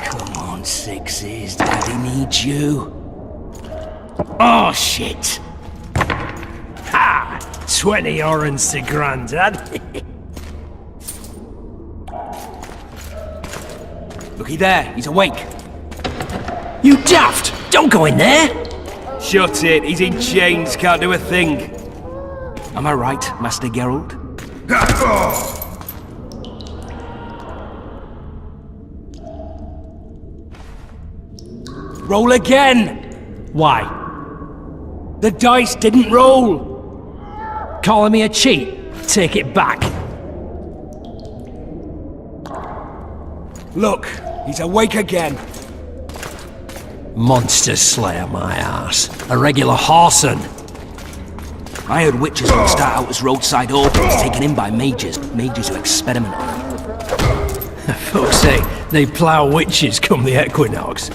Come on, sixes. Daddy needs you. Oh, shit. Ha! 20 orange to Grandad. Looky there, he's awake. You daft! Don't go in there! Shut it, he's in chains, can't do a thing. Am I right, Master Geralt? Roll again! Why? The dice didn't roll! Calling me a cheat? Take it back. Look, he's awake again. Monster slayer, my ass. A regular whoreson. I heard witches would start out as roadside orphans taken in by mages who experiment on them. Folks say they plough witches come the equinox.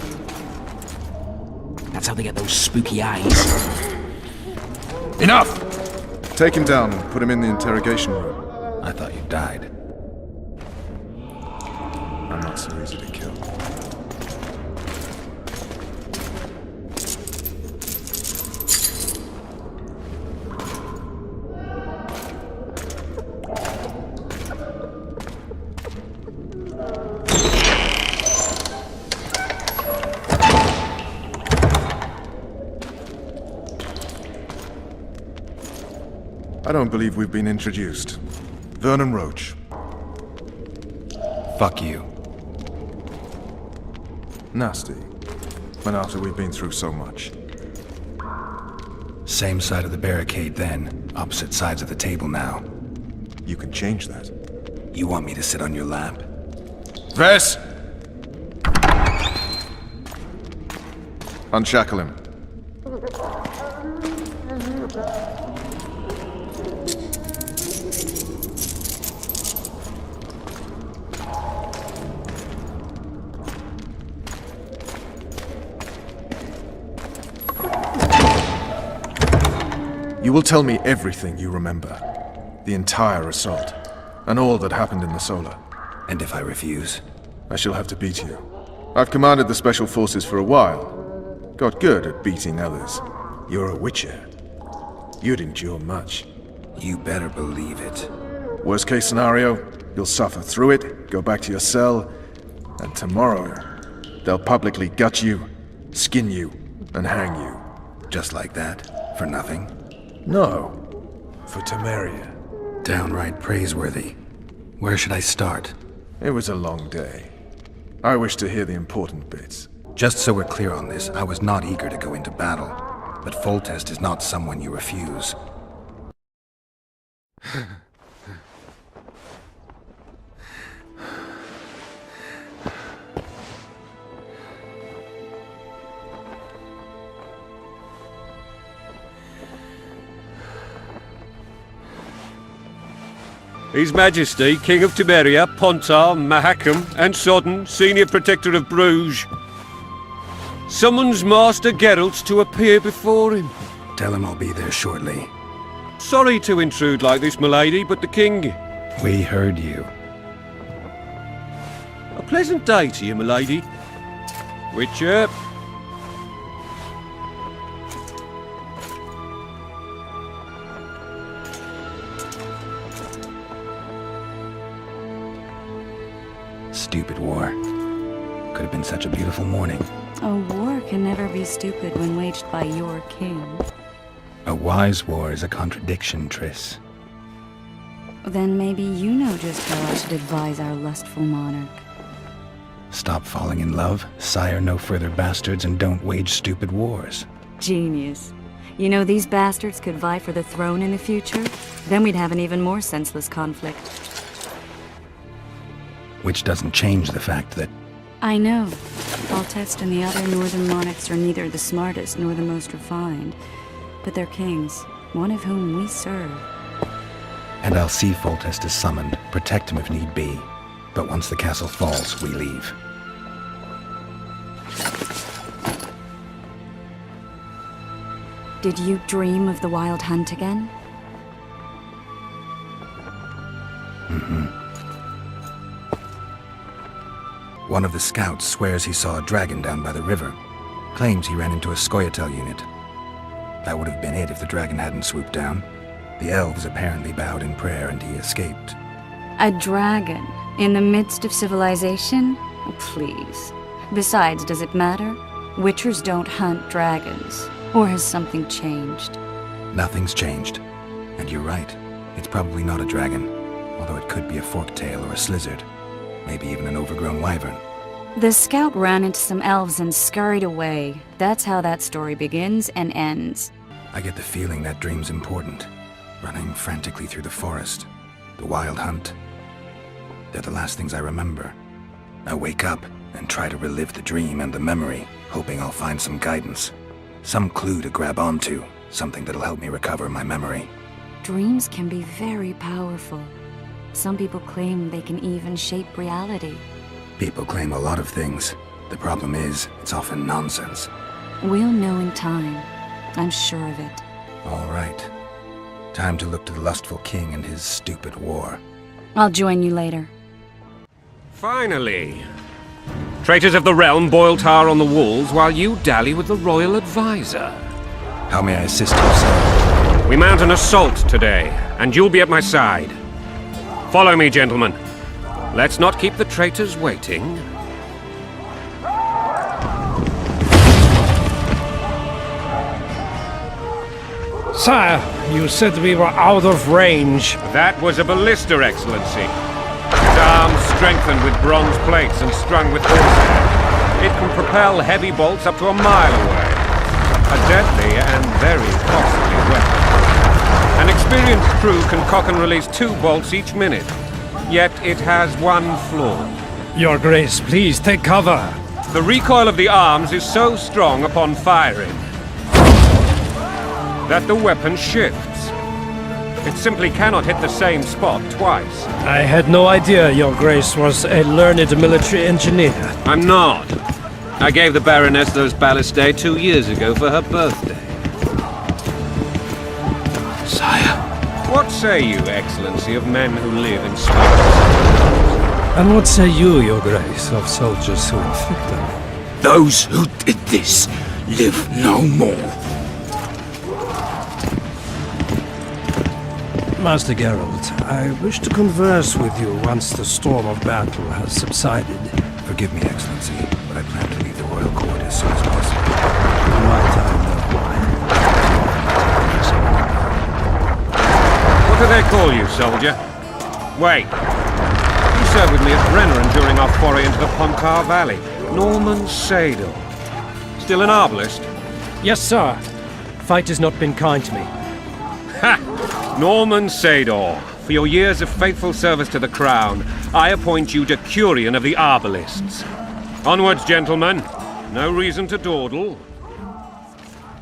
That's how they get those spooky eyes. Enough! Take him down and put him in the interrogation room. I thought you died. I'm not so easy to kill. I don't believe we've been introduced. Vernon Roach. Fuck you. Nasty. When after we've been through so much. Same side of the barricade then, opposite sides of the table now. You can change that. You want me to sit on your lap? Ves! Unshackle him. You will tell me everything you remember. The entire assault. And all that happened in the Solar. And if I refuse? I shall have to beat you. I've commanded the Special Forces for a while. Got good at beating others. You're a witcher. You'd endure much. You better believe it. Worst case scenario, you'll suffer through it, go back to your cell, and tomorrow, they'll publicly gut you, skin you, and hang you. Just like that? For nothing? No. For Temeria. Downright praiseworthy. Where should I start? It was a long day. I wish to hear the important bits. Just so we're clear on this, I was not eager to go into battle. But Foltest is not someone you refuse. His Majesty, King of Temeria, Pontar, Mahakam, and Sodden, Senior Protector of Bruges, summons Master Geralt to appear before him. Tell him I'll be there shortly. Sorry to intrude like this, milady, but the King... We heard you. A pleasant day to you, milady. Witcher. Stupid war. Could have been such a beautiful morning. A war can never be stupid when waged by your king. A wise war is a contradiction, Triss. Then maybe you know just how I should advise our lustful monarch. Stop falling in love, sire no further bastards, and don't wage stupid wars. Genius. You know, these bastards could vie for the throne in the future? Then we'd have an even more senseless conflict. Which doesn't change the fact that... I know. Foltest and the other northern monarchs are neither the smartest nor the most refined. But they're kings, one of whom we serve. And I'll see Foltest is summoned, protect him if need be. But once the castle falls, we leave. Did you dream of the Wild Hunt again? One of the scouts swears he saw a dragon down by the river. Claims he ran into a Scoia'tael unit. That would have been it if the dragon hadn't swooped down. The elves apparently bowed in prayer and he escaped. A dragon? In the midst of civilization? Oh, please. Besides, does it matter? Witchers don't hunt dragons. Or has something changed? Nothing's changed. And you're right. It's probably not a dragon. Although it could be a forktail or a slizzard. Maybe even an overgrown wyvern. The scout ran into some elves and scurried away. That's how that story begins and ends. I get the feeling that dream's important. Running frantically through the forest. The wild hunt. They're the last things I remember. I wake up and try to relive the dream and the memory, hoping I'll find some guidance. Some clue to grab onto. Something that'll help me recover my memory. Dreams can be very powerful. Some people claim they can even shape reality. People claim a lot of things. The problem is, it's often nonsense. We'll know in time. I'm sure of it. All right. Time to look to the lustful king and his stupid war. I'll join you later. Finally! Traitors of the realm boil tar on the walls while you dally with the royal advisor. How may I assist you, sir? We mount an assault today, and you'll be at my side. Follow me, gentlemen. Let's not keep the traitors waiting. Sire, you said we were out of range. That was a ballista, Excellency. Its arms strengthened with bronze plates and strung with horsehair. It can propel heavy bolts up to a mile away. A deadly and very costly weapon. An experienced crew can cock and release 2 bolts each minute. Yet it has one flaw. Your Grace, please take cover. The recoil of the arms is so strong upon firing that the weapon shifts. It simply cannot hit the same spot twice. I had no idea Your Grace was a learned military engineer. I'm not. I gave the Baroness those ballistae 2 years ago for her birthday. Sire. What say you, Excellency, of men who live in space? And what say you, Your Grace, of soldiers who inflict them? Those who did this live no more. Master Geralt, I wish to converse with you once the storm of battle has subsided. Forgive me, Excellency, but I plan to leave the royal court as soon as possible. My time, no wine. What do they call you, soldier? Wait. You served with me at Brenneran during our foray into the Pontar Valley. Norman Sadel. Still an arbalist? Yes, sir. Fate has not been kind to me. Ha! Norman Sador, for your years of faithful service to the crown, I appoint you Decurion of the Arbalists. Onwards, gentlemen. No reason to dawdle.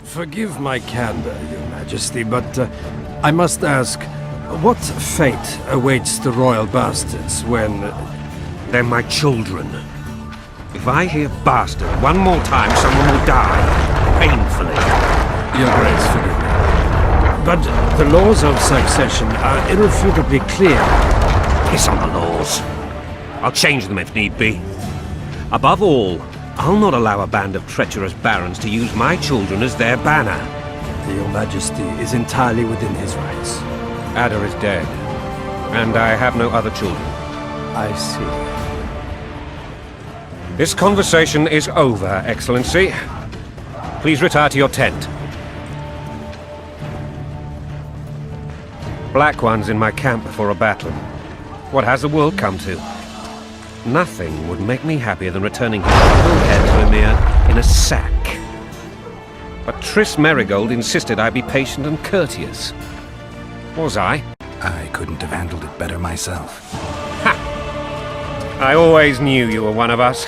Forgive my candor, Your Majesty, but I must ask, what fate awaits the royal bastards when... They're my children. If I hear bastard one more time, someone will die. Painfully. Your Grace, forgive me. But the laws of succession are irrefutably clear. Piss on the laws. I'll change them if need be. Above all, I'll not allow a band of treacherous barons to use my children as their banner. Your Majesty is entirely within his rights. Ada is dead, and I have no other children. I see. This conversation is over, Excellency. Please retire to your tent. Black ones in my camp before a battle. What has the world come to? Nothing would make me happier than returning his full head to Emir in a sack. But Triss Merigold insisted I be patient and courteous. Was I? I couldn't have handled it better myself. Ha! I always knew you were one of us.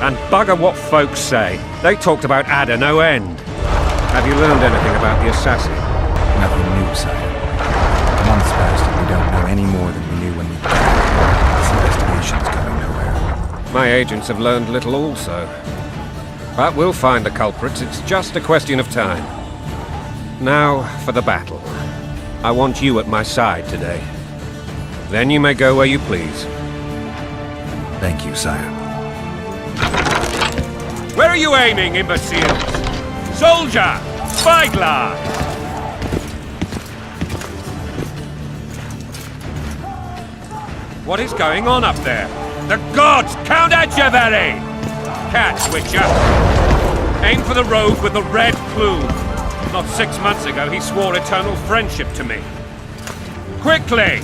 And bugger what folks say. They talked about Ada no end. Have you learned anything about the assassin? Nothing new, sire. Months passed and we don't know any more than we knew when we began. This investigation's going nowhere. My agents have learned little also. But we'll find the culprits, it's just a question of time. Now for the battle. I want you at my side today. Then you may go where you please. Thank you, sire. Where are you aiming, imbeciles? Soldier! Spyglass! What is going on up there? The gods count at you, very! Catch, Witcher! Aim for the rogue with the red plume. Not 6 months ago, he swore eternal friendship to me. Quickly!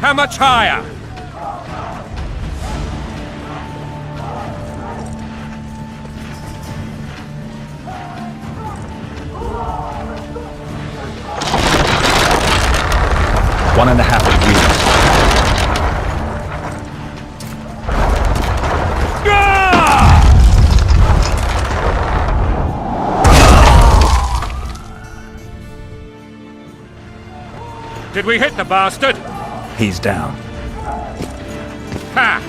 How much higher? One and a half degrees. Did we hit the bastard? He's down. Ha!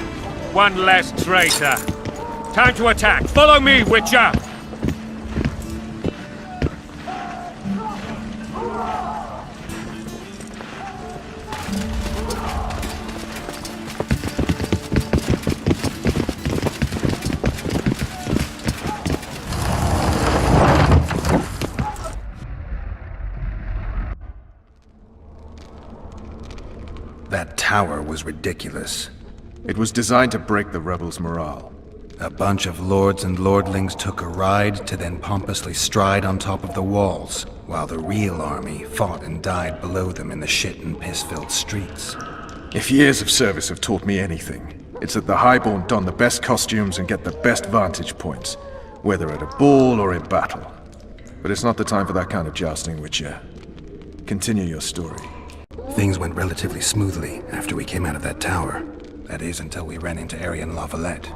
One less traitor. Time to attack. Follow me, Witcher! That tower was ridiculous. It was designed to break the rebels' morale. A bunch of lords and lordlings took a ride to then pompously stride on top of the walls, while the real army fought and died below them in the shit and piss-filled streets. If years of service have taught me anything, it's that the Highborn don the best costumes and get the best vantage points, whether at a ball or in battle. But it's not the time for that kind of jousting, Witcher. Continue your story. Things went relatively smoothly after we came out of that tower. That is, until we ran into Aryan Valette.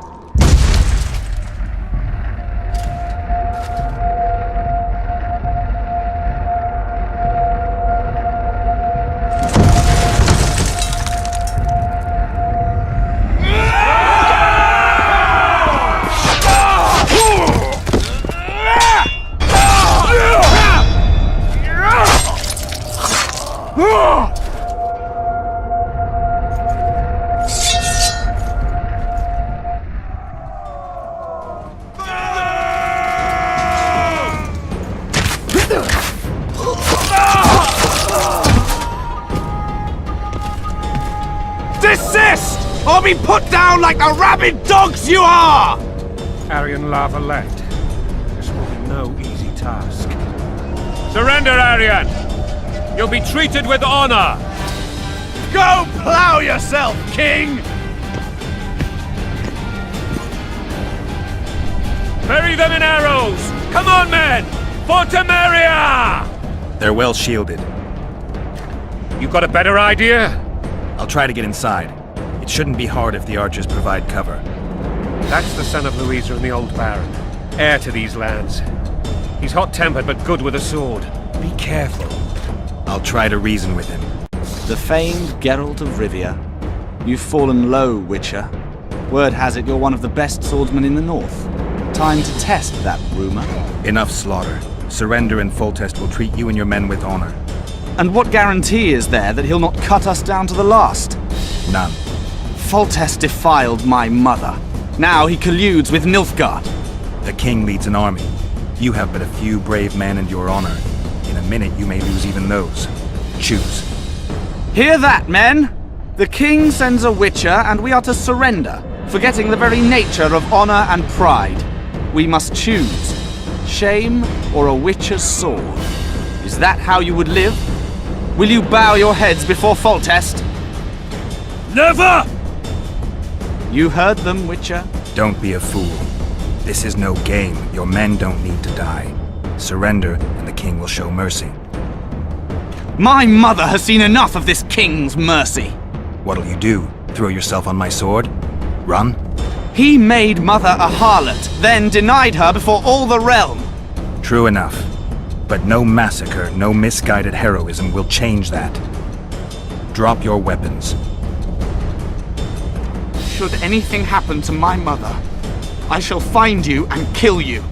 Desist! Or be put down like the rabid dogs you are! Aryan Valette. This will be no easy task. Surrender, Aryan! You'll be treated with honor! Go plow yourself, King! Bury them in arrows! Come on, men! For Temeria! They're well shielded. You got a better idea? I'll try to get inside. It shouldn't be hard if the archers provide cover. That's the son of Louisa and the old Baron. Heir to these lands. He's hot-tempered but good with a sword. Be careful. I'll try to reason with him. The famed Geralt of Rivia. You've fallen low, Witcher. Word has it you're one of the best swordsmen in the north. Time to test that rumor. Enough slaughter. Surrender and Foltest will treat you and your men with honor. And what guarantee is there that he'll not cut us down to the last? None. Foltest defiled my mother. Now he colludes with Nilfgaard. The king leads an army. You have but a few brave men and your honor. In a minute you may lose even those. Choose. Hear that, men! The king sends a Witcher and we are to surrender, forgetting the very nature of honor and pride. We must choose. Shame or a Witcher's sword. Is that how you would live? Will you bow your heads before Foltest? Never! You heard them, Witcher. Don't be a fool. This is no game. Your men don't need to die. Surrender, and the king will show mercy. My mother has seen enough of this king's mercy. What'll you do? Throw yourself on my sword? Run? He made mother a harlot, then denied her before all the realm. True enough. But no massacre, no misguided heroism will change that. Drop your weapons. Should anything happen to my mother, I shall find you and kill you.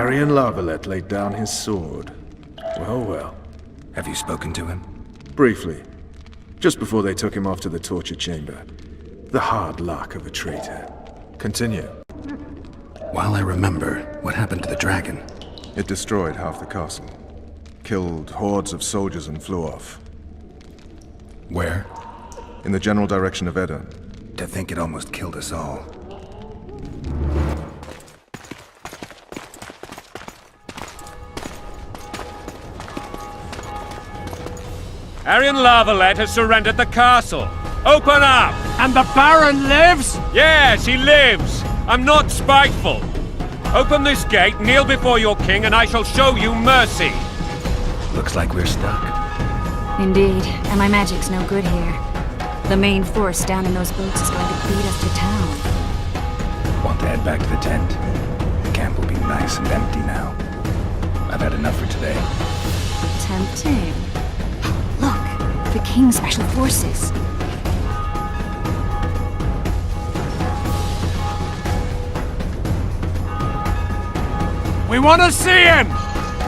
Arian Valette laid down his sword. Well, well. Have you spoken to him? Briefly. Just before they took him off to the torture chamber. The hard luck of a traitor. Continue. While I remember, what happened to the dragon? It destroyed half the castle. Killed hordes of soldiers and flew off. Where? In the general direction of Edern. To think it almost killed us all. Arian Valette has surrendered the castle. Open up! And the Baron lives? Yes, he lives. I'm not spiteful. Open this gate, kneel before your king, and I shall show you mercy. Looks like we're stuck. Indeed, and my magic's no good here. The main force down in those boats is going to beat us to town. Want to head back to the tent? The camp will be nice and empty now. I've had enough for today. Tempting. Look, the King's Special Forces. We want to see him!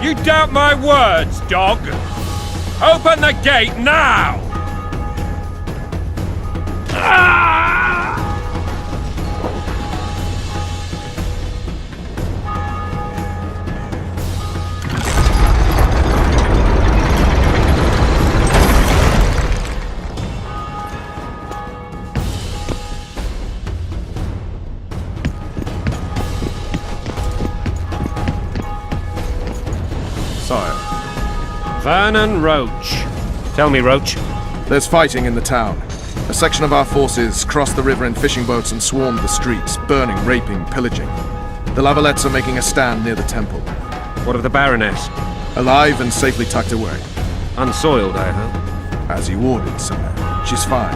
You doubt my words, dog? Open the gate now! Sire. Vernon Roach. Tell me, Roach. There's fighting in the town. A section of our forces crossed the river in fishing boats and swarmed the streets, burning, raping, pillaging. The Lavalettes are making a stand near the temple. What of the Baroness? Alive and safely tucked away. Unsoiled, I hope. As you ordered, sire. She's fine,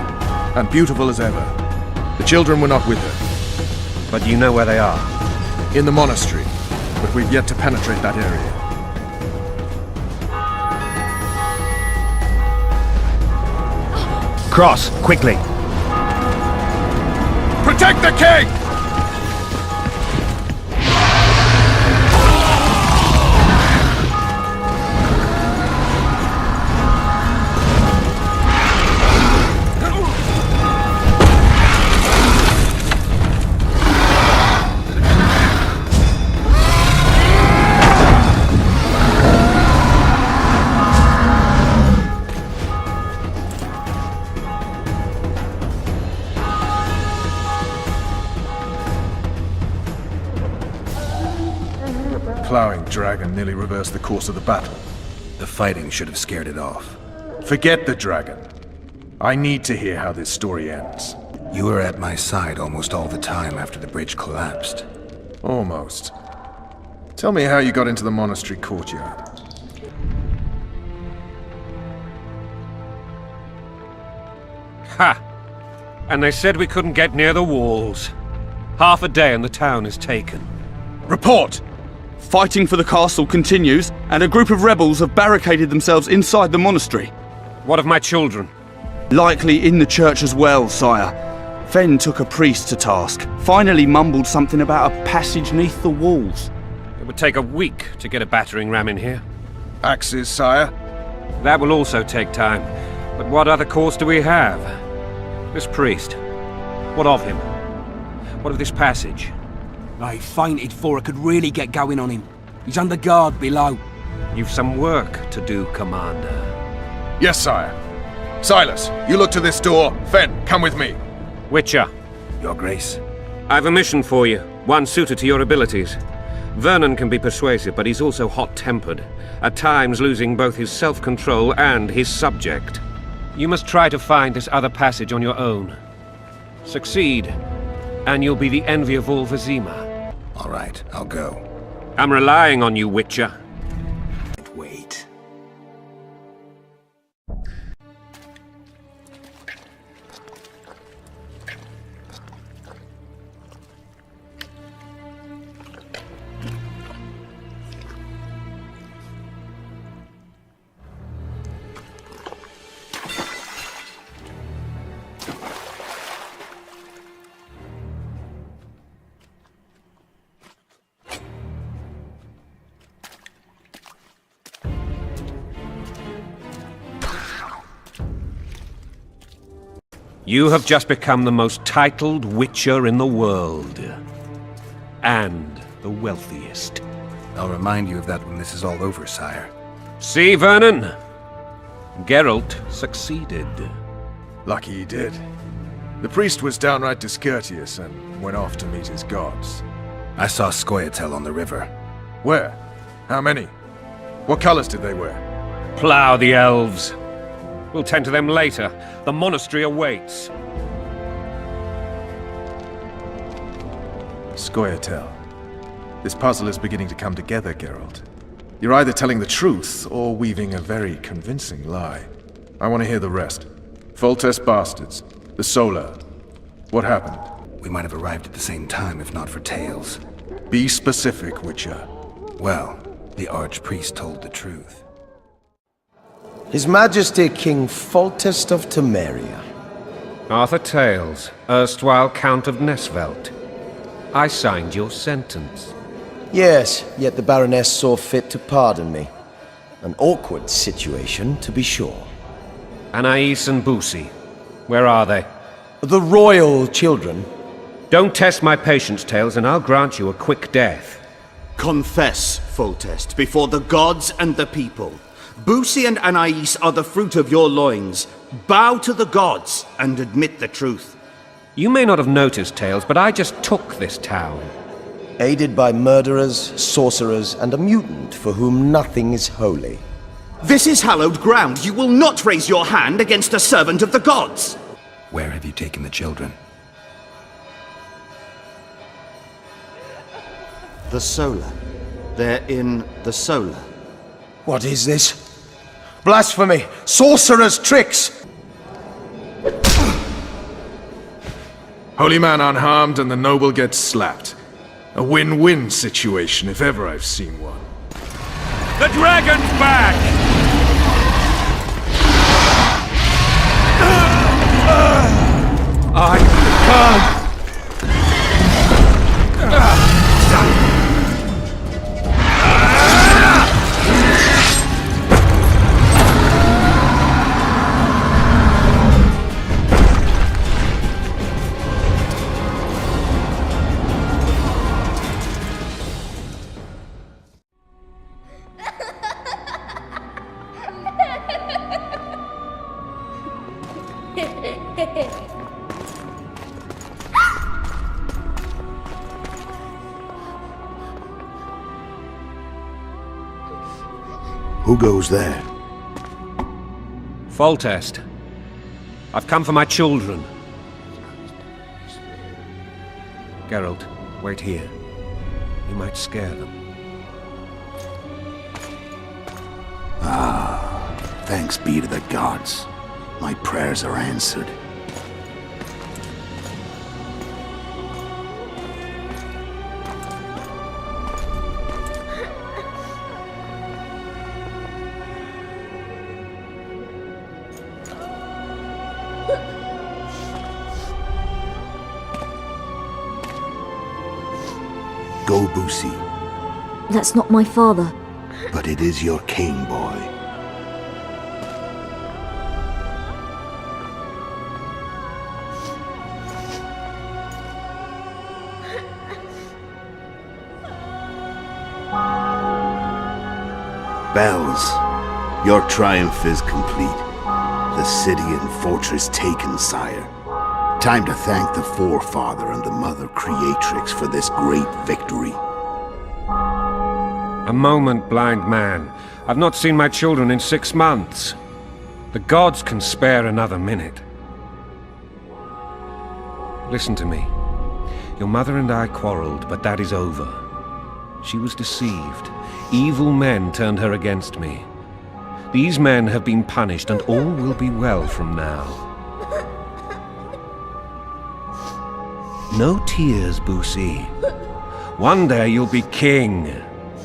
and beautiful as ever. The children were not with her. But you know where they are? In the monastery, but we've yet to penetrate that area. Cross, quickly. Protect the king! Plowing dragon nearly reversed the course of the battle. The fighting should have scared it off. Forget the dragon. I need to hear how this story ends. You were at my side almost all the time after the bridge collapsed. Almost. Tell me how you got into the monastery courtyard. Ha! And they said we couldn't get near the walls. Half a day and the town is taken. Report! Fighting for the castle continues, and a group of rebels have barricaded themselves inside the monastery. What of my children? Likely in the church as well, sire. Fen took a priest to task, finally mumbled something about a passage neath the walls. It would take a week to get a battering ram in here. Axes, sire? That will also take time. But what other course do we have? This priest. What of him? What of this passage? I fainted before I could really get going on him. He's under guard below. You've some work to do, Commander. Yes, sire. Silas, you look to this door. Fen, come with me. Witcher. Your Grace. I've a mission for you, one suited to your abilities. Vernon can be persuasive, but he's also hot-tempered, at times losing both his self-control and his subject. You must try to find this other passage on your own. Succeed, and you'll be the envy of all Vizima. All right, I'll go. I'm relying on you, Witcher. Wait. You have just become the most titled Witcher in the world. And the wealthiest. I'll remind you of that when this is all over, sire. See, Vernon? Geralt succeeded. Lucky he did. The priest was downright discourteous and went off to meet his gods. I saw Scoia'tael on the river. Where? How many? What colors did they wear? Plough the elves. We'll tend to them later. The monastery awaits. Scoia'tael. This puzzle is beginning to come together, Geralt. You're either telling the truth or weaving a very convincing lie. I want to hear the rest. Foltest bastards. The Solar. What happened? We might have arrived at the same time if not for tales. Be specific, Witcher. Well, the Archpriest told the truth. His Majesty King Foltest of Temeria. Arthur Tales, erstwhile Count of Nesvelt. I signed your sentence. Yes, yet the Baroness saw fit to pardon me. An awkward situation, to be sure. Anais and Busi. Where are they? The royal children. Don't test my patience, Tales, and I'll grant you a quick death. Confess, Foltest, before the gods and the people. Busi and Anais are the fruit of your loins. Bow to the gods and admit the truth. You may not have noticed, Tales, but I just took this town. Aided by murderers, sorcerers, and a mutant for whom nothing is holy. This is hallowed ground. You will not raise your hand against a servant of the gods. Where have you taken the children? The Solar. They're in the Solar. What is this? Blasphemy! Sorcerer's tricks! Holy man unharmed and the noble gets slapped. A win-win situation if ever I've seen one. The dragon's back! I can't! Who goes there? Foltest. I've come for my children. Geralt, wait here. You might scare them. Thanks be to the gods. My prayers are answered. Go, Busi. That's not my father. But it is your king, boy. Bells, your triumph is complete. The city and fortress taken, sire. Time to thank the Forefather and the Mother Creatrix for this great victory. A moment, blind man. I've not seen my children in 6 months. The gods can spare another minute. Listen to me. Your mother and I quarreled, but that is over. She was deceived. Evil men turned her against me. These men have been punished, and all will be well from now. No tears, Busi. One day you'll be king,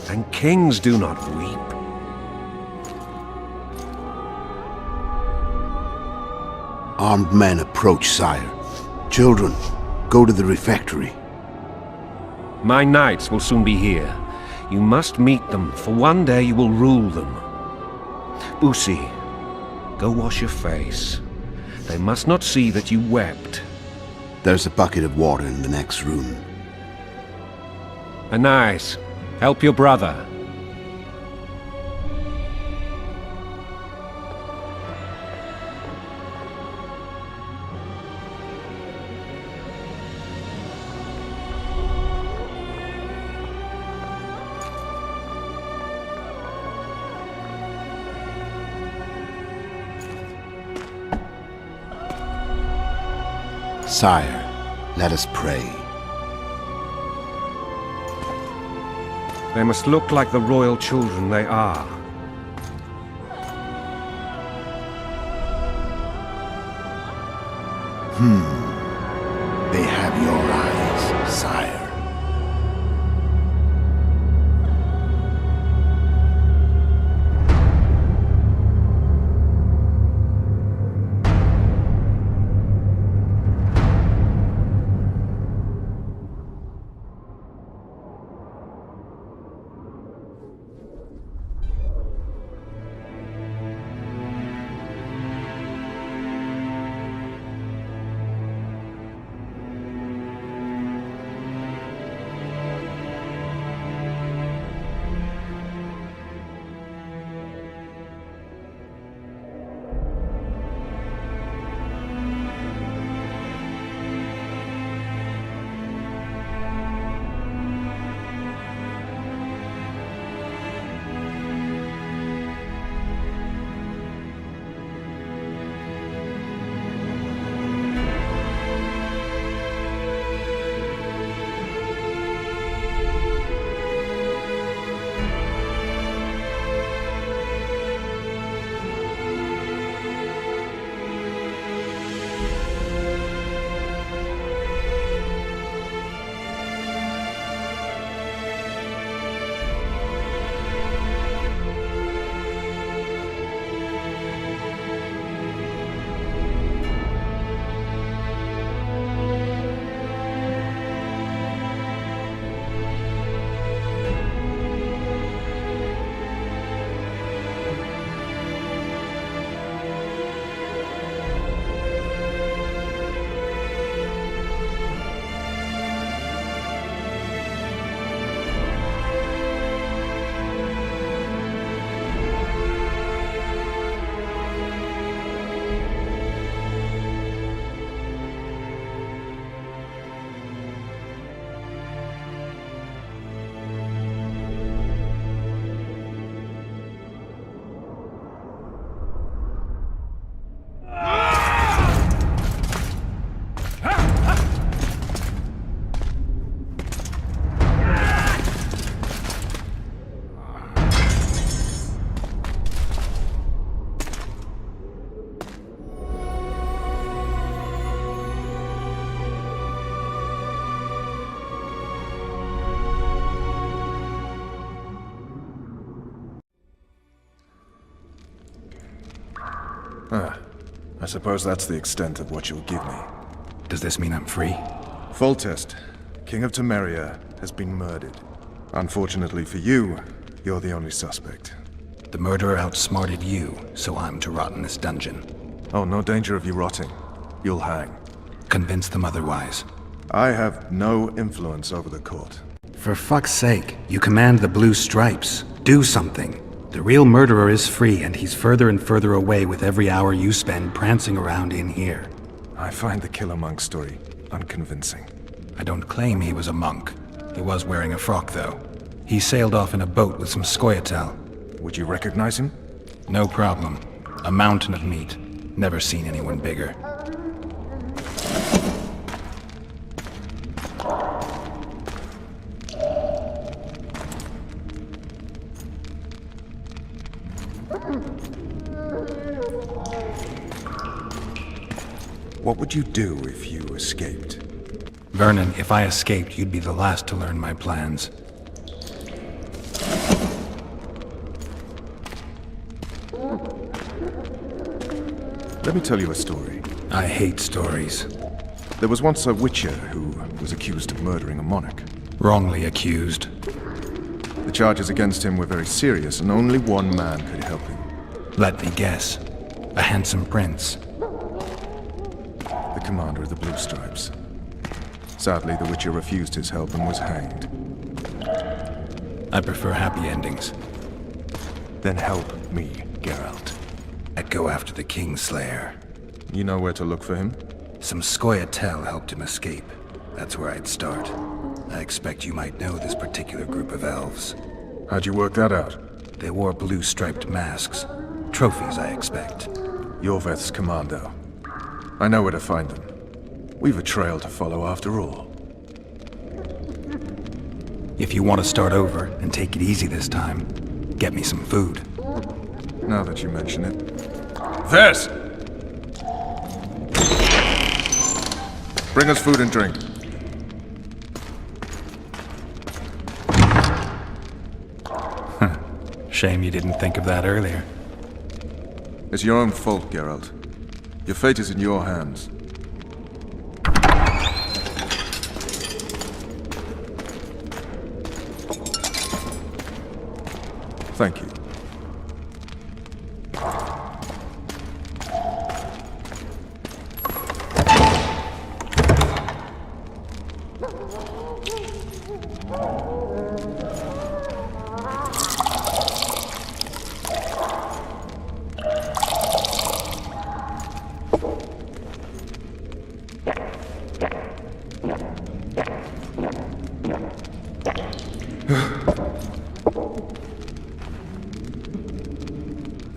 and kings do not weep. Armed men approach, sire. Children, go to the refectory. My knights will soon be here. You must meet them, for one day you will rule them. Busi, go wash your face. They must not see that you wept. There's a bucket of water in the next room. Nice. Help your brother. Sire, let us pray. They must look like the royal children they are. They have your eyes, sire. I suppose that's the extent of what you'll give me. Does this mean I'm free? Foltest, King of Temeria, has been murdered. Unfortunately for you, you're the only suspect. The murderer outsmarted you, so I'm to rot in this dungeon. Oh, no danger of you rotting. You'll hang. Convince them otherwise. I have no influence over the court. For fuck's sake, you command the blue stripes. Do something. The real murderer is free, and he's further and further away with every hour you spend prancing around in here. I find the Killer Monk story unconvincing. I don't claim he was a monk. He was wearing a frock, though. He sailed off in a boat with some Scoia'tael. Would you recognize him? No problem. A mountain of meat. Never seen anyone bigger. What would you do if you escaped? Vernon, if I escaped, you'd be the last to learn my plans. Let me tell you a story. I hate stories. There was once a witcher who was accused of murdering a monarch. Wrongly accused. The charges against him were very serious, and only one man could help him. Let me guess. A handsome prince. commander of the Blue Stripes. Sadly, the Witcher refused his help and was hanged. I prefer happy endings. Then help me, Geralt. I'd go after the Kingslayer. You know where to look for him? Some Scoia'tael helped him escape. That's where I'd start. I expect you might know this particular group of elves. How'd you work that out? They wore blue-striped masks. Trophies, I expect. Yorveth's commando. I know where to find them. We've a trail to follow after all. If you want to start over and take it easy this time, get me some food. Now that you mention it. Ves! Bring us food and drink. Shame you didn't think of that earlier. It's your own fault, Geralt. Your fate is in your hands. Thank you.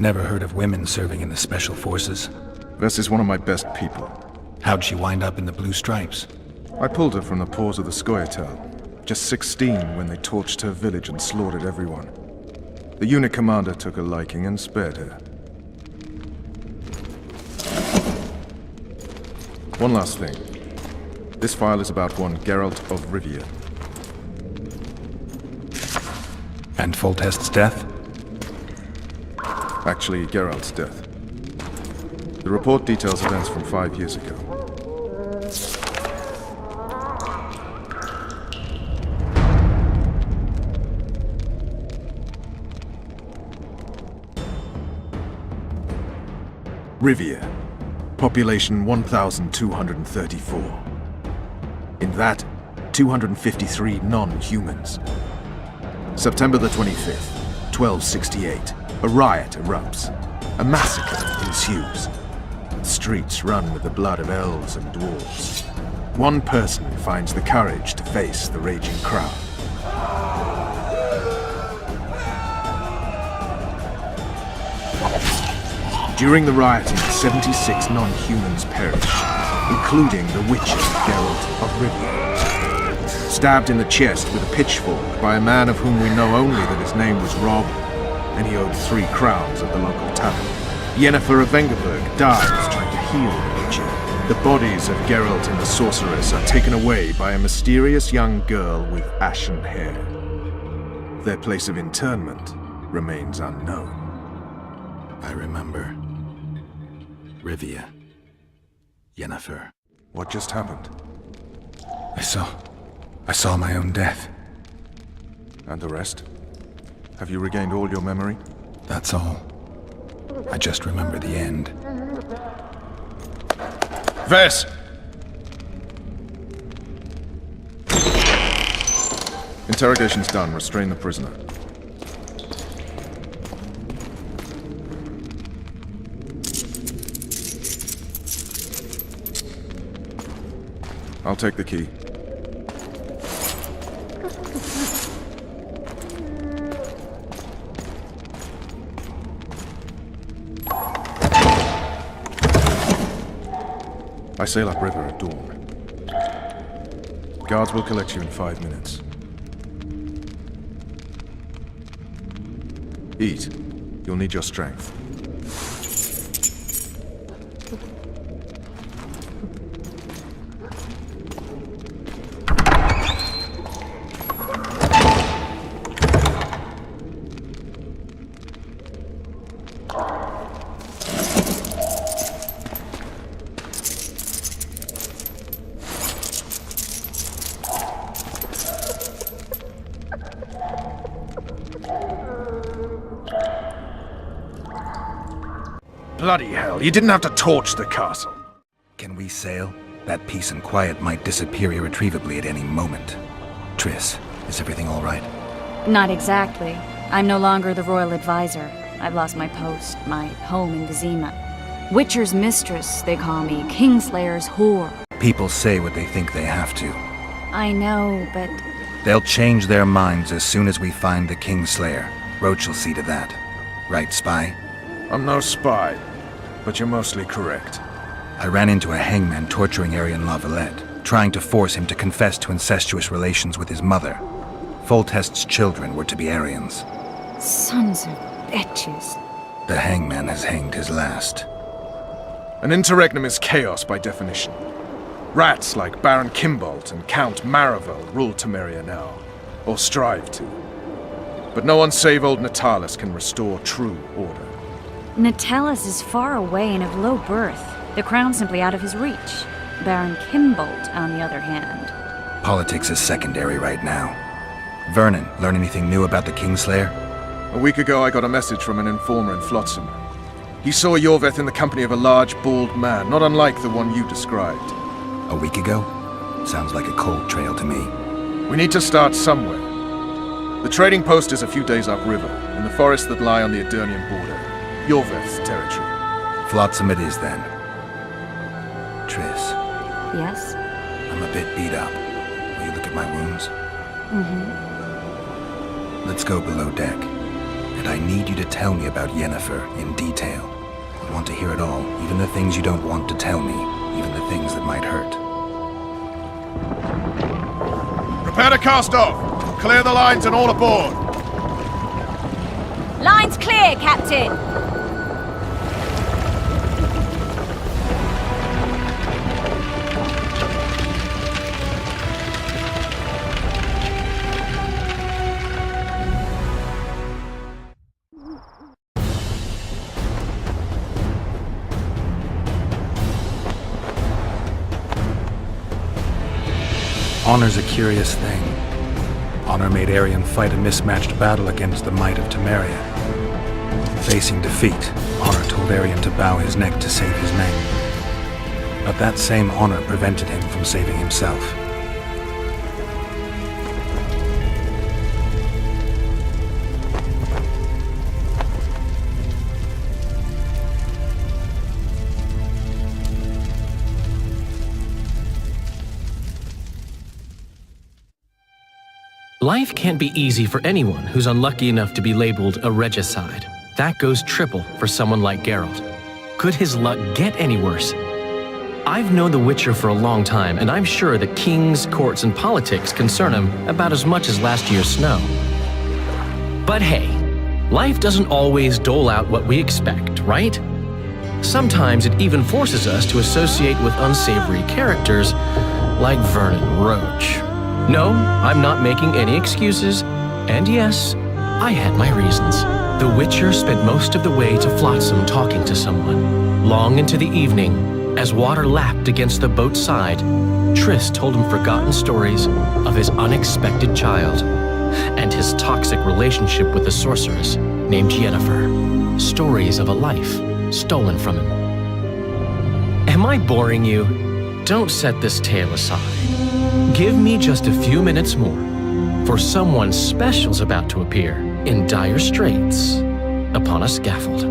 Never heard of women serving in the Special Forces. Ves is one of my best people. How'd she wind up in the Blue Stripes? I pulled her from the paws of the Scoia'tael. Just 16 when they torched her village and slaughtered everyone. The unit commander took a liking and spared her. One last thing. This file is about one Geralt of Rivia. And Foltest's death? Actually, Geralt's death. The report details events from 5 years ago. Rivia. Population 1,234. In that, 253 non-humans. September the 25th, 1268. A riot erupts. A massacre ensues. The streets run with the blood of elves and dwarves. One person finds the courage to face the raging crowd. During the rioting, 76 non-humans perished, including the Witcher Geralt of Rivia. Stabbed in the chest with a pitchfork by a man of whom we know only that his name was Rob, and he owed 3 crowns at the local tavern. Yennefer of Vengerberg dies trying to heal the Witcher. The bodies of Geralt and the Sorceress are taken away by a mysterious young girl with ashen hair. Their place of interment remains unknown. I remember. Rivia. Yennefer. What just happened? I saw my own death. And the rest? Have you regained all your memory? That's all. I just remember the end. Ves! Interrogation's done. Restrain the prisoner. I'll take the key. I sail upriver at dawn. Guards will collect you in 5 minutes. Eat. You'll need your strength. Bloody hell, you didn't have to torch the castle. Can we sail? That peace and quiet might disappear irretrievably at any moment. Triss, is everything all right? Not exactly. I'm no longer the royal advisor. I've lost my post, my home in Vizima. Witcher's mistress, they call me. Kingslayer's whore. People say what they think they have to. I know, but... They'll change their minds as soon as we find the Kingslayer. Roach will see to that. Right, Spy? I'm no spy, but you're mostly correct. I ran into a hangman torturing Aryan Valette, trying to force him to confess to incestuous relations with his mother. Foltest's children were to be Aryans. Sons of bitches. The hangman has hanged his last. An interregnum is chaos by definition. Rats like Baron Kimbolt and Count Maravel rule Temeria now, or strive to. But no one save old Natalis can restore true order. Natalis is far away and of low birth. The crown's simply out of his reach. Baron Kimbolt, on the other hand. Politics is secondary right now. Vernon, learn anything new about the Kingslayer? A week ago I got a message from an informer in Flotsam. He saw Yorveth in the company of a large, bald man, not unlike the one you described. A week ago? Sounds like a cold trail to me. We need to start somewhere. The trading post is a few days upriver, in the forests that lie on the Edirnian border. Yorveth's territory. Flotsam it is, then. Triss. Yes? I'm a bit beat up. Will you look at my wounds? Let's go below deck. And I need you to tell me about Yennefer in detail. I want to hear it all, even the things you don't want to tell me, even the things that might hurt. Prepare to cast off! Clear the lines and all aboard! Lines clear, Captain! Honor's a curious thing. Honor made Aryan fight a mismatched battle against the might of Temeria. Facing defeat, Honor told Aryan to bow his neck to save his name. But that same honor prevented him from saving himself. Life can't be easy for anyone who's unlucky enough to be labeled a regicide. That goes triple for someone like Geralt. Could his luck get any worse? I've known the Witcher for a long time, and I'm sure that kings, courts, and politics concern him about as much as last year's snow. But hey, life doesn't always dole out what we expect, right? Sometimes it even forces us to associate with unsavory characters like Vernon Roach. No, I'm not making any excuses, and yes, I had my reasons. The Witcher spent most of the way to Flotsam talking to someone. Long into the evening, as water lapped against the boat's side, Triss told him forgotten stories of his unexpected child and his toxic relationship with a sorceress named Yennefer. Stories of a life stolen from him. Am I boring you? Don't set this tale aside. Give me just a few minutes more, for someone special's about to appear in dire straits upon a scaffold.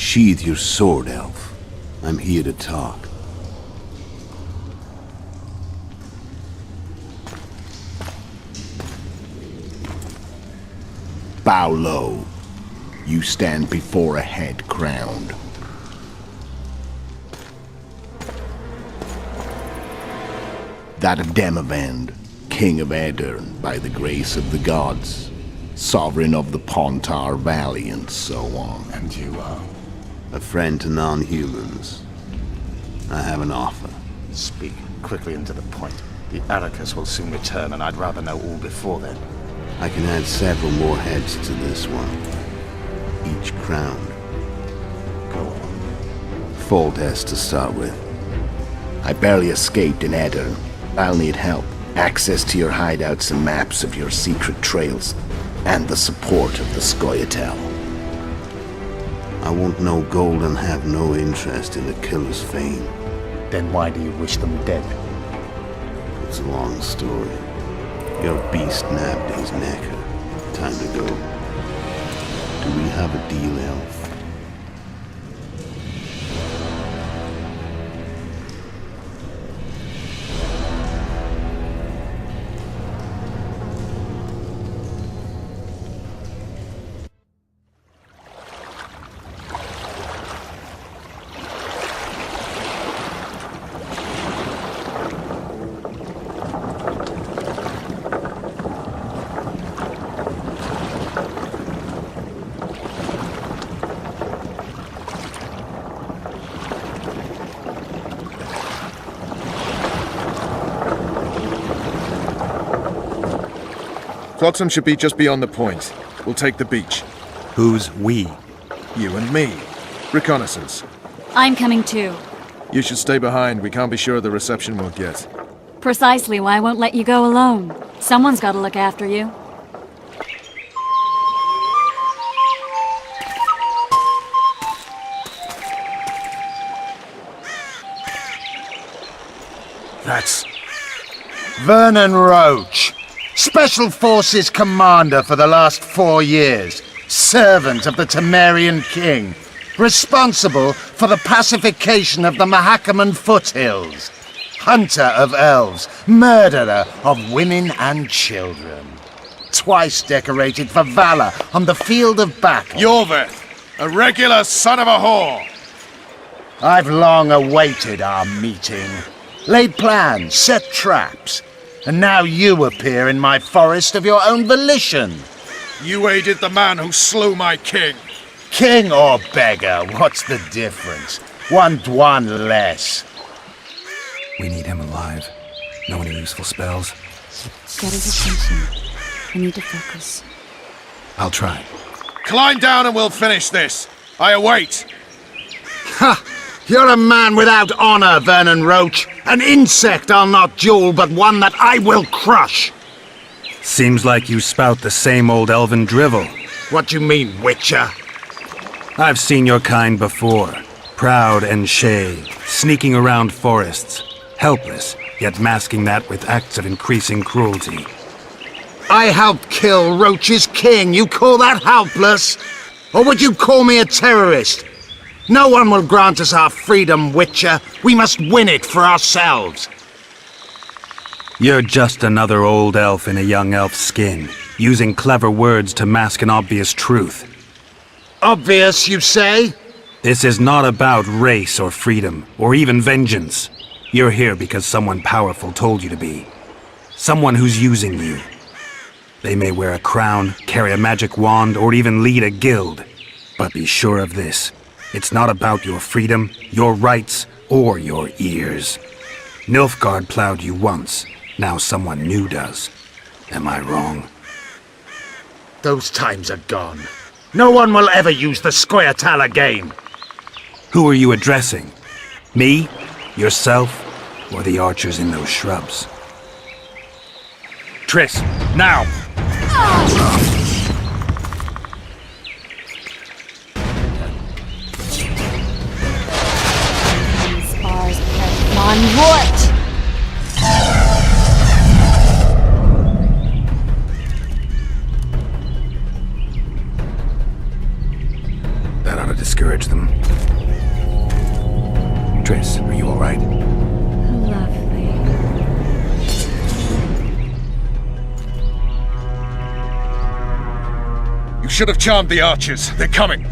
Sheathe your sword, elf. I'm here to talk. Bow low. You stand before a head crowned. That of Demavend, King of Aedirn, by the grace of the gods, Sovereign of the Pontar Valley, and so on. And you are? A friend to non-humans. I have an offer. Speak quickly and to the point. The Arrakis will soon return, and I'd rather know all before then. I can add several more heads to this one. Each crowned. Go on. Full test to start with. I barely escaped in Aedirn. I'll need help. Access to your hideouts and maps of your secret trails. And the support of the Scoia'tael. I want no gold and have no interest in the killer's fame. Then why do you wish them dead? It's a long story. Your beast nabbed his necker. Time to go. Do we have a deal, elf? Flotsam should be just beyond the point. We'll take the beach. Who's we? You and me. Reconnaissance. I'm coming too. You should stay behind. We can't be sure of the reception we'll get. Precisely why I won't let you go alone. Someone's got to look after you. That's... Vernon Roach, Special Forces Commander for the last 4 years, servant of the Temerian King, responsible for the pacification of the Mahakaman foothills, hunter of elves, murderer of women and children, twice decorated for valor on the field of battle. Yorveth, a regular son of a whore! I've long awaited our meeting, laid plans, set traps, and now you appear in my forest of your own volition. You aided the man who slew my king. King or beggar, what's the difference? One less. We need him alive. Know any useful spells? Get his attention. I need to focus. I'll try. Climb down and we'll finish this. I await. Ha! You're a man without honor, Vernon Roach. An insect I'll not duel, but one that I will crush. Seems like you spout the same old elven drivel. What you mean, Witcher? I've seen your kind before. Proud and shay, sneaking around forests. Helpless, yet masking that with acts of increasing cruelty. I helped kill Roach's king. You call that helpless? Or would you call me a terrorist? No one will grant us our freedom, Witcher. We must win it for ourselves. You're just another old elf in a young elf's skin, using clever words to mask an obvious truth. Obvious, you say? This is not about race or freedom, or even vengeance. You're here because someone powerful told you to be. Someone who's using you. They may wear a crown, carry a magic wand, or even lead a guild. But be sure of this. It's not about your freedom, your rights, or your ears. Nilfgaard plowed you once. Now someone new does. Am I wrong? Those times are gone. No one will ever use the Scoia'tael again. Who are you addressing? Me? Yourself? Or the archers in those shrubs? Triss, now! Spars on what? That ought to discourage them. should have charmed the archers. They're coming.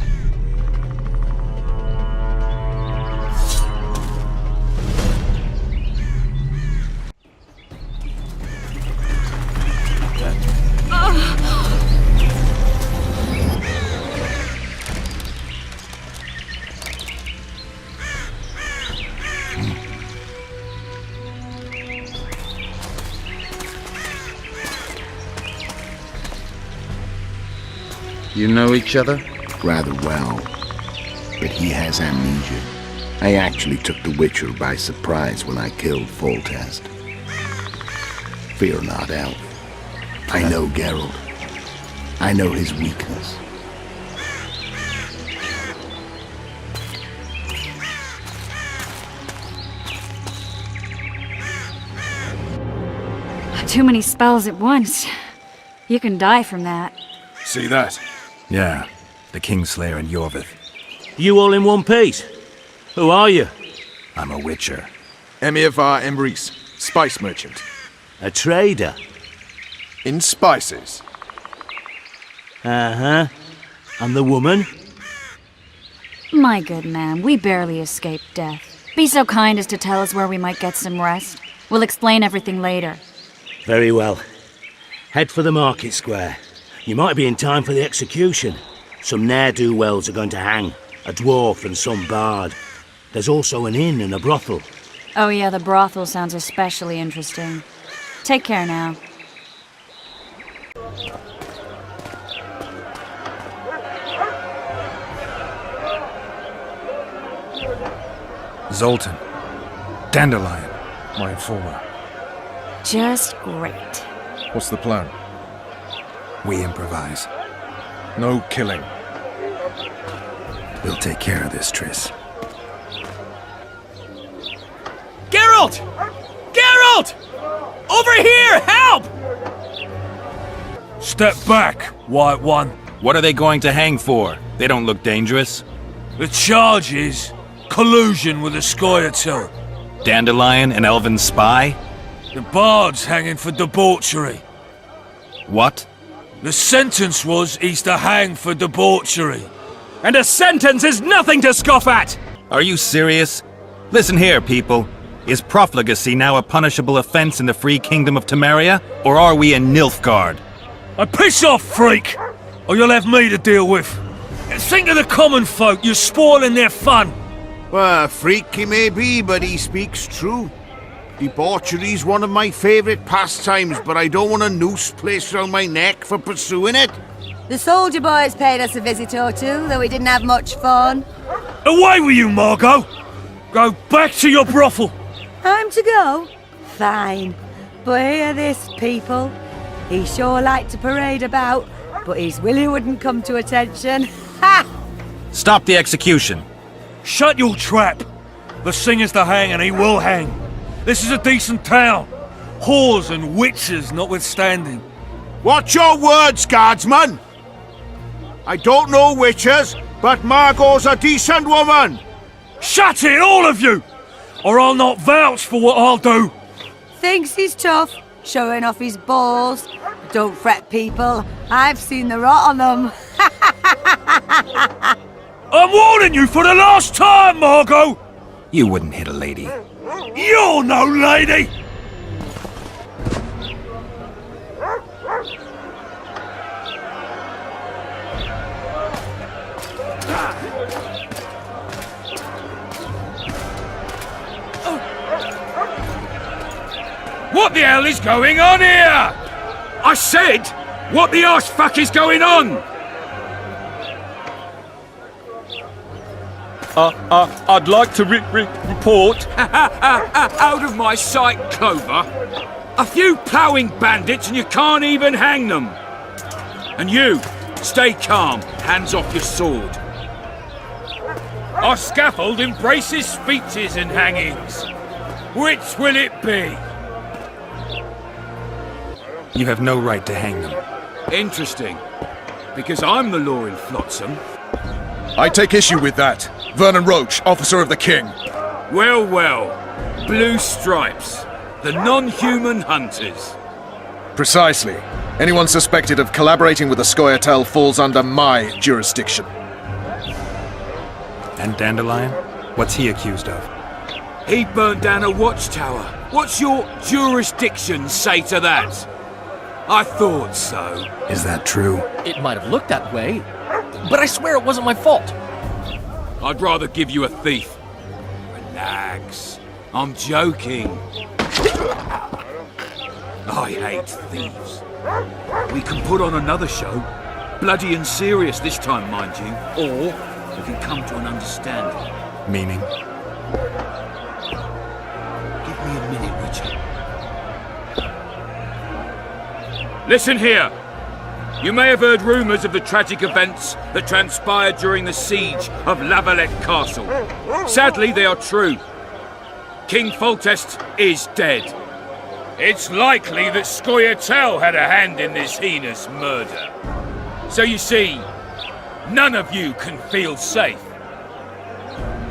You know each other? Rather well. But he has amnesia. I actually took the Witcher by surprise when I killed Foltest. Fear not, Elf. I know Geralt. I know his weakness. Too many spells at once. You can die from that. See that? Yeah, the Kingslayer and Yorvith. You all in one piece? Who are you? I'm a Witcher. Emir var Emrys, spice merchant. A trader? In spices. Uh-huh. And the woman? My good man, we barely escaped death. Be so kind as to tell us where we might get some rest. We'll explain everything later. Very well. Head for the market square. You might be in time for the execution. Some ne'er-do-wells are going to hang. A dwarf and some bard. There's also an inn and a brothel. Oh yeah, the brothel sounds especially interesting. Take care now. Zoltan. Dandelion. My informer. Just great. What's the plan? We improvise. No killing. We'll take care of this, Triss. Geralt! Geralt! Over here! Help! Step back, White One. What are they going to hang for? They don't look dangerous. The charge is collusion with the Scoia'tael. Dandelion, an elven spy? The bard's hanging for debauchery. What? The sentence was he's to hang for debauchery. And a sentence is nothing to scoff at! Are you serious? Listen here, people. Is profligacy now a punishable offense in the free kingdom of Temeria? Or are we in Nilfgaard? Piss off, freak! Or you'll have me to deal with. Think of the common folk, you're spoiling their fun. Well, a freak he may be, but he speaks true. Debauchery's one of my favourite pastimes, but I don't want a noose placed around my neck for pursuing it. The soldier boys paid us a visit or two, though we didn't have much fun. Away with you, Margot! Go back to your brothel! Time to go? Fine. But hear this, people. He sure liked to parade about, but his willy wouldn't come to attention. Ha! Stop the execution. Shut your trap! The singer's to hang and he will hang. This is a decent town. Whores and witches notwithstanding. Watch your words, guardsman! I don't know witches, but Margot's a decent woman! Shut it, all of you! Or I'll not vouch for what I'll do! Thinks he's tough, showing off his balls. Don't fret, people. I've seen the rot on them. I'm warning you for the last time, Margot! You wouldn't hit a lady. You're no lady! What the hell is going on here? I said, what the arse fuck is going on? I'd like to report. Out of my sight, Clover. A few ploughing bandits and you can't even hang them. And you, stay calm, hands off your sword. Our scaffold embraces speeches and hangings. Which will it be? You have no right to hang them. Interesting. Because I'm the law in Flotsam. I take issue with that. Vernon Roach, officer of the king. Well, well. Blue stripes. The non-human hunters. Precisely. Anyone suspected of collaborating with the Scoia'tael falls under my jurisdiction. And Dandelion? What's he accused of? He burnt down a watchtower. What's your jurisdiction say to that? I thought so. Is that true? It might have looked that way, but I swear it wasn't my fault. I'd rather give you a thief. Relax. I'm joking. I hate thieves. We can put on another show. Bloody and serious this time, mind you. Or we can come to an understanding. Meaning? Give me a minute, Richard. Listen here. You may have heard rumours of the tragic events that transpired during the siege of La Valette Castle. Sadly, they are true. King Foltest is dead. It's likely that Scoia'tael had a hand in this heinous murder. So you see, none of you can feel safe.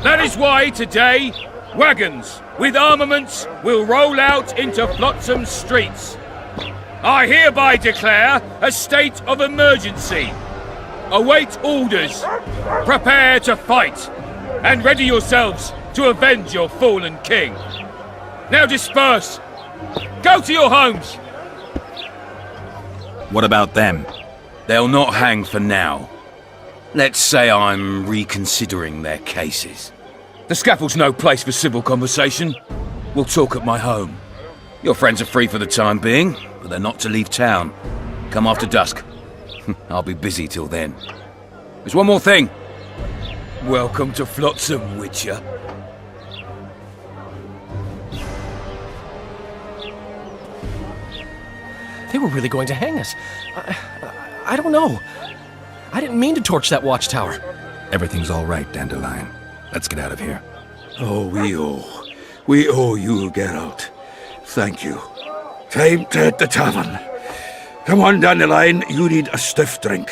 That is why today, wagons with armaments will roll out into Flotsam's streets. I hereby declare a state of emergency. Await orders. Prepare to fight. And ready yourselves to avenge your fallen king. Now disperse. Go to your homes. What about them? They'll not hang for now. Let's say I'm reconsidering their cases. The scaffold's no place for civil conversation. We'll talk at my home. Your friends are free for the time being, but they're not to leave town. Come after dusk. I'll be busy till then. There's one more thing. Welcome to Flotsam, Witcher. They were really going to hang us. I don't know. I didn't mean to torch that watchtower. Everything's all right, Dandelion. Let's get out of here. Oh, we owe you, Geralt. Thank you. Time to hit the tavern. Come on, Dandelion, you need a stiff drink.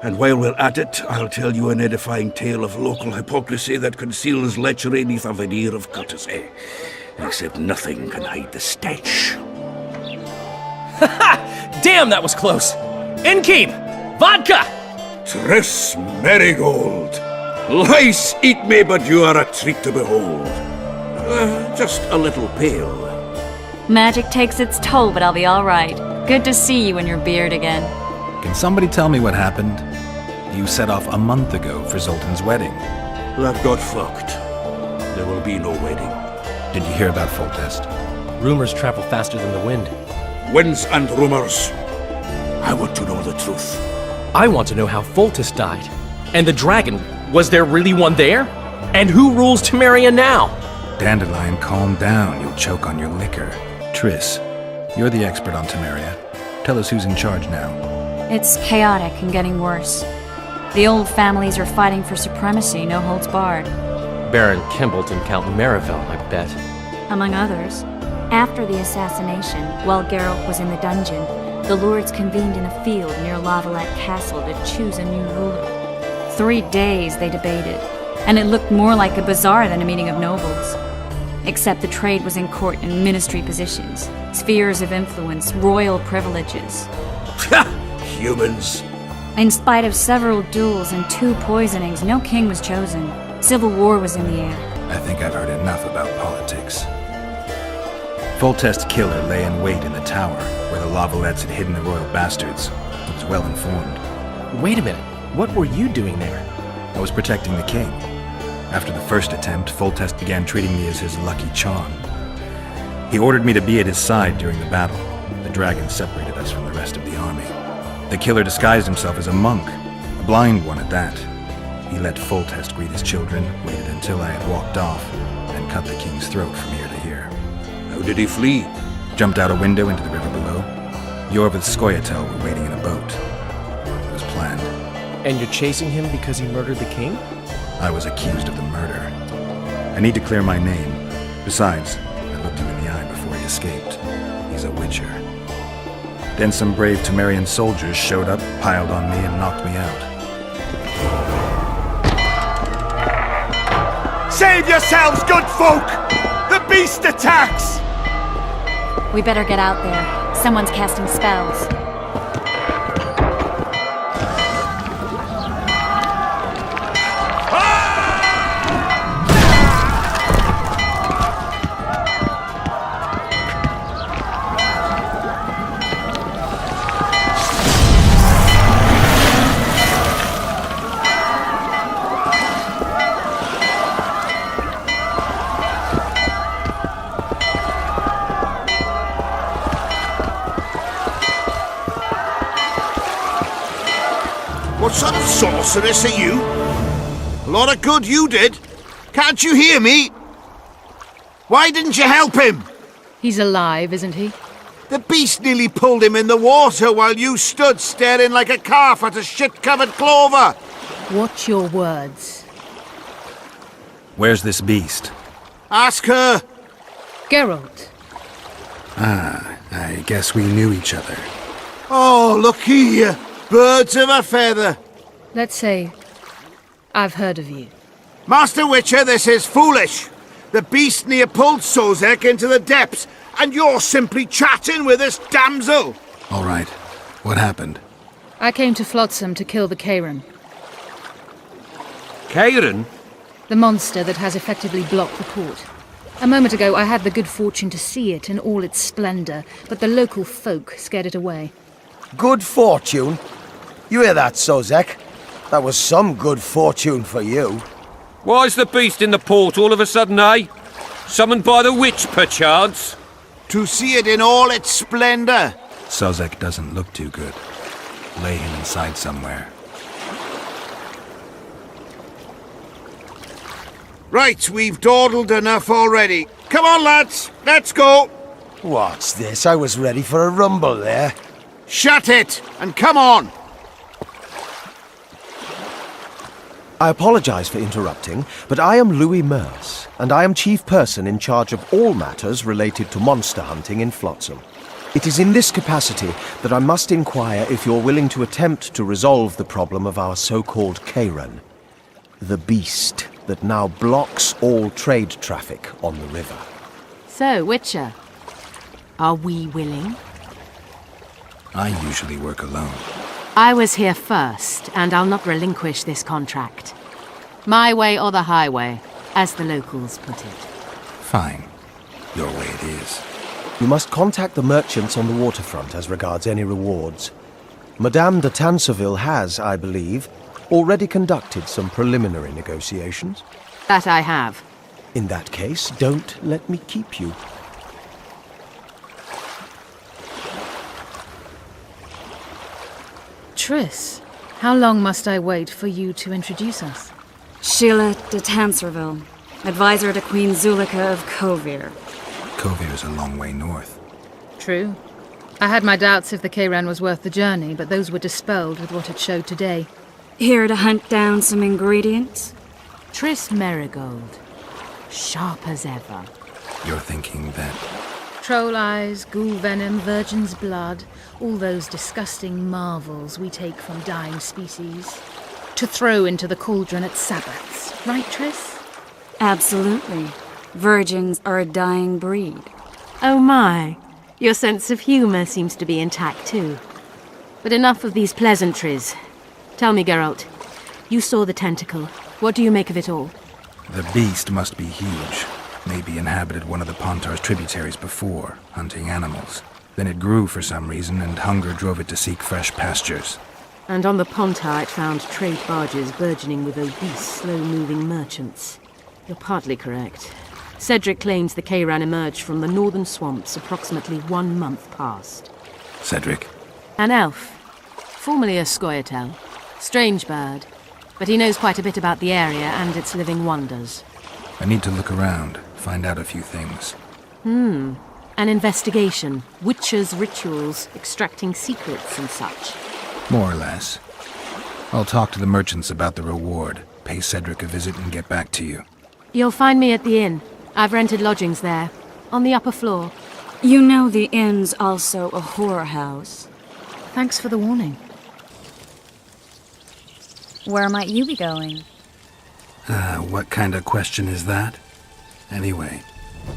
And while we're at it, I'll tell you an edifying tale of local hypocrisy that conceals lechery neath a veneer of courtesy. Except nothing can hide the stench. Damn, that was close. Innkeep! Vodka! Triss Marigold. Lice eat me, but you are a treat to behold. Just a little pale. Magic takes its toll, but I'll be all right. Good to see you in your beard again. Can somebody tell me what happened? You set off a month ago for Zoltan's wedding. That got fucked. There will be no wedding. Did you hear about Foltest? Rumors travel faster than the wind. Winds and rumors. I want to know the truth. I want to know how Foltest died. And the dragon, was there really one there? And who rules Temeria now? Dandelion, calm down. You'll choke on your liquor. Triss, you're the expert on Temeria. Tell us who's in charge now. It's chaotic and getting worse. The old families are fighting for supremacy, no holds barred. Baron Kimbalt and Count Marivel, I bet. Among others. After the assassination, while Geralt was in the dungeon, the lords convened in a field near La Valette Castle to choose a new ruler. 3 days they debated, and it looked more like a bazaar than a meeting of nobles. Except the trade was in court and ministry positions, spheres of influence, royal privileges. Humans. In spite of several duels and 2 poisonings, no king was chosen. Civil war was in the air. I think I've heard enough about politics. Foltest's killer lay in wait in the tower, where the La Valettes had hidden the royal bastards. He was well informed. Wait a minute. What were you doing there? I was protecting the king. After the first attempt, Foltest began treating me as his lucky charm. He ordered me to be at his side during the battle. The dragon separated us from the rest of the army. The killer disguised himself as a monk, a blind one at that. He let Foltest greet his children, waited until I had walked off, and cut the king's throat from ear to ear. How did he flee? Jumped out a window into the river below. Yorv with Scoia'tael were waiting in a boat. It was planned. And you're chasing him because he murdered the king? I was accused of the murder. I need to clear my name. Besides, I looked him in the eye before he escaped. He's a witcher. Then some brave Temerian soldiers showed up, piled on me, and knocked me out. Save yourselves, good folk! The beast attacks! We better get out there. Someone's casting spells. What sort of sorceress are you? A lot of good you did. Can't you hear me? Why didn't you help him? He's alive, isn't he? The beast nearly pulled him in the water while you stood staring like a calf at a shit-covered clover. Watch your words. Where's this beast? Ask her. Geralt. Ah, I guess we knew each other. Oh, look here. Birds of a feather. Let's say I've heard of you. Master Witcher, this is foolish. The beast near pulled Sozek into the depths, and you're simply chatting with this damsel. All right. What happened? I came to Flotsam to kill the Kairan. Kairan? The monster that has effectively blocked the port. A moment ago, I had the good fortune to see it in all its splendor, but the local folk scared it away. Good fortune? You hear that, Sozek? That was some good fortune for you. Why's the beast in the port all of a sudden, eh? Summoned by the witch, perchance? To see it in all its splendor. Sozek doesn't look too good. Lay him inside somewhere. Right, we've dawdled enough already. Come on, lads, let's go. What's this? I was ready for a rumble there. Shut it, and come on. I apologize for interrupting, but I am Louis Merce, and I am chief person in charge of all matters related to monster hunting in Flotsam. It is in this capacity that I must inquire if you're willing to attempt to resolve the problem of our so-called Kairan, the beast that now blocks all trade traffic on the river. So, Witcher, are we willing? I usually work alone. I was here first, and I'll not relinquish this contract. My way or the highway, as the locals put it. Fine. Your way it is. You must contact the merchants on the waterfront as regards any rewards. Madame de Tanseville has, I believe, already conducted some preliminary negotiations. That I have. In that case, don't let me keep you. Triss, how long must I wait for you to introduce us? Sheila de Tanserville, advisor to Queen Zulika of Kovir. Kovir's a long way north. True. I had my doubts if the Kairan was worth the journey, but those were dispelled with what it showed today. Here to hunt down some ingredients? Triss Merigold. Sharp as ever. You're thinking that... Troll eyes, ghoul venom, virgin's blood, all those disgusting marvels we take from dying species, to throw into the cauldron at Sabbaths. Right, Triss? Absolutely. Virgins are a dying breed. Oh my. Your sense of humor seems to be intact too. But enough of these pleasantries. Tell me, Geralt, you saw the tentacle. What do you make of it all? The beast must be huge. Maybe inhabited one of the Pontar's tributaries before, hunting animals. Then it grew for some reason, and hunger drove it to seek fresh pastures. And on the Pontar it found trade barges burgeoning with obese, slow-moving merchants. You're partly correct. Cedric claims the Kairan emerged from the northern swamps approximately 1 month past. Cedric? An elf. Formerly a Scoia'tael. Strange bird. But he knows quite a bit about the area and its living wonders. I need to look around, find out a few things. An investigation. Witchers' rituals, extracting secrets and such. More or less. I'll talk to the merchants about the reward, pay Cedric a visit and get back to you. You'll find me at the inn. I've rented lodgings there, on the upper floor. You know the inn's also a whorehouse. Thanks for the warning. Where might you be going? What kind of question is that? Anyway,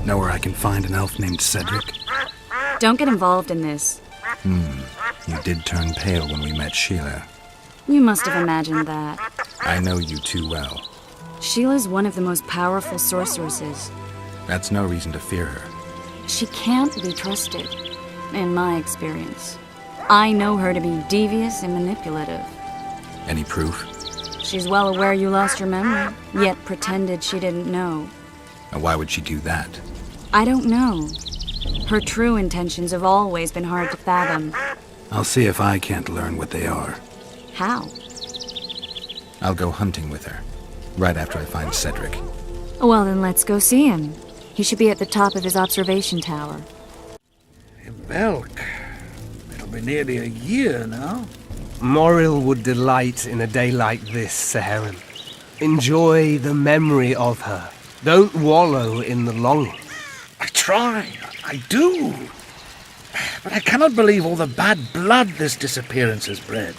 know where I can find an elf named Cedric? Don't get involved in this. You did turn pale when we met Sheila. You must have imagined that. I know you too well. Sheila's one of the most powerful sorceresses. That's no reason to fear her. She can't be trusted, in my experience. I know her to be devious and manipulative. Any proof? She's well aware you lost your memory, yet pretended she didn't know. And why would she do that? I don't know. Her true intentions have always been hard to fathom. I'll see if I can't learn what they are. How? I'll go hunting with her, right after I find Cedric. Well, then let's go see him. He should be at the top of his observation tower. In Belk. It'll be nearly a year now. Moril would delight in a day like this, Saharan. Enjoy the memory of her. Don't wallow in the longing. I try. I do. But I cannot believe all the bad blood this disappearance has bred.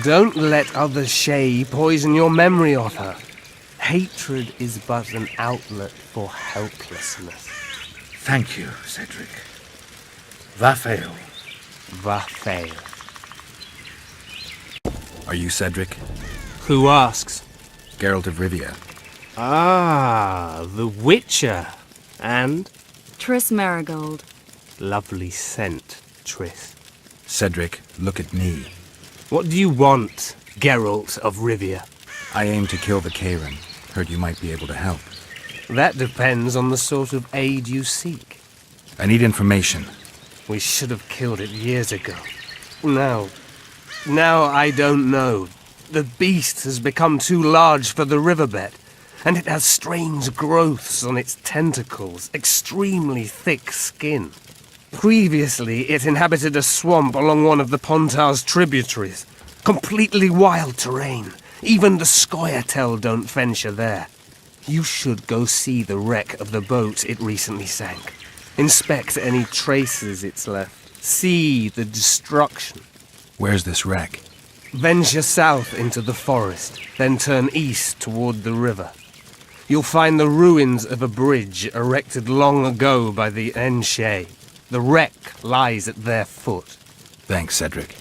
Don't let other Shay poison your memory of her. Hatred is but an outlet for helplessness. Thank you, Cedric. Vafail. Vafail. Are you Cedric? Who asks? Geralt of Rivia. Ah, the Witcher. And? Triss Marigold. Lovely scent, Triss. Cedric, look at me. What do you want, Geralt of Rivia? I aim to kill the Kayran. Heard you might be able to help. That depends on the sort of aid you seek. I need information. We should have killed it years ago. Now I don't know. The beast has become too large for the riverbed, and it has strange growths on its tentacles, extremely thick skin. Previously, it inhabited a swamp along one of the Pontar's tributaries. Completely wild terrain. Even the Scoia'tael don't venture there. You should go see the wreck of the boat it recently sank. Inspect any traces it's left. See the destruction. Where's this wreck? Venture south into the forest, then turn east toward the river. You'll find the ruins of a bridge erected long ago by the Enshe. The wreck lies at their foot. Thanks, Cedric.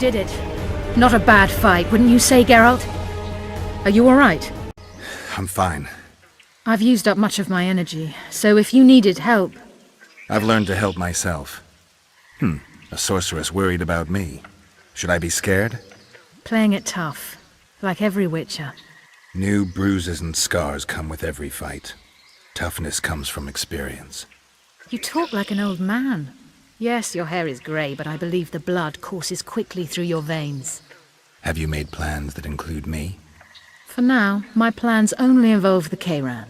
Did it. Not a bad fight, wouldn't you say, Geralt? Are you all right? I'm fine. I've used up much of my energy, so if you needed help... I've learned to help myself. A sorceress worried about me. Should I be scared? Playing it tough, like every Witcher. New bruises and scars come with every fight. Toughness comes from experience. You talk like an old man. Yes, your hair is grey, but I believe the blood courses quickly through your veins. Have you made plans that include me? For now, my plans only involve the Kayran.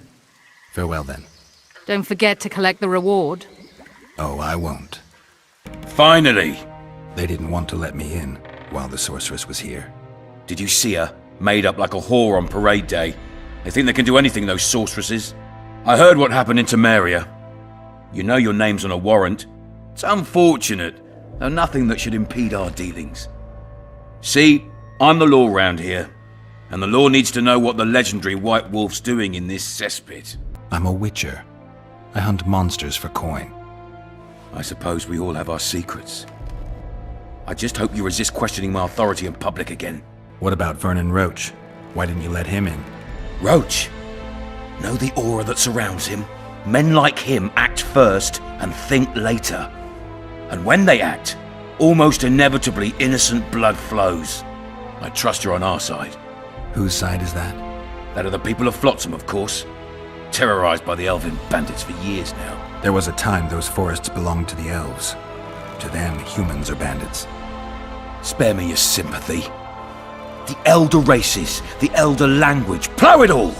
Farewell, then. Don't forget to collect the reward. Oh, I won't. Finally! They didn't want to let me in while the sorceress was here. Did you see her? Made up like a whore on parade day. They think they can do anything, those sorceresses. I heard what happened in Temeria. You know your name's on a warrant. It's unfortunate, though nothing that should impede our dealings. See, I'm the law round here, and the law needs to know what the legendary White Wolf's doing in this cesspit. I'm a witcher. I hunt monsters for coin. I suppose we all have our secrets. I just hope you resist questioning my authority in public again. What about Vernon Roach? Why didn't you let him in? Roach? Know the aura that surrounds him? Men like him act first and think later. And when they act, almost inevitably innocent blood flows. I trust you're on our side. Whose side is that? That of the people of Flotsam, of course. Terrorized by the elven bandits for years now. There was a time those forests belonged to the elves. To them, humans are bandits. Spare me your sympathy. The elder races, the elder language, plough it all!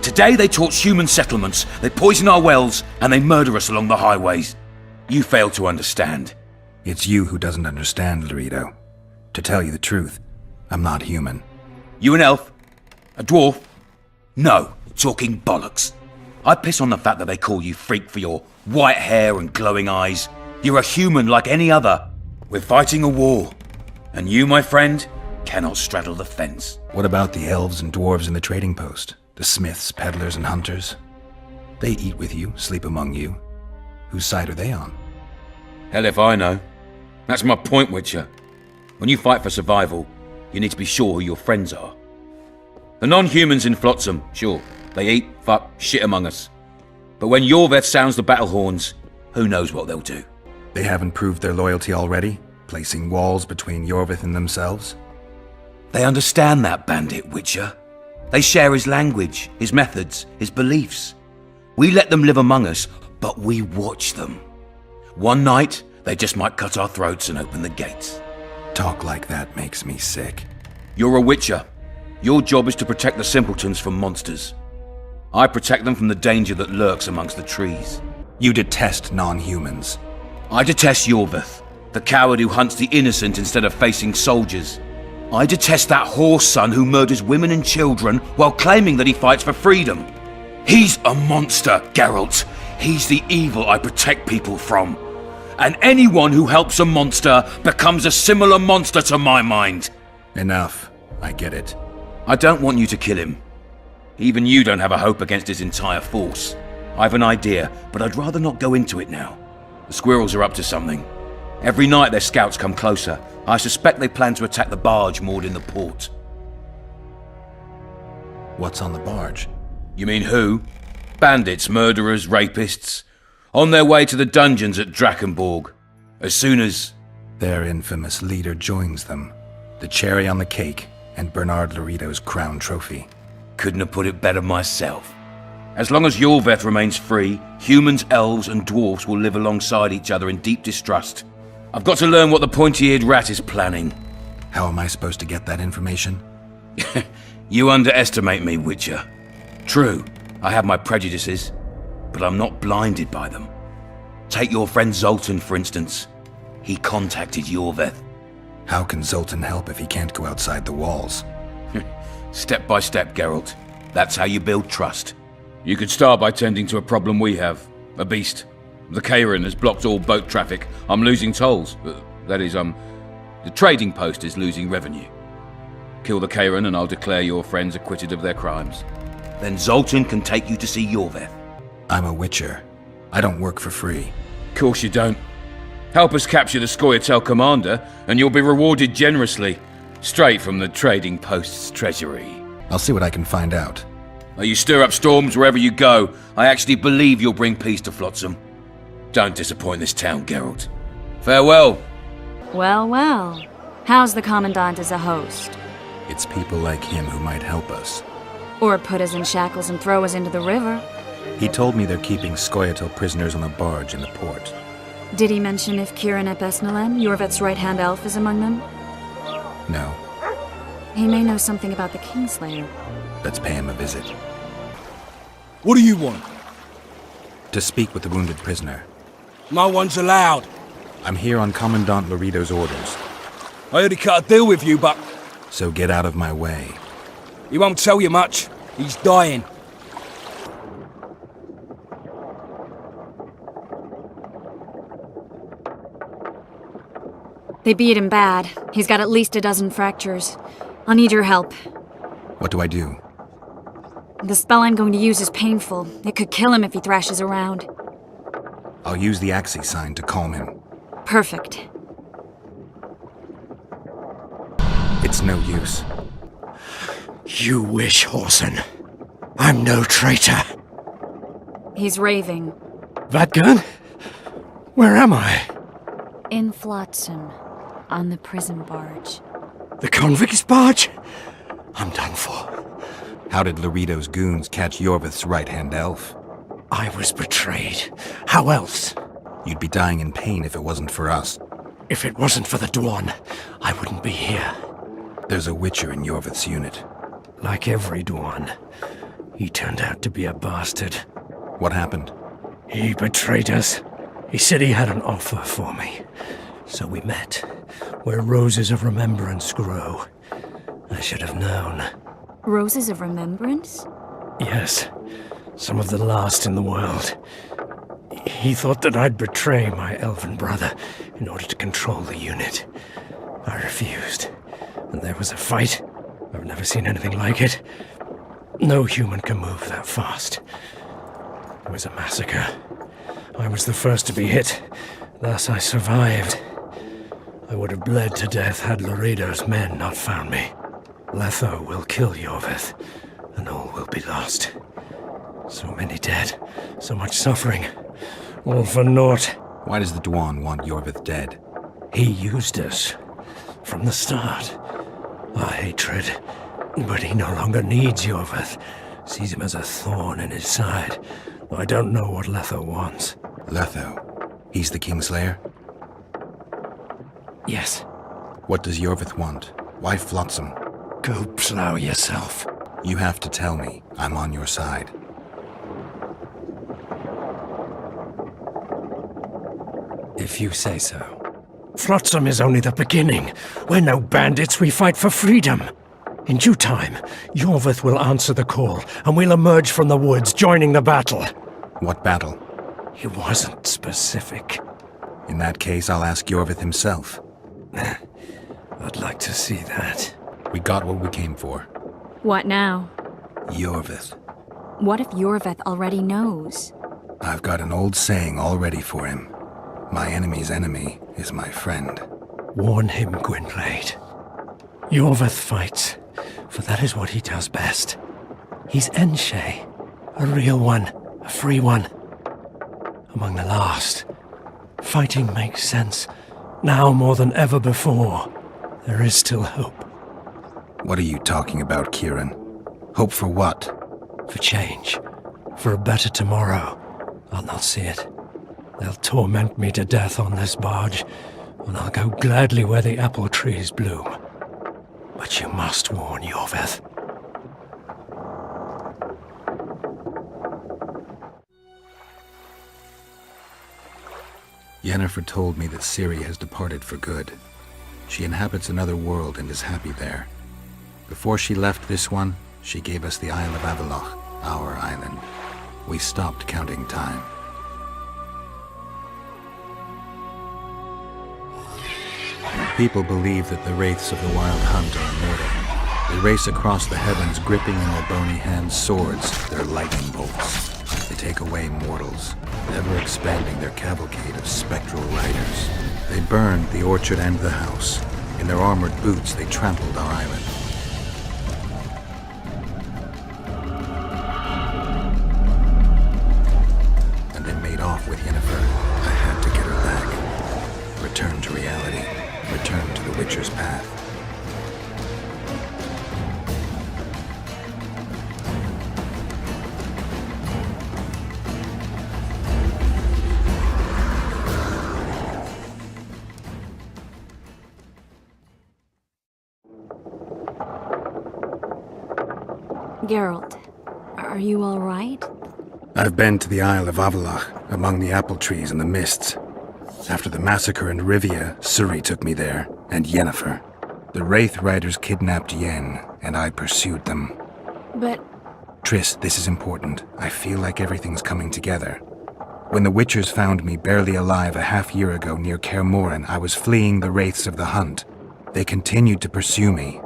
Today they torch human settlements, they poison our wells, and they murder us along the highways. You fail to understand. It's you who doesn't understand, Laredo. To tell you the truth, I'm not human. You an elf? A dwarf? No, talking bollocks. I piss on the fact that they call you freak for your white hair and glowing eyes. You're a human like any other. We're fighting a war. And you, my friend, cannot straddle the fence. What about the elves and dwarves in the trading post? The smiths, peddlers, and hunters? They eat with you, sleep among you. Whose side are they on? Hell if I know. That's my point, Witcher. When you fight for survival, you need to be sure who your friends are. The non-humans in Flotsam, sure, they eat, fuck, shit among us. But when Yorveth sounds the battle horns, who knows what they'll do. They haven't proved their loyalty already, placing walls between Yorveth and themselves? They understand that, bandit, Witcher. They share his language, his methods, his beliefs. We let them live among us, but we watch them. One night, they just might cut our throats and open the gates. Talk like that makes me sick. You're a Witcher. Your job is to protect the simpletons from monsters. I protect them from the danger that lurks amongst the trees. You detest non-humans. I detest Yorveth, the coward who hunts the innocent instead of facing soldiers. I detest that whore son who murders women and children while claiming that he fights for freedom. He's a monster, Geralt. He's the evil I protect people from. And anyone who helps a monster becomes a similar monster to my mind. Enough. I get it. I don't want you to kill him. Even you don't have a hope against his entire force. I have an idea, but I'd rather not go into it now. The squirrels are up to something. Every night their scouts come closer. I suspect they plan to attack the barge moored in the port. What's on the barge? You mean who? Bandits, murderers, rapists. On their way to the dungeons at Drakenborg. As soon as... Their infamous leader joins them. The cherry on the cake, and Bernard Laredo's crown trophy. Couldn't have put it better myself. As long as Yorveth remains free, humans, elves, and dwarves will live alongside each other in deep distrust. I've got to learn what the pointy-eared rat is planning. How am I supposed to get that information? You underestimate me, Witcher. True, I have my prejudices, but I'm not blinded by them. Take your friend Zoltan, for instance. He contacted Yorveth. How can Zoltan help if he can't go outside the walls? Step by step, Geralt. That's how you build trust. You could start by tending to a problem we have. A beast. The Kairan has blocked all boat traffic. I'm losing tolls. That is, the trading post is losing revenue. Kill the Kairan and I'll declare your friends acquitted of their crimes. Then Zoltan can take you to see Yorveth. I'm a Witcher. I don't work for free. Course you don't. Help us capture the Scoia'tael commander, and you'll be rewarded generously. Straight from the trading post's treasury. I'll see what I can find out. You stir up storms wherever you go. I actually believe you'll bring peace to Flotsam. Don't disappoint this town, Geralt. Farewell. Well, well. How's the Commandant as a host? It's people like him who might help us. Or put us in shackles and throw us into the river. He told me they're keeping Scoia'tael prisoners on a barge in the port. Did he mention if Kieran ep Esnalen, Yorveth's right-hand elf, is among them? No. He may know something about the Kingslayer. Let's pay him a visit. What do you want? To speak with the wounded prisoner. No one's allowed. I'm here on Commandant Laredo's orders. I already cut a deal with you, but... So get out of my way. He won't tell you much. He's dying. They beat him bad. He's got at least a dozen fractures. I'll need your help. What do I do? The spell I'm going to use is painful. It could kill him if he thrashes around. I'll use the Axii sign to calm him. Perfect. It's no use. You wish, Whoreson. I'm no traitor. He's raving. Vergen? Where am I? In Flotsam, on the prison barge. The convict's barge? I'm done for. How did Laredo's goons catch Yorveth's right-hand elf? I was betrayed. How else? You'd be dying in pain if it wasn't for us. If it wasn't for the Dwan, I wouldn't be here. There's a Witcher in Yorveth's unit. Like every Dwan. He turned out to be a bastard. What happened? He betrayed us. He said he had an offer for me. So we met, where roses of remembrance grow. I should have known. Roses of remembrance? Yes, some of the last in the world. He thought that I'd betray my elven brother in order to control the unit. I refused, and there was a fight. I've never seen anything like it. No human can move that fast. It was a massacre. I was the first to be hit, thus I survived. I would have bled to death had Laredo's men not found me. Letho will kill Yorvith, and all will be lost. So many dead, so much suffering, all for naught. Why does the Dwan want Yorvith dead? He used us, from the start. Our hatred, but he no longer needs Yorvith. Sees him as a thorn in his side. I don't know what Letho wants. Letho? He's the Kingslayer? Yes. What does Yorvith want? Why Flotsam? Go plow yourself. You have to tell me. I'm on your side. If you say so. Flotsam is only the beginning. We're no bandits, we fight for freedom. In due time, Yorvith will answer the call, and we'll emerge from the woods, joining the battle. What battle? He wasn't specific. In that case, I'll ask Yorvith himself. I'd like to see that. We got what we came for. What now? Yorvith. What if Yorvith already knows? I've got an old saying all ready for him. My enemy's enemy is my friend. Warn him, Gwynblade. Yorvith fights, for that is what he does best. He's Enshe, a real one, a free one. Among the last. Fighting makes sense. Now more than ever before. There is still hope. What are you talking about, Kieran? Hope for what? For change. For a better tomorrow. I'll not see it. They'll torment me to death on this barge, and I'll go gladly where the apple trees bloom. But you must warn Yorvith. Yennefer told me that Ciri has departed for good. She inhabits another world and is happy there. Before she left this one, she gave us the Isle of Avallac'h, our island. We stopped counting time. People believe that the wraiths of the Wild Hunt are immortal. They race across the heavens, gripping in their bony hands swords, their lightning bolts. They take away mortals, ever expanding their cavalcade of spectral riders. They burned the orchard and the house. In their armored boots, they trampled our island. And they made off with Yennefer. I had to get her back. Return to reality. Return to the Witcher's path. Geralt, are you all right? I've been to the Isle of Avallac'h, among the apple trees and the mists. After the massacre in Rivia, Ciri took me there, and Yennefer. The Wraith Riders kidnapped Yen, and I pursued them. But... Triss, this is important. I feel like everything's coming together. When the Witchers found me barely alive a half-year ago near Kaer Morhen, I was fleeing the Wraiths of the Hunt. They continued to pursue me,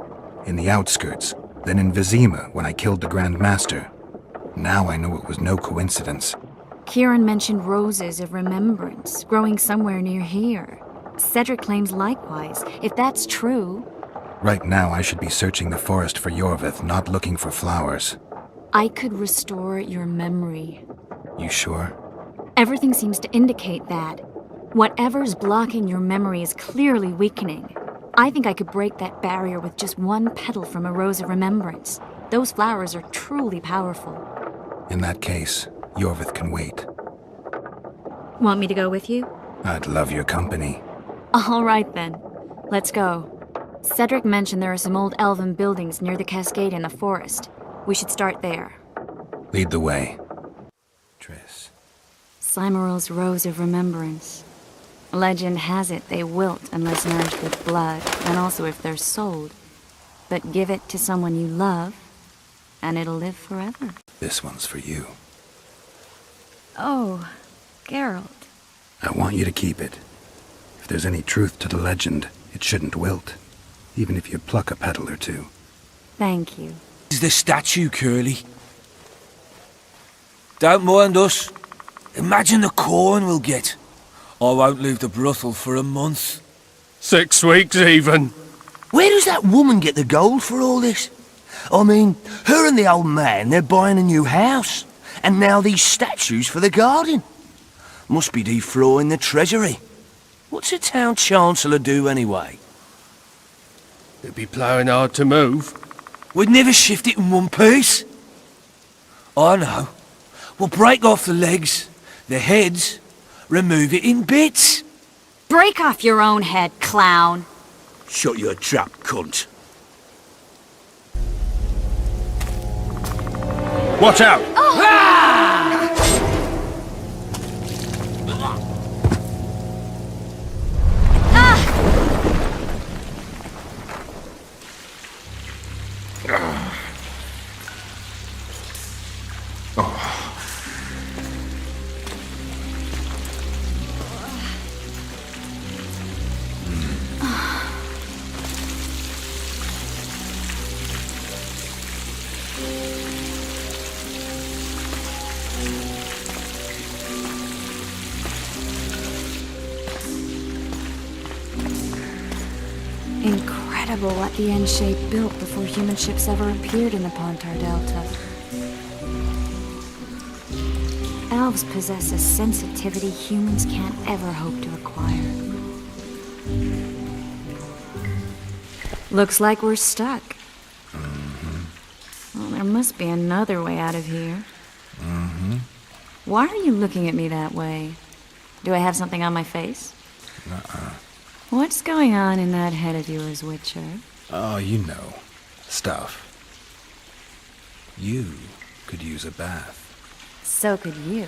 in the outskirts, then in Vizima when I killed the Grand Master. Now I know it was no coincidence. Kieran mentioned roses of remembrance, growing somewhere near here. Cedric claims likewise. If that's true... Right now I should be searching the forest for Yorvith, not looking for flowers. I could restore your memory. You sure? Everything seems to indicate that. Whatever's blocking your memory is clearly weakening. I think I could break that barrier with just one petal from a rose of remembrance. Those flowers are truly powerful. In that case, Yorvith can wait. Want me to go with you? I'd love your company. All right then. Let's go. Cedric mentioned there are some old elven buildings near the cascade in the forest. We should start there. Lead the way. Triss. Cymoral's Rose of Remembrance. Legend has it they wilt unless nourished with blood, and also if they're sold. But give it to someone you love, and it'll live forever. This one's for you. Oh, Geralt. I want you to keep it. If there's any truth to the legend, it shouldn't wilt, even if you pluck a petal or two. Thank you. This is the statue, Curly. Don't mind us. Imagine the corn we'll get. I won't leave the brothel for a month. 6 weeks even. Where does that woman get the gold for all this? I mean, her and the old man, they're buying a new house. And now these statues for the garden. Must be defraying the treasury. What's a town chancellor do anyway? It'd be ploughing hard to move. We'd never shift it in one piece. I know. We'll break off the legs, the heads, remove it in bits. Break off your own head, clown. Shut your trap, cunt. Watch out! Incredible what the N-shape built before human ships ever appeared in the Pontar Delta. Elves possess a sensitivity humans can't ever hope to acquire. Looks like we're stuck. Well, there must be another way out of here. Why are you looking at me that way? Do I have something on my face? What's going on in that head of yours, Witcher? Oh, you know. Stuff. You could use a bath. So could you.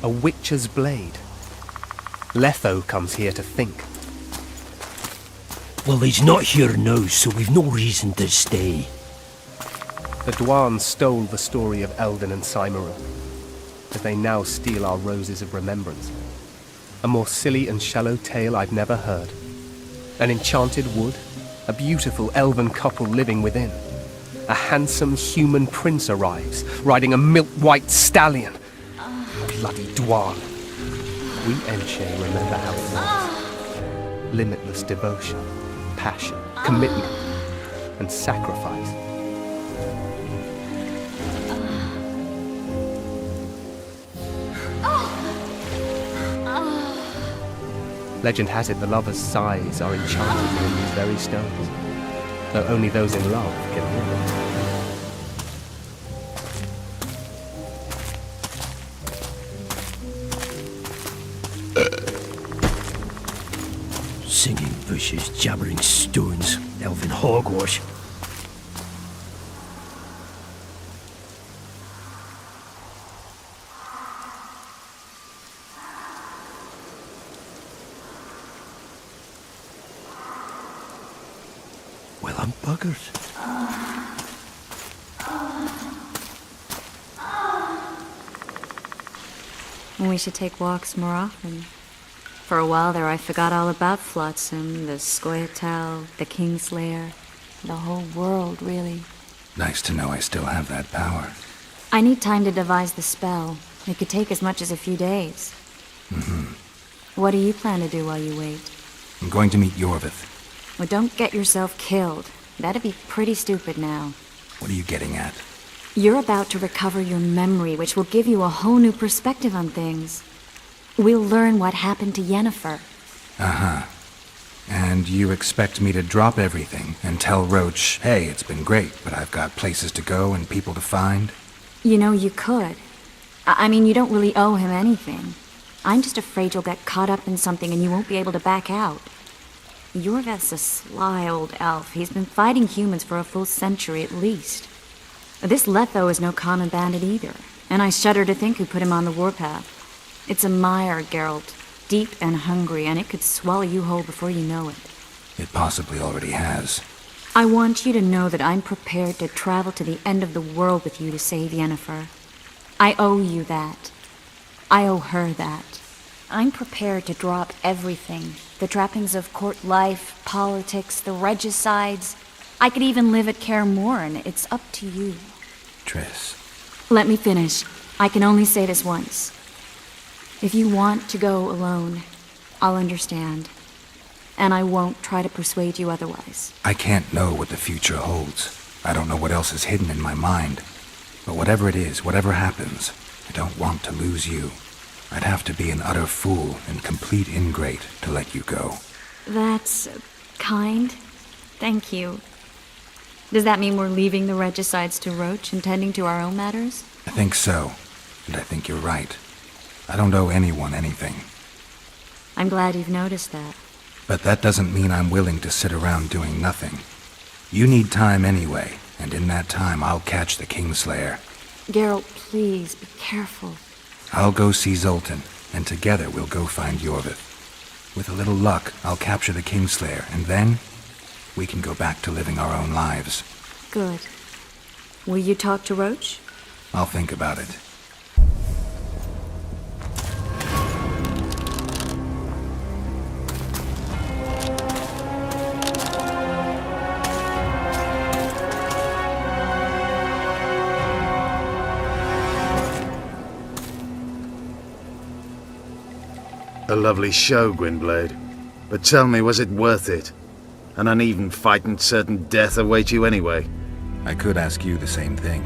A witcher's blade. Letho comes here to think. Well, he's not here now, so we've no reason to stay. The Dwan stole the story of Eldon and Cymoril, but they now steal our roses of remembrance. A more silly and shallow tale I've never heard. An enchanted wood, a beautiful elven couple living within. A handsome human prince arrives, riding a milk-white stallion. Bloody Dwan. We Enshe remember how it was. limitless devotion, passion, commitment, and sacrifice. Legend has it the lovers' sighs are enchanted within these very stones, though only those in love can hear them. Singing bushes, jabbering stones, elfin hogwash. Well, I'm buggered. We should take walks more often. For a while there I forgot all about Flotsam, the Scoia'tael, the Kingslayer, the whole world, really. Nice to know I still have that power. I need time to devise the spell. It could take as much as a few days. What do you plan to do while you wait? I'm going to meet Yorvith. Well, don't get yourself killed. That'd be pretty stupid now. What are you getting at? You're about to recover your memory, which will give you a whole new perspective on things. We'll learn what happened to Yennefer. Uh-huh. And you expect me to drop everything and tell Roach, hey, it's been great, but I've got places to go and people to find? You know, you could. I mean, you don't really owe him anything. I'm just afraid you'll get caught up in something and you won't be able to back out. Yorvith's a sly old elf. He's been fighting humans for a full century at least. This Letho is no common bandit either, and I shudder to think who put him on the warpath. It's a mire, Geralt, deep and hungry, and it could swallow you whole before you know it. It possibly already has. I want you to know that I'm prepared to travel to the end of the world with you to save Yennefer. I owe you that. I owe her that. I'm prepared to drop everything. The trappings of court life, politics, the regicides. I could even live at Kaer Morhen. It's up to you. Triss. Let me finish. I can only say this once. If you want to go alone, I'll understand. And I won't try to persuade you otherwise. I can't know what the future holds. I don't know what else is hidden in my mind. But whatever it is, whatever happens, I don't want to lose you. I'd have to be an utter fool and complete ingrate to let you go. That's kind. Thank you. Does that mean we're leaving the regicides to Roach and tending to our own matters? I think so. And I think you're right. I don't owe anyone anything. I'm glad you've noticed that. But that doesn't mean I'm willing to sit around doing nothing. You need time anyway, and in that time I'll catch the Kingslayer. Geralt, please, be careful. I'll go see Zoltan, and together we'll go find Yorvith. With a little luck, I'll capture the Kingslayer, and then we can go back to living our own lives. Good. Will you talk to Roach? I'll think about it. A lovely show, Gwynblade. But tell me, was it worth it? An uneven fight and certain death await you anyway. I could ask you the same thing.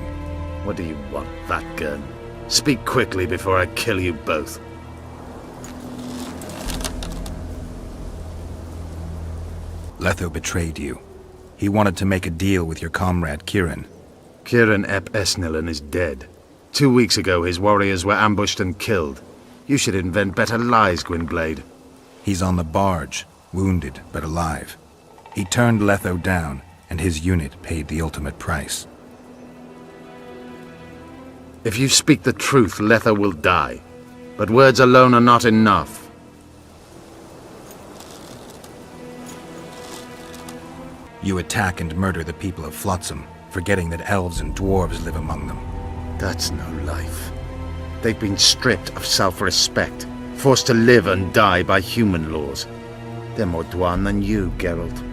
What do you want, that gun? Speak quickly before I kill you both. Letho betrayed you. He wanted to make a deal with your comrade, Kieran. Kieran Ep Esnilin is dead. 2 weeks ago, his warriors were ambushed and killed. You should invent better lies, Gwynblade. He's on the barge, wounded but alive. He turned Letho down, and his unit paid the ultimate price. If you speak the truth, Letho will die. But words alone are not enough. You attack and murder the people of Flotsam, forgetting that elves and dwarves live among them. That's no life. They've been stripped of self-respect, forced to live and die by human laws. They're more Dwan than you, Geralt.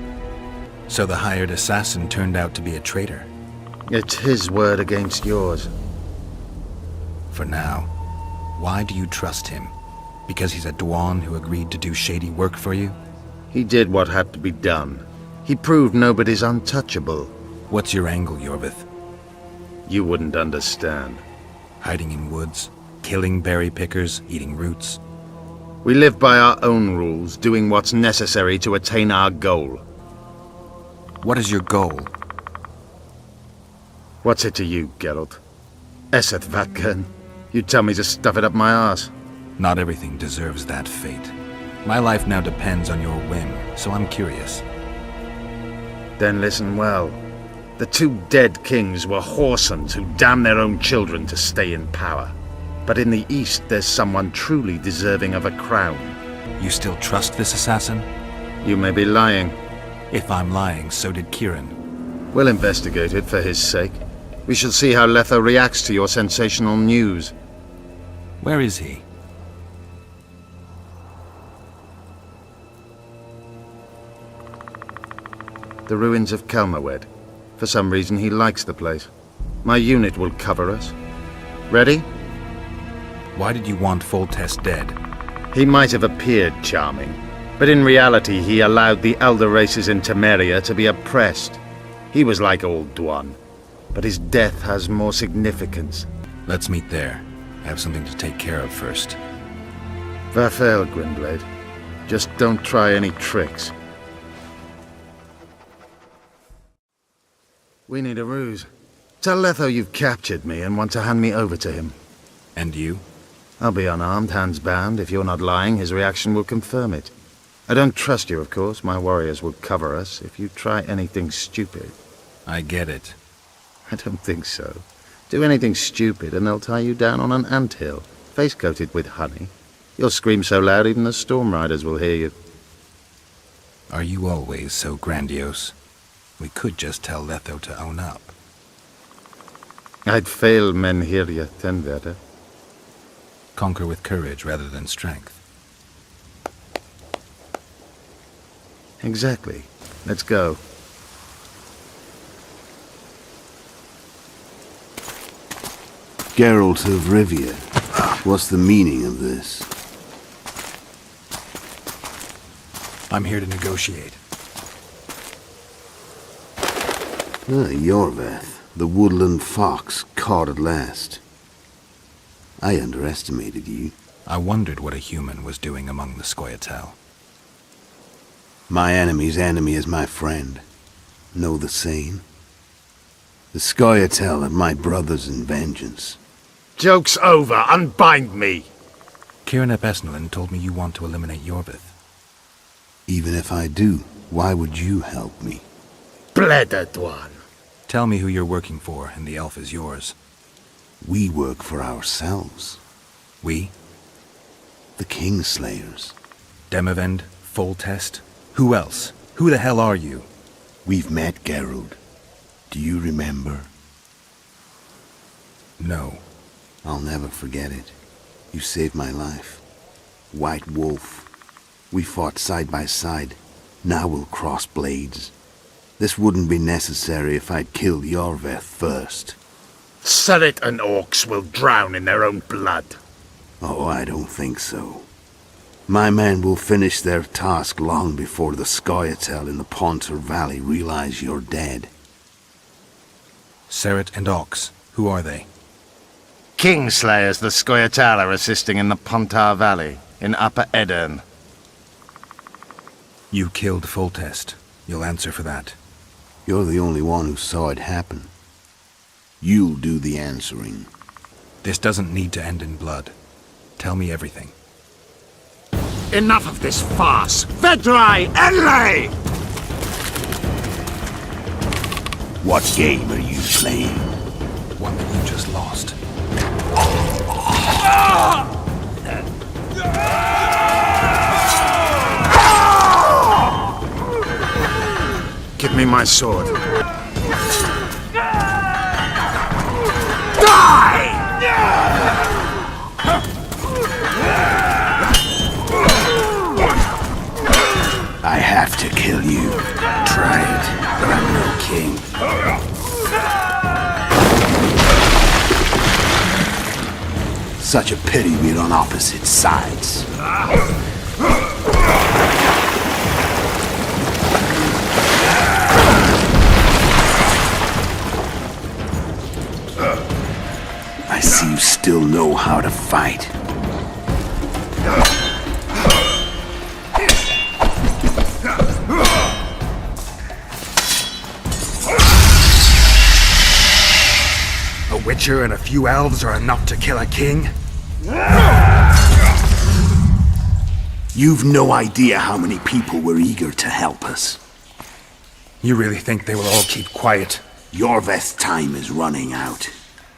So the hired assassin turned out to be a traitor? It's his word against yours. For now. Why do you trust him? Because he's a Dwan who agreed to do shady work for you? He did what had to be done. He proved nobody's untouchable. What's your angle, Yorvith? You wouldn't understand. Hiding in woods, killing berry pickers, eating roots. We live by our own rules, doing what's necessary to attain our goal. What is your goal? What's it to you, Geralt? Eseth Vergen. You tell me to stuff it up my arse. Not everything deserves that fate. My life now depends on your whim, so I'm curious. Then listen well. The two dead kings were whoresons who damned their own children to stay in power. But in the east, there's someone truly deserving of a crown. You still trust this assassin? You may be lying. If I'm lying, so did Kieran. We'll investigate it for his sake. We shall see how Letho reacts to your sensational news. Where is he? The ruins of Kelmawed. For some reason, he likes the place. My unit will cover us. Ready? Why did you want Foltest dead? He might have appeared charming, but in reality he allowed the elder races in Temeria to be oppressed. He was like Old Dwan, but his death has more significance. Let's meet there. I have something to take care of first. Vafael, Gwynblade. Just don't try any tricks. We need a ruse. Tell Letho you've captured me and want to hand me over to him. And you? I'll be unarmed, hands bound. If you're not lying, his reaction will confirm it. I don't trust you, of course. My warriors will cover us if you try anything stupid. I get it. I don't think so. Do anything stupid and they'll tie you down on an anthill, face-coated with honey. You'll scream so loud even the storm riders will hear you. Are you always so grandiose? We could just tell Letho to own up. I'd fail Menhiria Tenverde. Conquer with courage rather than strength. Exactly. Let's go. Geralt of Rivia. What's the meaning of this? I'm here to negotiate. Yorveth, the woodland fox, caught at last. I underestimated you. I wondered what a human was doing among the Scoia'tael. My enemy's enemy is my friend. Know the saying? The Scoia'tael are my brothers in vengeance. Joke's over! Unbind me! Kieran ep Esnalin told me you want to eliminate Yorvith. Even if I do, why would you help me? Bledded one! Tell me who you're working for, and the elf is yours. We work for ourselves. We? The Kingslayers. Demavend, Foltest? Who else? Who the hell are you? We've met, Geralt. Do you remember? No. I'll never forget it. You saved my life. White Wolf. We fought side by side. Now we'll cross blades. This wouldn't be necessary if I'd killed Yorveth first. Surrit and orcs will drown in their own blood. Oh, I don't think so. My men will finish their task long before the Scoia'tael in the Pontar Valley realize you're dead. Surrit and Ox, who are they? Kingslayers the Scoia'tael are assisting in the Pontar Valley, in Upper Edirn. You killed Foltest. You'll answer for that. You're the only one who saw it happen. You'll do the answering. This doesn't need to end in blood. Tell me everything. Enough of this farce! Vedrai Enlay! What game are you playing? One that you just lost. Give me my sword. Die! I have to kill you. Try it, but I'm no king. Such a pity we're on opposite sides. still know how to fight. A witcher and a few elves are enough to kill a king? You've no idea how many people were eager to help us. You really think they will all keep quiet? Yorveth's time is running out.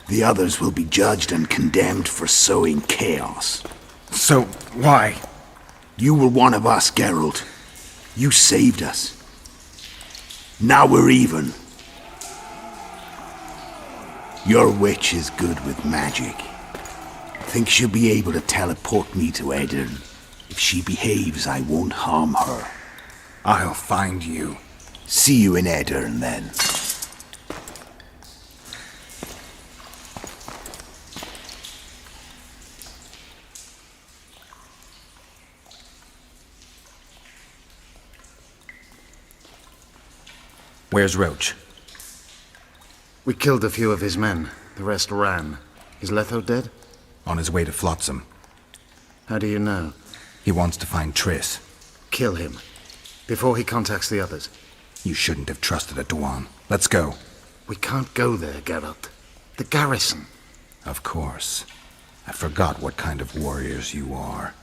The others will be judged and condemned for sowing chaos. So, why? You were one of us, Geralt. You saved us. Now we're even. Your witch is good with magic. Think she'll be able to teleport me to Edirn. If she behaves, I won't harm her. I'll find you. See you in Edirn, then. Where's Roach? We killed a few of his men. The rest ran. Is Letho dead? On his way to Flotsam. How do you know? He wants to find Triss. Kill him. Before he contacts the others. You shouldn't have trusted a Dwan. Let's go. We can't go there, Geralt. The garrison. Of course. I forgot what kind of warriors you are.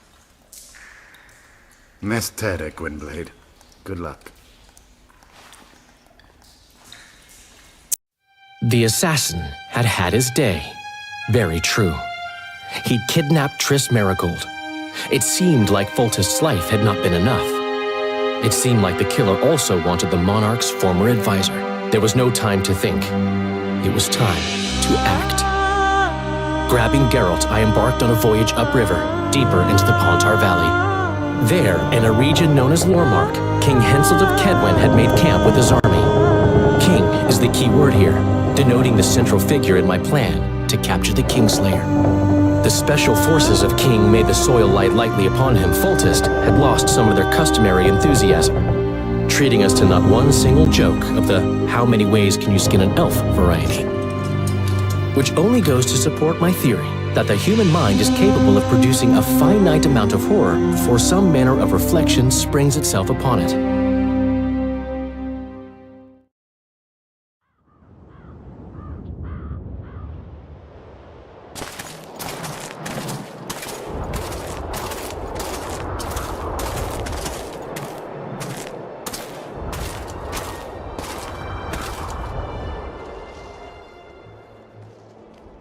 Mestere, Gwynblade. Good luck. The assassin had had his day. Very true. He'd kidnapped Triss Marigold. It seemed like Foltest's life had not been enough. It seemed like the killer also wanted the monarch's former advisor. There was no time to think. It was time to act. Grabbing Geralt, I embarked on a voyage upriver, deeper into the Pontar Valley. There, in a region known as Lormark, King Henselt of Kedwen had made camp with his army. King is the key word here, denoting the central figure in my plan to capture the Kingslayer. The special forces of King made the soil lie lightly upon him. Foltest had lost some of their customary enthusiasm, treating us to not one single joke of the how many ways can you skin an elf variety. Which only goes to support my theory that the human mind is capable of producing a finite amount of horror before some manner of reflection springs itself upon it.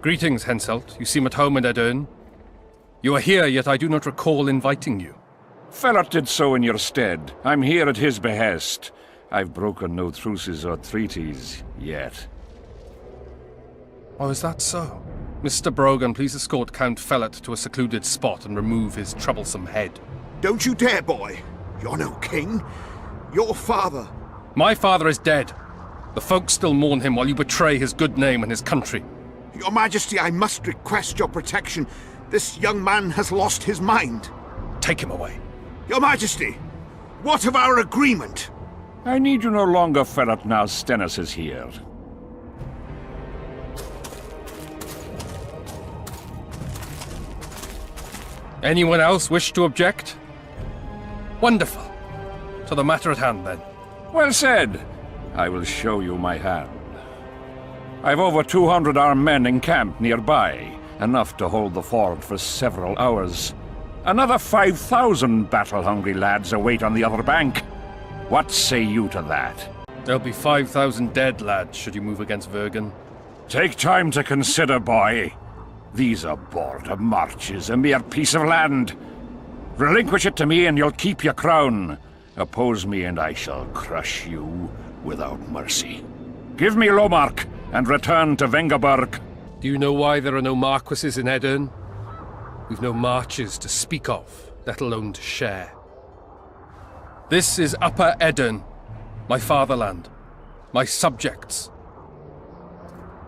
Greetings, Henselt. You seem at home in Edirn. You are here, yet I do not recall inviting you. Valette did so in your stead. I'm here at his behest. I've broken no truces or treaties, yet. Oh, is that so? Mr. Brogan, please escort Count Valette to a secluded spot and remove his troublesome head. Don't you dare, boy. You're no king. Your father. My father is dead. The folk still mourn him while you betray his good name and his country. Your Majesty, I must request your protection. This young man has lost his mind. Take him away. Your Majesty, what of our agreement? I need you no longer, Valette, now Stennis is here. Anyone else wish to object? Wonderful. To the matter at hand, then. Well said. I will show you my hand. I've over 200 armed men encamped nearby, enough to hold the fort for several hours. Another 5,000 battle-hungry lads await on the other bank. What say you to that? There'll be 5,000 dead lads should you move against Vergen. Take time to consider, boy. These are border marches, a mere piece of land. Relinquish it to me and you'll keep your crown. Oppose me and I shall crush you without mercy. Give me Lomark and return to Vengerberg. Do you know why there are no marquises in Edirn? We've no marches to speak of, let alone to share. This is Upper Edirn, my fatherland, my subjects.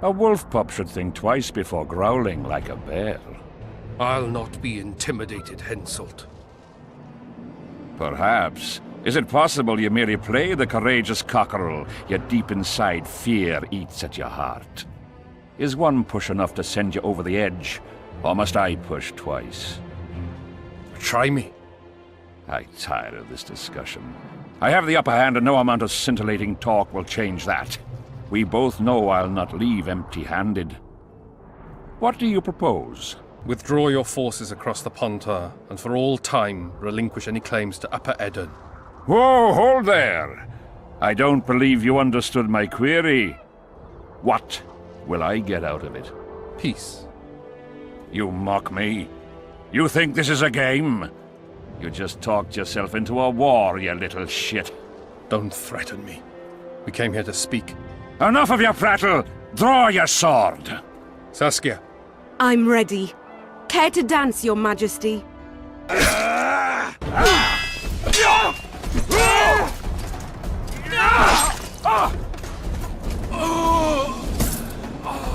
A wolf pup should think twice before growling like a bear. I'll not be intimidated, Henselt. Perhaps. Is it possible you merely play the courageous cockerel, yet deep inside fear eats at your heart? Is one push enough to send you over the edge, Or must I push twice? Try me. I'm tired of this discussion. I have the upper hand and no amount of scintillating talk will change that. We both know I'll not leave empty-handed. What do you propose? Withdraw your forces across the Pontar, and for all time relinquish any claims to Upper Edern. Whoa, hold there! I don't believe you understood my query. What will I get out of it? Peace. You mock me? You think this is a game? You just talked yourself into a war, you little shit. Don't threaten me. We came here to speak. Enough of your prattle! Draw your sword! Saskia. I'm ready. Care to dance, Your Majesty?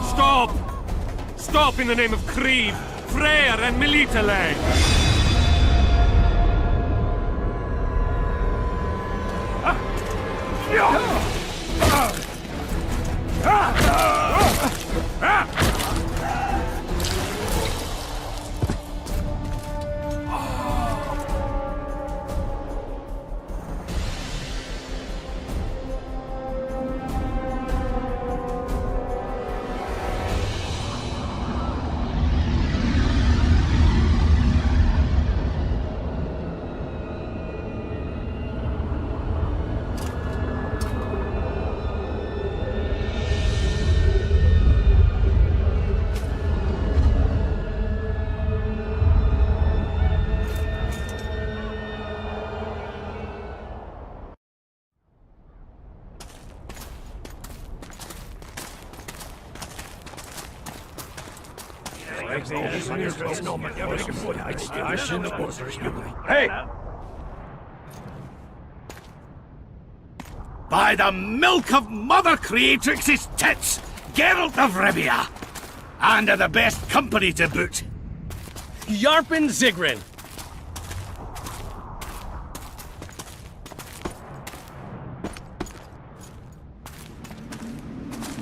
Stop! Stop in the name of Creed, Freyr and Militale! Hey! By the milk of Mother Creatrix's tits, Geralt of Rivia! And of the best company to boot. Yarpen Zigrin!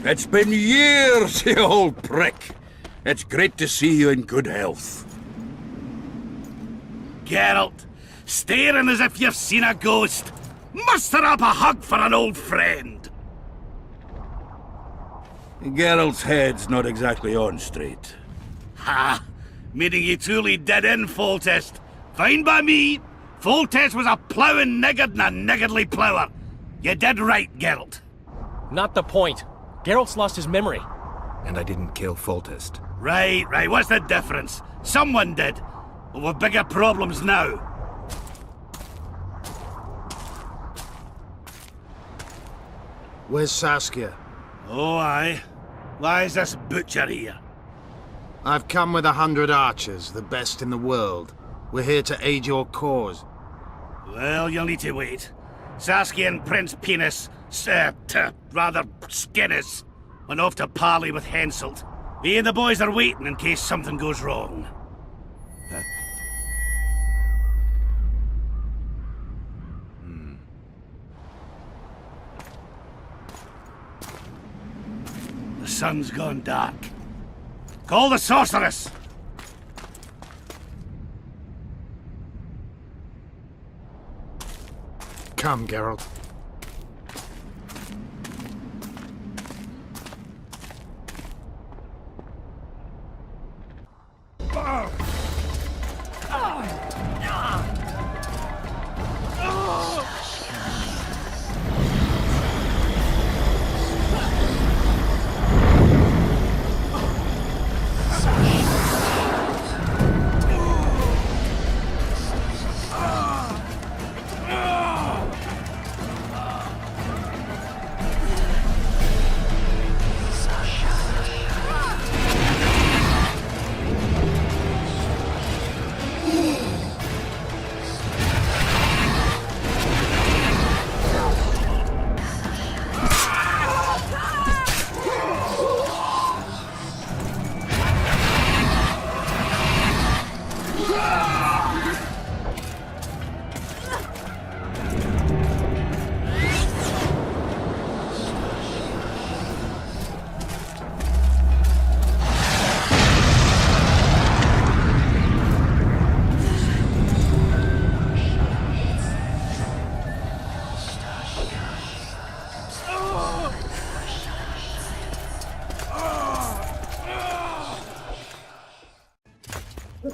It's been years, you old prick. It's great to see you in good health. Geralt, staring as if you've seen a ghost. Muster up a hug for an old friend. Geralt's head's not exactly on straight. Ha! Meaning you truly did in, Foltest. Fine by me. Foltest was a ploughing niggard and a niggardly plougher. You did right, Geralt. Not the point. Geralt's lost his memory. And I didn't kill Foltest. Right. What's the difference? Someone did. But we've bigger problems now. Where's Saskia? Oh, aye. Why is this butcher here? I've come with 100 archers, the best in the world. We're here to aid your cause. Well, you'll need to wait. Saskia and Prince Penis, Stennis, went off to parley with Henselt. He and the boys are waiting in case something goes wrong. The sun's gone dark. Call the sorceress! Come, Geralt.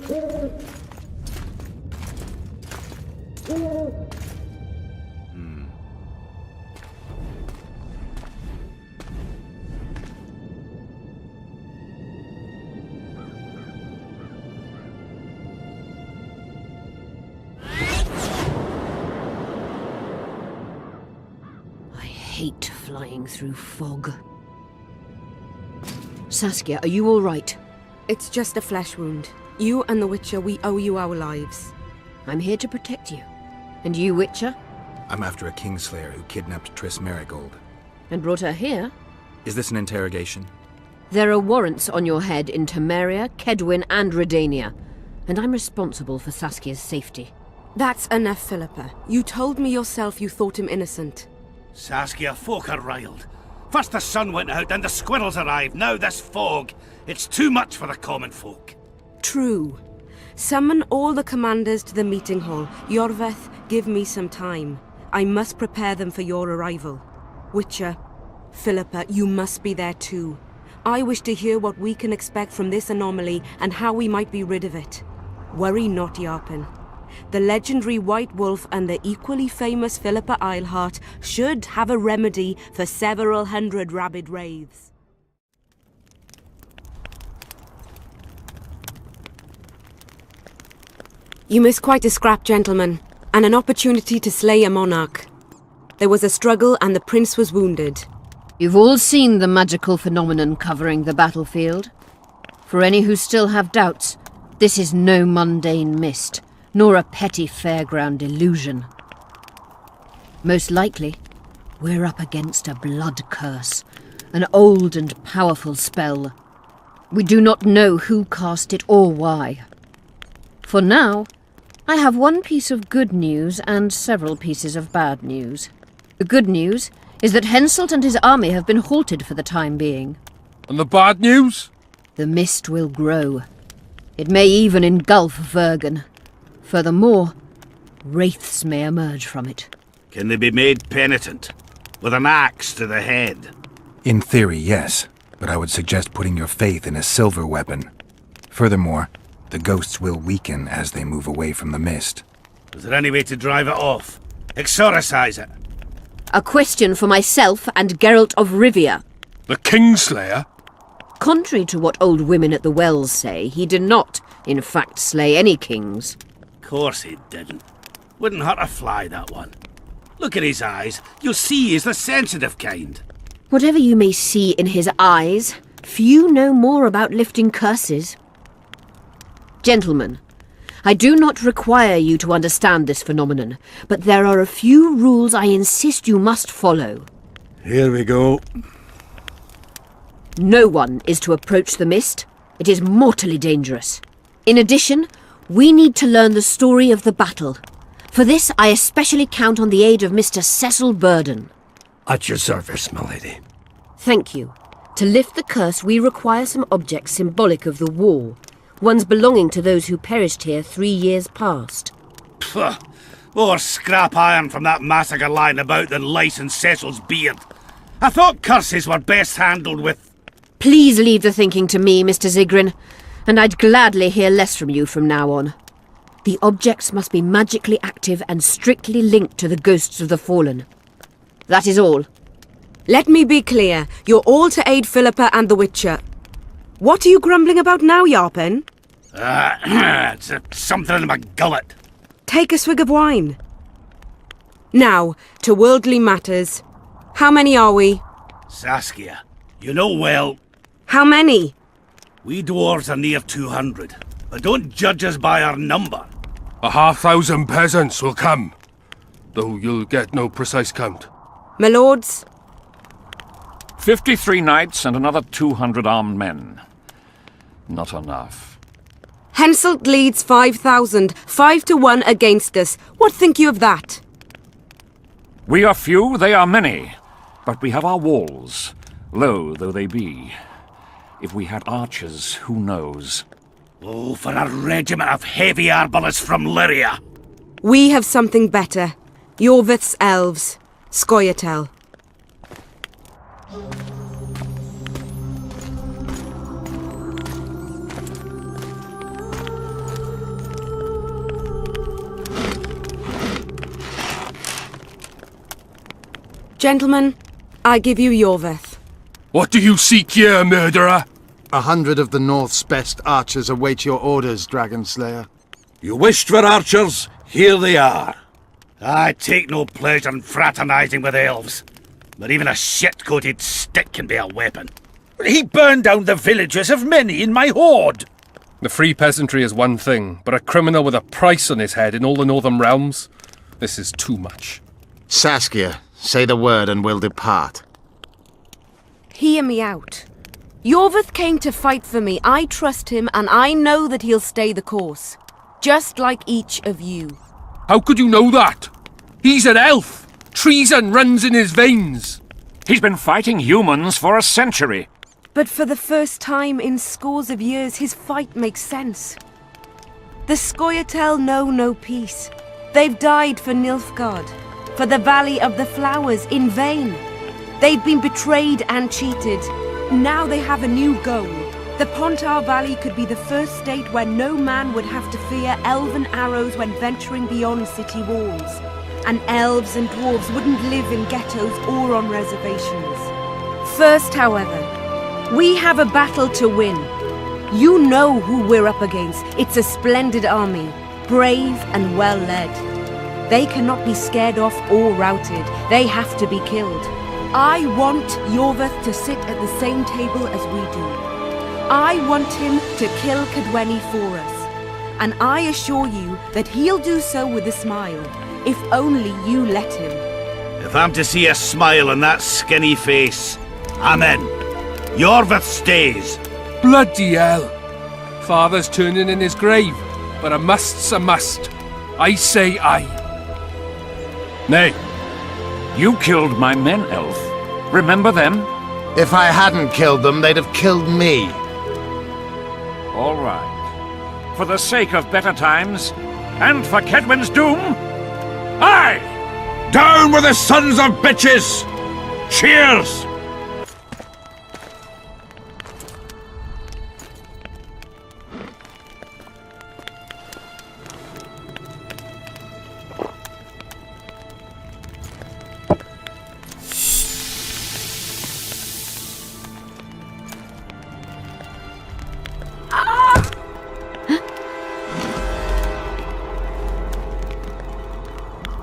I hate flying through fog. Saskia, are you all right? It's just a flesh wound. You and the Witcher, we owe you our lives. I'm here to protect you. And you, Witcher? I'm after a Kingslayer who kidnapped Triss Marigold. And brought her here? Is this an interrogation? There are warrants on your head in Temeria, Kedwin, and Redania. And I'm responsible for Saskia's safety. That's enough, Philippa. You told me yourself you thought him innocent. Saskia, folk are riled. First the sun went out, then the squirrels arrived, now this fog. It's too much for the common folk. True. Summon all the commanders to the meeting hall. Yorveth, give me some time. I must prepare them for your arrival. Witcher, Philippa, you must be there too. I wish to hear what we can expect from this anomaly and how we might be rid of it. Worry not, Yarpen. The legendary White Wolf and the equally famous Philippa Eilhart should have a remedy for several hundred rabid wraiths. You missed quite a scrap, gentlemen, and an opportunity to slay a monarch. There was a struggle and the prince was wounded. You've all seen the magical phenomenon covering the battlefield. For any who still have doubts, this is no mundane mist, nor a petty fairground illusion. Most likely, we're up against a blood curse, an old and powerful spell. We do not know who cast it or why. For now, I have one piece of good news and several pieces of bad news. The good news is that Henselt and his army have been halted for the time being. And the bad news? The mist will grow. It may even engulf Vergen. Furthermore, wraiths may emerge from it. Can they be made penitent? With an axe to the head? In theory, yes, but I would suggest putting your faith in a silver weapon. Furthermore, the ghosts will weaken as they move away from the mist. Is there any way to drive it off? Exorcise it? A question for myself and Geralt of Rivia. The Kingslayer? Contrary to what old women at the wells say, he did not, in fact, slay any kings. Of course he didn't. Wouldn't hurt a fly, that one. Look at his eyes. You'll see he's the sensitive kind. Whatever you may see in his eyes, few know more about lifting curses. Gentlemen, I do not require you to understand this phenomenon, but there are a few rules I insist you must follow. Here we go. No one is to approach the mist. It is mortally dangerous. In addition, we need to learn the story of the battle. For this, I especially count on the aid of Mr. Cecil Burden. At your service, milady. Thank you. To lift the curse, we require some objects symbolic of the war. Ones belonging to those who perished here 3 years past. Pfft! More scrap iron from that massacre lying about than lice in Cecil's beard. I thought curses were best handled with... Please leave the thinking to me, Mr. Zigrin, and I'd gladly hear less from you from now on. The objects must be magically active and strictly linked to the ghosts of the fallen. That is all. Let me be clear. You're all to aid Philippa and the Witcher. What are you grumbling about now, Yarpen? It's something in my gullet. Take a swig of wine. Now, to worldly matters. How many are we? Saskia, you know well... How many? We dwarves are near 200, but don't judge us by our number. 1,000 peasants will come, though you'll get no precise count. My lords? 53 knights and another 200 armed men. Not enough. Henselt leads 5,000, 5-1 against us. What think you of that? We are few, they are many, but we have our walls, low though they be. If we had archers, who knows? Oh, for a regiment of heavy arbalists from Lyria! We have something better. Yorvith's elves. Scoia'tael. Gentlemen, I give you Yorveth. What do you seek here, murderer? 100 of the North's best archers await your orders, Dragon Slayer. You wished for archers? Here they are. I take no pleasure in fraternizing with elves, but even a shit-coated stick can be a weapon. He burned down the villages of many in my horde. The free peasantry is one thing, but a criminal with a price on his head in all the northern realms? This is too much. Saskia, say the word and we'll depart. Hear me out. Yorveth came to fight for me. I trust him, and I know that he'll stay the course. Just like each of you. How could you know that? He's an elf! Treason runs in his veins! He's been fighting humans for a century. But for the first time in scores of years, his fight makes sense. The Scoia'tael know no peace. They've died for Nilfgaard, for the Valley of the Flowers, in vain. They've been betrayed and cheated. Now they have a new goal. The Pontar Valley could be the first state where no man would have to fear elven arrows when venturing beyond city walls. And elves and dwarves wouldn't live in ghettos or on reservations. First, however, we have a battle to win. You know who we're up against. It's a splendid army, brave and well led. They cannot be scared off or routed. They have to be killed. I want Yorveth to sit at the same table as we do. I want him to kill Cadweni for us. And I assure you that he'll do so with a smile, if only you let him. If I'm to see a smile on that skinny face, I'm in. Yorveth stays. Bloody hell! Father's turning in his grave, but a must's a must. I say aye. Nay. You killed my men, Elf. Remember them? If I hadn't killed them, they'd have killed me. All right. For the sake of better times, and for Kedwen's doom, aye! Down with the sons of bitches! Cheers!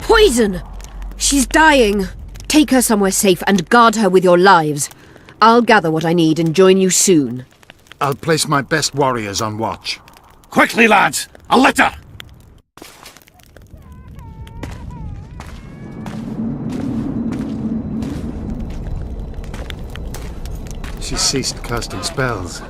Poison! She's dying. Take her somewhere safe and guard her with your lives. I'll gather what I need and join you soon. I'll place my best warriors on watch. Quickly, lads! A litter! She ceased casting spells.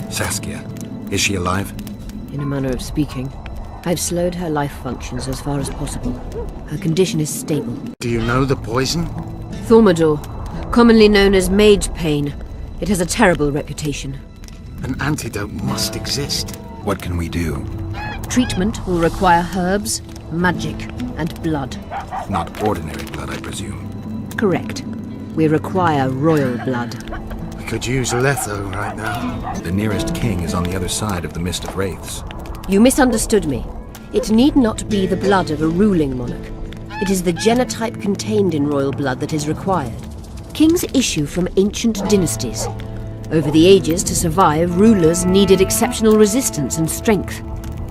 Saskia, is she alive? In a manner of speaking. I've slowed her life functions as far as possible. Her condition is stable. Do you know the poison? Thaumadour, commonly known as mage pain. It has a terrible reputation. An antidote must exist. What can we do? Treatment will require herbs, magic, and blood. Not ordinary blood, I presume. Correct. We require royal blood. We could use Letho right now. The nearest king is on the other side of the Mist of Wraiths. You misunderstood me. It need not be the blood of a ruling monarch. It is the genotype contained in royal blood that is required. Kings issue from ancient dynasties. Over the ages, to survive, rulers needed exceptional resistance and strength.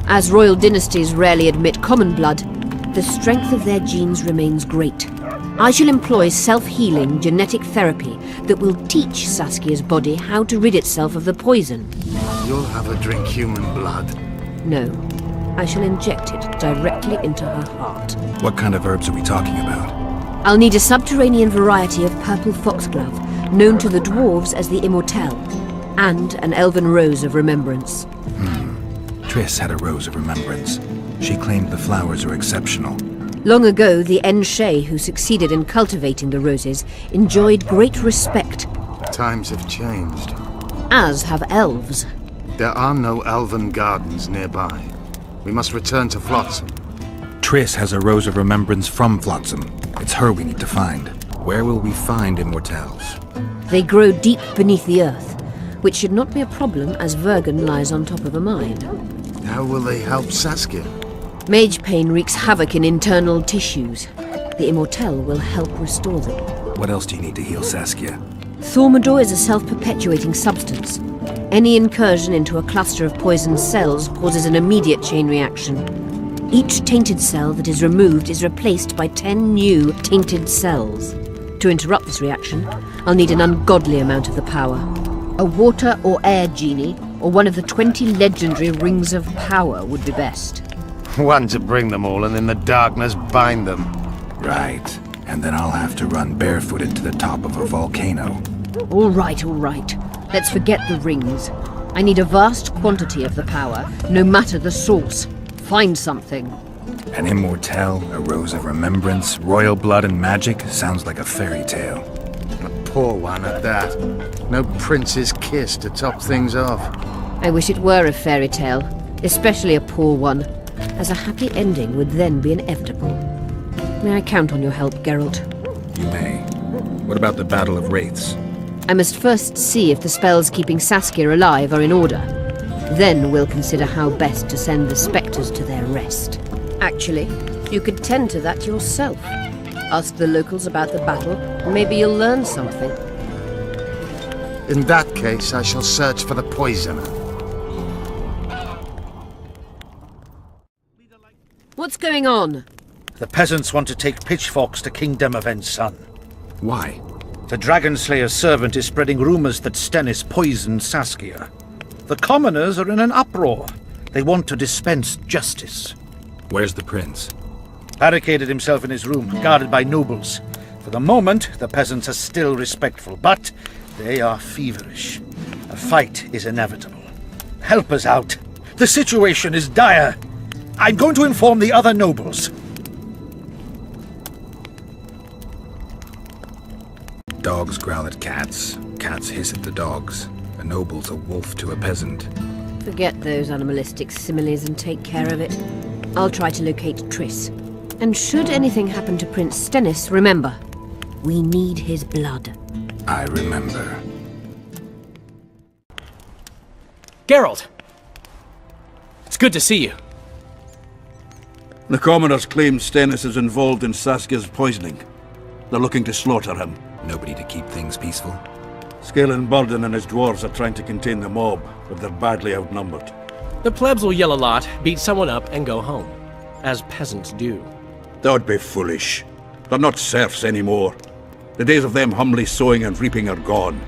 As royal dynasties rarely admit common blood, the strength of their genes remains great. I shall employ self-healing genetic therapy that will teach Saskia's body how to rid itself of the poison. You'll have her drink human blood. No. I shall inject it directly into her heart. What kind of herbs are we talking about? I'll need a subterranean variety of purple foxglove, known to the dwarves as the Immortelle, and an elven rose of remembrance. Triss had a rose of remembrance. She claimed the flowers are exceptional. Long ago, the Enshe who succeeded in cultivating the roses enjoyed great respect. Times have changed. As have elves. There are no elven gardens nearby. We must return to Flotsam. Triss has a rose of remembrance from Flotsam. It's her we need to find. Where will we find immortelles? They grow deep beneath the earth. which should not be a problem as Vergen lies on top of a mine. How will they help Saskia? Mage pain wreaks havoc in internal tissues. The Immortelle will help restore them. What else do you need to heal Saskia? Thaumadour is a self-perpetuating substance. Any incursion into a cluster of poisoned cells causes an immediate chain reaction. Each tainted cell that is removed is replaced by 10 new tainted cells. To interrupt this reaction, I'll need an ungodly amount of the power. A water or air genie, or one of the 20 legendary rings of power would be best. One to bring them all and in the darkness bind them. Right. And then I'll have to run barefooted to the top of a volcano. All right. Let's forget the rings. I need a vast quantity of the power, no matter the source. Find something. An immortelle, a rose of remembrance, royal blood and magic sounds like a fairy tale. A poor one at that. No prince's kiss to top things off. I wish it were a fairy tale, especially a poor one, as a happy ending would then be inevitable. May I count on your help, Geralt? You may. What about the Battle of Wraiths? I must first see if the spells keeping Saskia alive are in order. Then we'll consider how best to send the spectres to their rest. Actually, you could tend to that yourself. Ask the locals about the battle, maybe you'll learn something. In that case, I shall search for the poisoner. What's going on? The peasants want to take pitchforks to King Demavend's son. Why? The Dragonslayer's servant is spreading rumors that Stennis poisoned Saskia. The commoners are in an uproar. They want to dispense justice. Where's the prince? Barricaded himself in his room, guarded by nobles. For the moment, the peasants are still respectful, but they are feverish. A fight is inevitable. Help us out. The situation is dire. I'm going to inform the other nobles. Dogs growl at cats. Cats hiss at the dogs. A noble's a wolf to a peasant. Forget those animalistic similes and take care of it. I'll try to locate Triss. And should anything happen to Prince Stennis, remember, we need his blood. I remember. Geralt! It's good to see you. The commoners claim Stennis is involved in Saskia's poisoning. They're looking to slaughter him. Nobody to keep things peaceful? Scalen Burden and his dwarves are trying to contain the mob, but they're badly outnumbered. The plebs will yell a lot, beat someone up, and go home. As peasants do. That would be foolish. They're not serfs anymore. The days of them humbly sowing and reaping are gone.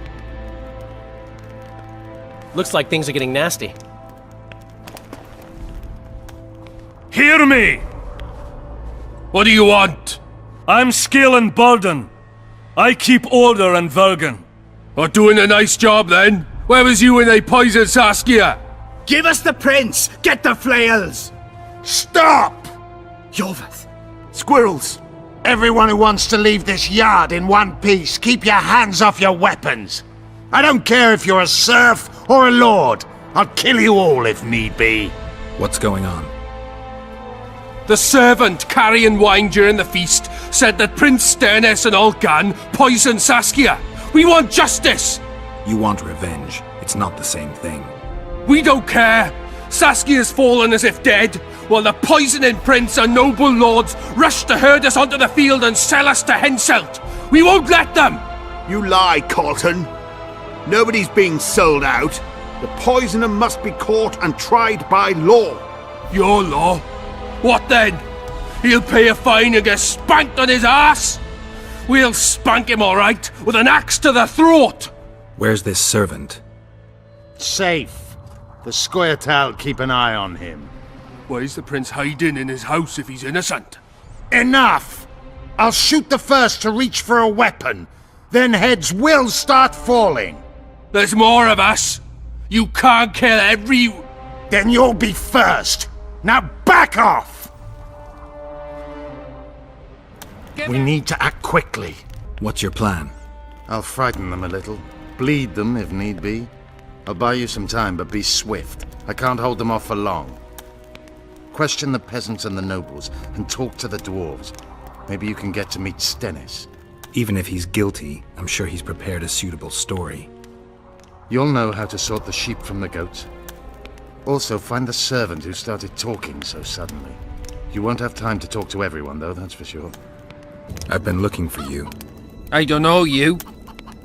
Looks like things are getting nasty. Hear me! What do you want? I'm Scalen Burden. I keep order in Vergen. Or doing a nice job then? Where was you when they poisoned Saskia? Give us the prince! Get the flails! Stop! Yorveth! Squirrels! Everyone who wants to leave this yard in one piece, keep your hands off your weapons! I don't care if you're a serf or a lord. I'll kill you all if need be. What's going on? The servant carrying wine during the feast said that Prince Stennis and Olgan poisoned Saskia. We want justice! You want revenge. It's not the same thing. We don't care. Saskia's fallen as if dead, while the poisoning prince and noble lords rush to herd us onto the field and sell us to Henselt. We won't let them! You lie, Colton. Nobody's being sold out. The poisoner must be caught and tried by law. Your law? What then? He'll pay a fine and get spanked on his ass? We'll spank him all right, with an axe to the throat! Where's this servant? Safe. The Scoia'tael keep an eye on him. Why's the prince hiding in his house if he's innocent? Enough! I'll shoot the first to reach for a weapon. Then heads will start falling. There's more of us. You can't kill every... Then you'll be first. Now back off! We need to act quickly. What's your plan? I'll frighten them a little. Bleed them if need be. I'll buy you some time, but be swift. I can't hold them off for long. Question the peasants and the nobles, and talk to the dwarves. Maybe you can get to meet Stennis. Even if he's guilty, I'm sure he's prepared a suitable story. You'll know how to sort the sheep from the goats. Also, find the servant who started talking so suddenly. You won't have time to talk to everyone, though, that's for sure. I've been looking for you. I don't know you.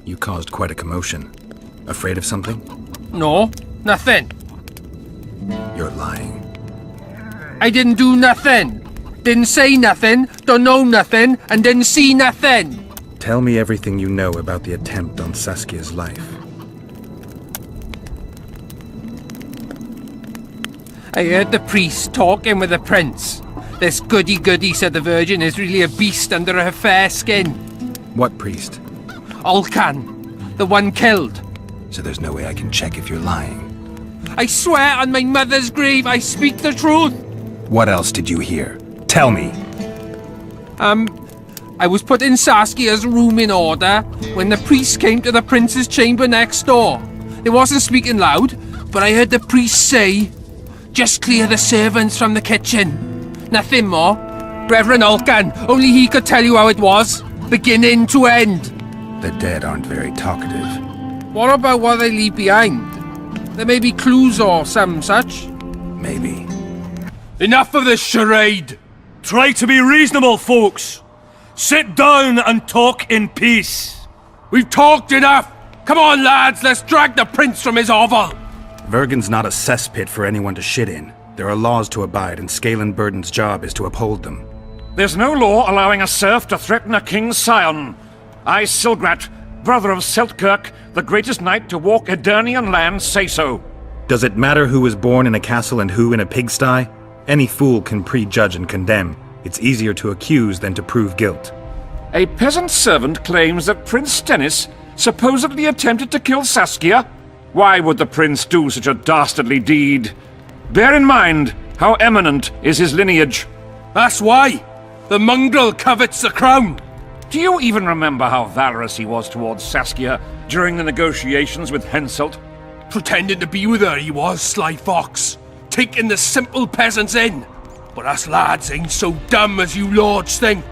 You caused quite a commotion. Afraid of something? No, nothing. You're lying. I didn't do nothing. Didn't say nothing, don't know nothing, and didn't see nothing. Tell me everything you know about the attempt on Saskia's life. I heard the priest talking with the prince. This goody-goody said the Virgin is really a beast under her fair skin. What priest? Olcan, the one killed. So there's no way I can check if you're lying. I swear on my mother's grave I speak the truth. What else did you hear? Tell me. I was putting Saskia's room in order when the priest came to the prince's chamber next door. They wasn't speaking loud, but I heard the priest say, "Just clear the servants from the kitchen." Nothing more. Reverend Olcan, only he could tell you how it was, beginning to end. The dead aren't very talkative. What about what they leave behind? There may be clues or some such. Maybe. Enough of this charade! Try to be reasonable, folks! Sit down and talk in peace! We've talked enough! Come on, lads, let's drag the prince from his hovel! Vergen's not a cesspit for anyone to shit in. There are laws to abide, and Scalen Burden's job is to uphold them. There's no law allowing a serf to threaten a king's scion. I, Silgrat, brother of Seltkirk, the greatest knight to walk Edirnian land, say so. Does it matter who was born in a castle and who in a pigsty? Any fool can prejudge and condemn. It's easier to accuse than to prove guilt. A peasant servant claims that Prince Stennis supposedly attempted to kill Saskia. Why would the prince do such a dastardly deed? Bear in mind how eminent is his lineage. That's why! The mongrel covets the crown! Do you even remember how valorous he was towards Saskia during the negotiations with Henselt? Pretending to be with her he was, sly fox. Taking the simple peasants in. But us lads ain't so dumb as you lords think.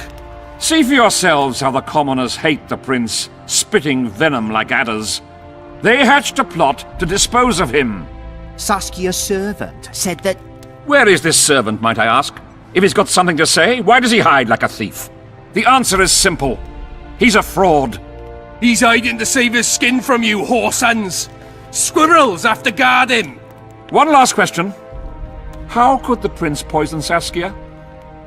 See for yourselves how the commoners hate the prince, spitting venom like adders. They hatched a plot to dispose of him. Saskia's servant said that... Where is this servant, might I ask? If he's got something to say, why does he hide like a thief? The answer is simple. He's a fraud. He's hiding to save his skin from you, whoresons. Squirrels have to guard him. One last question. How could the prince poison Saskia?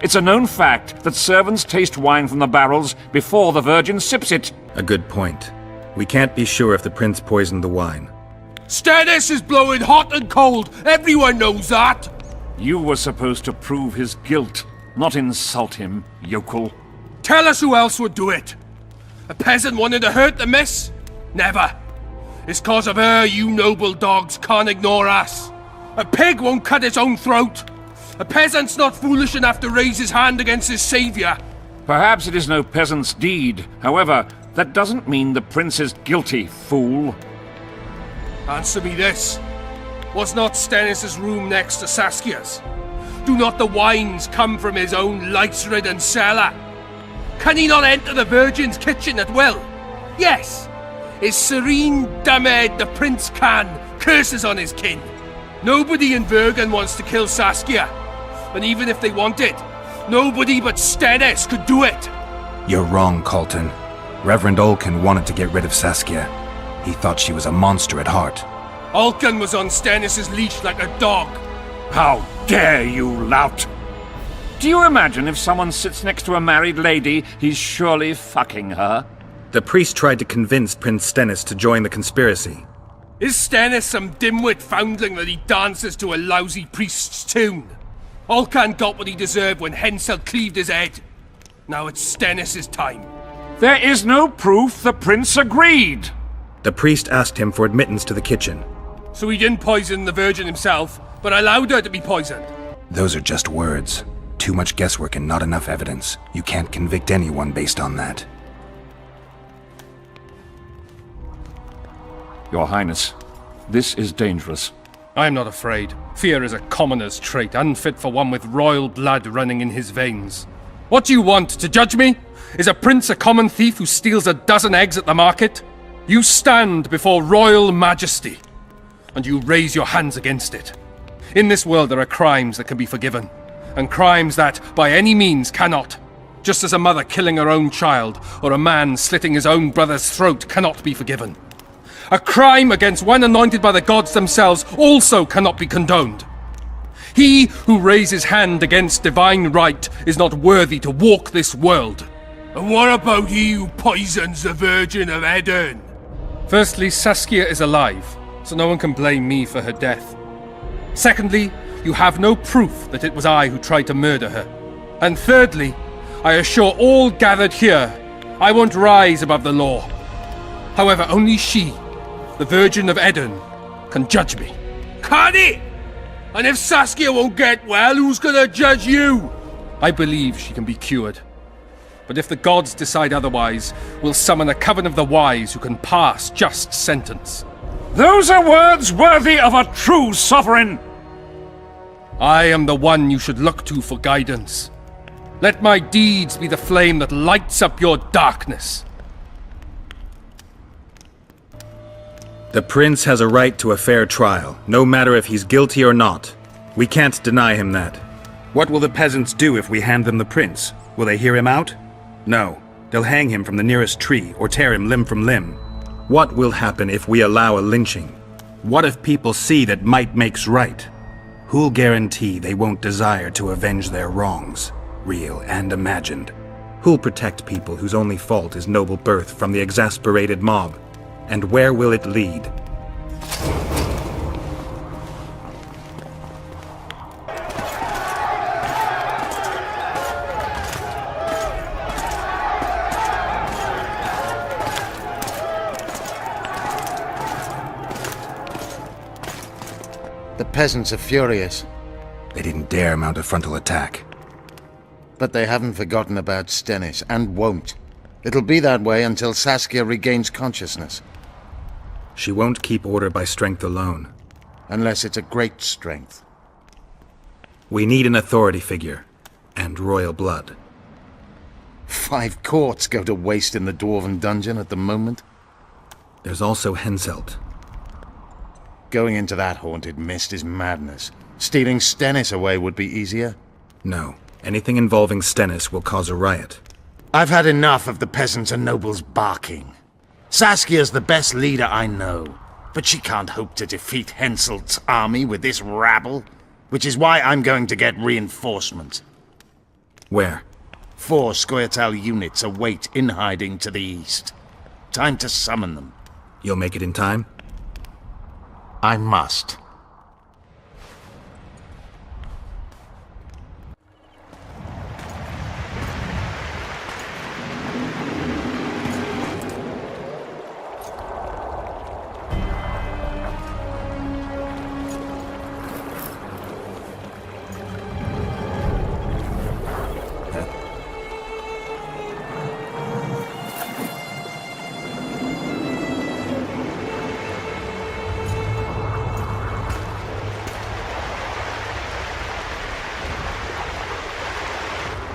It's a known fact that servants taste wine from the barrels before the Virgin sips it. A good point. We can't be sure if the prince poisoned the wine. Stennis is blowing hot and cold. Everyone knows that. You were supposed to prove his guilt, not insult him, yokel. Tell us who else would do it. A peasant wanting to hurt the miss? Never. It's cause of her you noble dogs can't ignore us. A pig won't cut its own throat. A peasant's not foolish enough to raise his hand against his savior. Perhaps it is no peasant's deed. However, that doesn't mean the prince is guilty, fool. Answer me this. Was not Stennis' room next to Saskia's? Do not the wines come from his own lice-ridden cellar? Can he not enter the Virgin's kitchen at will? Yes! His serene dumbhead the prince can, curses on his kin. Nobody in Vergen wants to kill Saskia. And even if they wanted, nobody but Stennis could do it. You're wrong, Colton. Reverend Olcan wanted to get rid of Saskia. He thought she was a monster at heart. Olcan was on Stennis' leash like a dog. How dare you, lout! Do you imagine if someone sits next to a married lady, he's surely fucking her? The priest tried to convince Prince Stennis to join the conspiracy. Is Stennis some dimwit foundling that he dances to a lousy priest's tune? Olcan got what he deserved when Henselt cleaved his head. Now it's Stennis' time. There is no proof the prince agreed. The priest asked him for admittance to the kitchen. So he didn't poison the Virgin himself, but allowed her to be poisoned. Those are just words. Too much guesswork and not enough evidence. You can't convict anyone based on that. Your Highness, this is dangerous. I am not afraid. Fear is a commoner's trait, unfit for one with royal blood running in his veins. What do you want, to judge me? Is a prince a common thief who steals a dozen eggs at the market? You stand before royal majesty, and you raise your hands against it. In this world there are crimes that can be forgiven, and crimes that, by any means, cannot. Just as a mother killing her own child, or a man slitting his own brother's throat cannot be forgiven. A crime against one anointed by the gods themselves also cannot be condoned. He who raises hand against divine right is not worthy to walk this world. And what about he who poisons the Virgin of Edern? Firstly, Saskia is alive, so no one can blame me for her death. Secondly, you have no proof that it was I who tried to murder her. And thirdly, I assure all gathered here, I won't rise above the law. However, only she, the Virgin of Edern, can judge me. Can it? And if Saskia won't get well, who's gonna judge you? I believe she can be cured. But if the gods decide otherwise, we'll summon a coven of the wise who can pass just sentence. Those are words worthy of a true sovereign! I am the one you should look to for guidance. Let my deeds be the flame that lights up your darkness. The prince has a right to a fair trial, no matter if he's guilty or not. We can't deny him that. What will the peasants do if we hand them the prince? Will they hear him out? No. They'll hang him from the nearest tree or tear him limb from limb. What will happen if we allow a lynching? What if people see that might makes right? Who'll guarantee they won't desire to avenge their wrongs, real and imagined? Who'll protect people whose only fault is noble birth from the exasperated mob? And where will it lead? The peasants are furious. They didn't dare mount a frontal attack. But they haven't forgotten about Stennis, and won't. It'll be that way until Saskia regains consciousness. She won't keep order by strength alone. Unless it's a great strength. We need an authority figure, and royal blood. 5 courts go to waste in the Dwarven dungeon at the moment. There's also Henselt. Going into that haunted mist is madness. Stealing Stennis away would be easier. No. Anything involving Stennis will cause a riot. I've had enough of the peasants and nobles barking. Saskia's the best leader I know, but she can't hope to defeat Henselt's army with this rabble, which is why I'm going to get reinforcements. Where? 4 Scoia'tael units await in hiding to the east. Time to summon them. You'll make it in time? I must.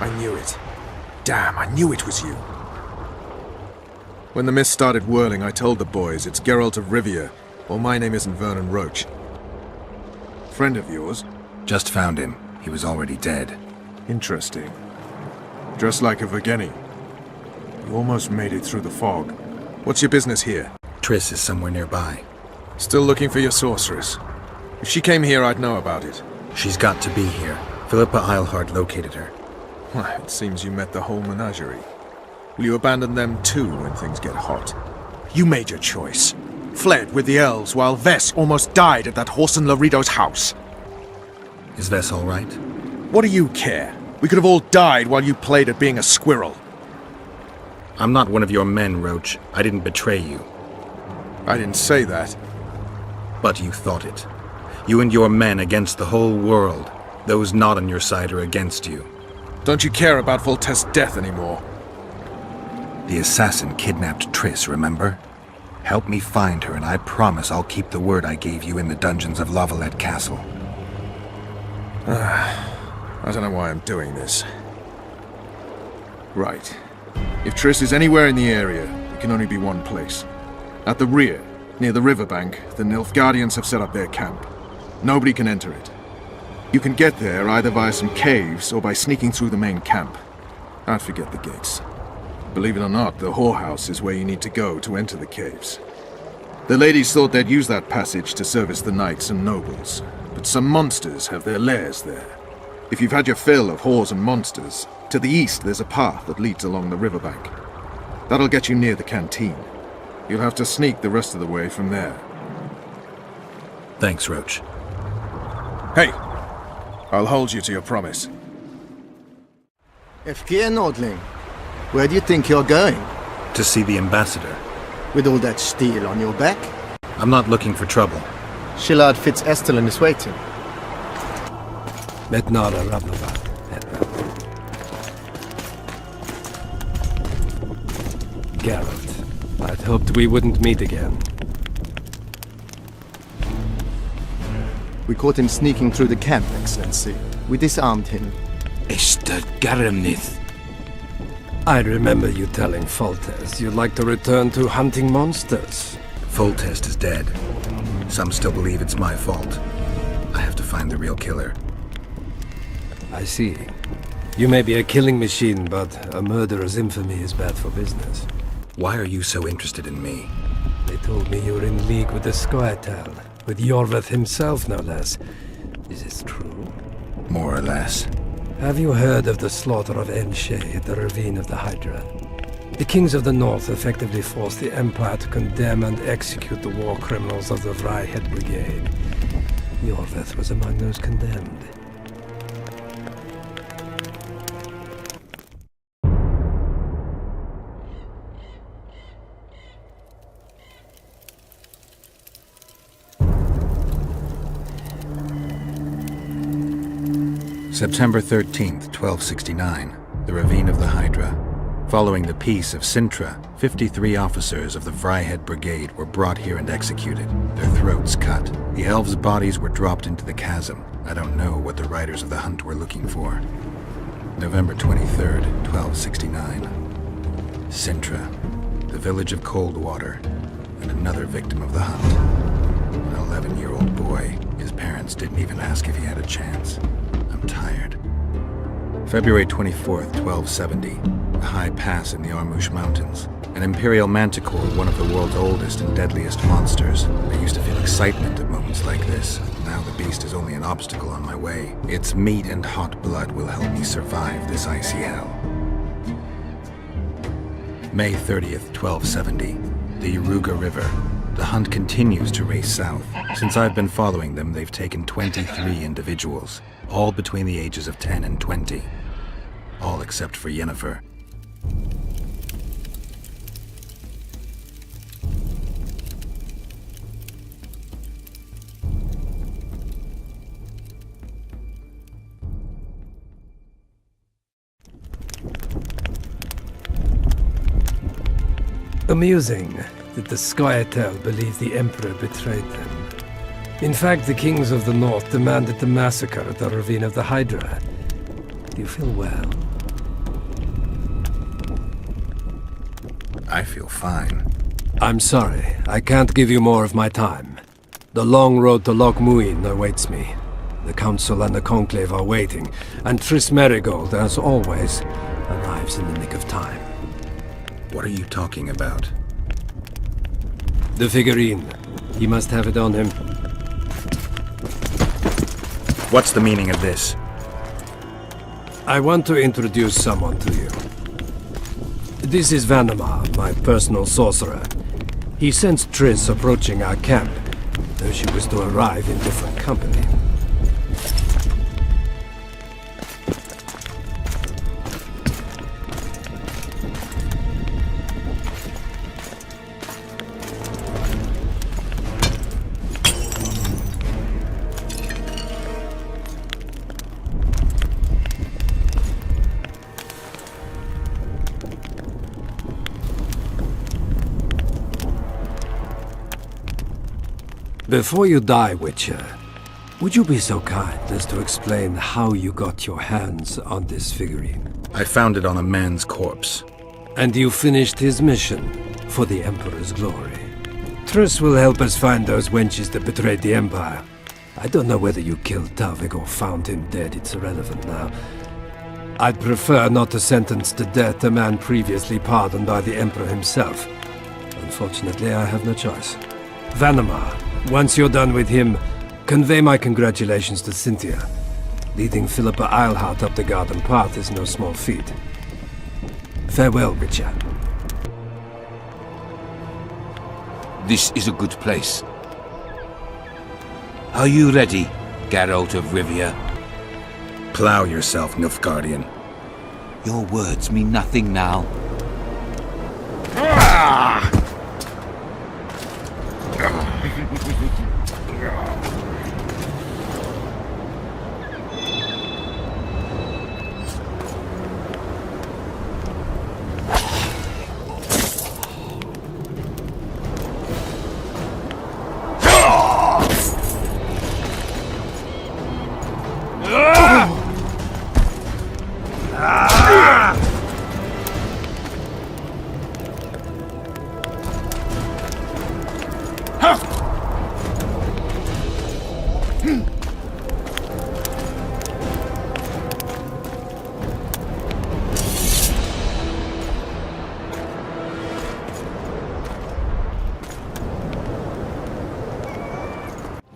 I knew it. Damn, I knew it was you. When the mist started whirling, I told the boys it's Geralt of Rivia, or my name isn't Vernon Roach. Friend of yours? Just found him. He was already dead. Interesting. Dressed like a Vergeni. You almost made it through the fog. What's your business here? Triss is somewhere nearby. Still looking for your sorceress. If she came here, I'd know about it. She's got to be here. Philippa Eilhart located her. Well, it seems you met the whole menagerie. Will you abandon them too when things get hot? You made your choice. Fled with the elves while Vess almost died at that Horson Laredo's house. Is Vess all right? What do you care? We could have all died while you played at being a squirrel. I'm not one of your men, Roach. I didn't betray you. I didn't say that. But you thought it. You and your men against the whole world. Those not on your side are against you. Don't you care about Voltaire's death anymore? The assassin kidnapped Triss, remember? Help me find her and I promise I'll keep the word I gave you in the dungeons of Valette Castle. I don't know why I'm doing this. Right. If Triss is anywhere in the area, it can only be one place. At the rear, near the riverbank, the Nilfgaardians have set up their camp. Nobody can enter it. You can get there either via some caves or by sneaking through the main camp. I'd forget the gates. Believe it or not, the whorehouse is where you need to go to enter the caves. The ladies thought they'd use that passage to service the knights and nobles, but some monsters have their lairs there. If you've had your fill of whores and monsters, to the east there's a path that leads along the riverbank. That'll get you near the canteen. You'll have to sneak the rest of the way from there. Thanks, Roach. Hey! I'll hold you to your promise. FG Nordling, where do you think you're going? To see the ambassador. With all that steel on your back? I'm not looking for trouble. Shillard Fitz-Estelin is waiting. Metnara Rabnavad. Geralt, I'd hoped we wouldn't meet again. We caught him sneaking through the camp, Excellency. We disarmed him. Ester Garamnith. I remember you telling Foltest you'd like to return to hunting monsters. Foltest is dead. Some still believe it's my fault. I have to find the real killer. I see. You may be a killing machine, but a murderer's infamy is bad for business. Why are you so interested in me? They told me you were in league with the Scoia'tael, with Iorveth himself, no less. Is this true? More or less. Have you heard of the slaughter of Enshe at the ravine of the Hydra? The kings of the north effectively forced the Empire to condemn and execute the war criminals of the Vryhed Brigade. Iorveth was among those condemned. September 13th, 1269, the Ravine of the Hydra. Following the Peace of Sintra, 53 officers of the Vryhed Brigade were brought here and executed, their throats cut. The elves' bodies were dropped into the chasm. I don't know what the riders of the hunt were looking for. November 23rd, 1269. Sintra, the village of Coldwater, and another victim of the hunt. An 11-year-old boy. His parents didn't even ask if he had a chance. I'm tired. February 24th, 1270. A high pass in the Armouche Mountains. An Imperial Manticore, one of the world's oldest and deadliest monsters. I used to feel excitement at moments like this. Now the beast is only an obstacle on my way. Its meat and hot blood will help me survive this icy hell. May 30th, 1270. The Yaruga River. The hunt continues to race south. Since I've been following them, they've taken 23 individuals, all between the ages of 10 and 20. All except for Yennefer. Amusing that the Scoia'tael believe the Emperor betrayed them. In fact, the kings of the north demanded the massacre at the Ravine of the Hydra. Do you feel well? I feel fine. I'm sorry. I can't give you more of my time. The long road to Loc Muinne awaits me. The Council and the Conclave are waiting, and Triss Merigold, as always, arrives in the nick of time. What are you talking about? The figurine. He must have it on him. What's the meaning of this? I want to introduce someone to you. This is Vanamar, my personal sorcerer. He sensed Triss approaching our camp, though she was to arrive in different company. Before you die, Witcher, would you be so kind as to explain how you got your hands on this figurine? I found it on a man's corpse. And you finished his mission for the Emperor's glory. Truss will help us find those wenches that betrayed the Empire. I don't know whether you killed Talvik or found him dead, it's irrelevant now. I'd prefer not to sentence to death a man previously pardoned by the Emperor himself. Unfortunately, I have no choice. Vanamar, once you're done with him, convey my congratulations to Cynthia. Leading Philippa Eilhart up the garden path is no small feat. Farewell, Witcher. This is a good place. Are you ready, Geralt of Rivia? Plow yourself, Nilfgaardian. Your words mean nothing now.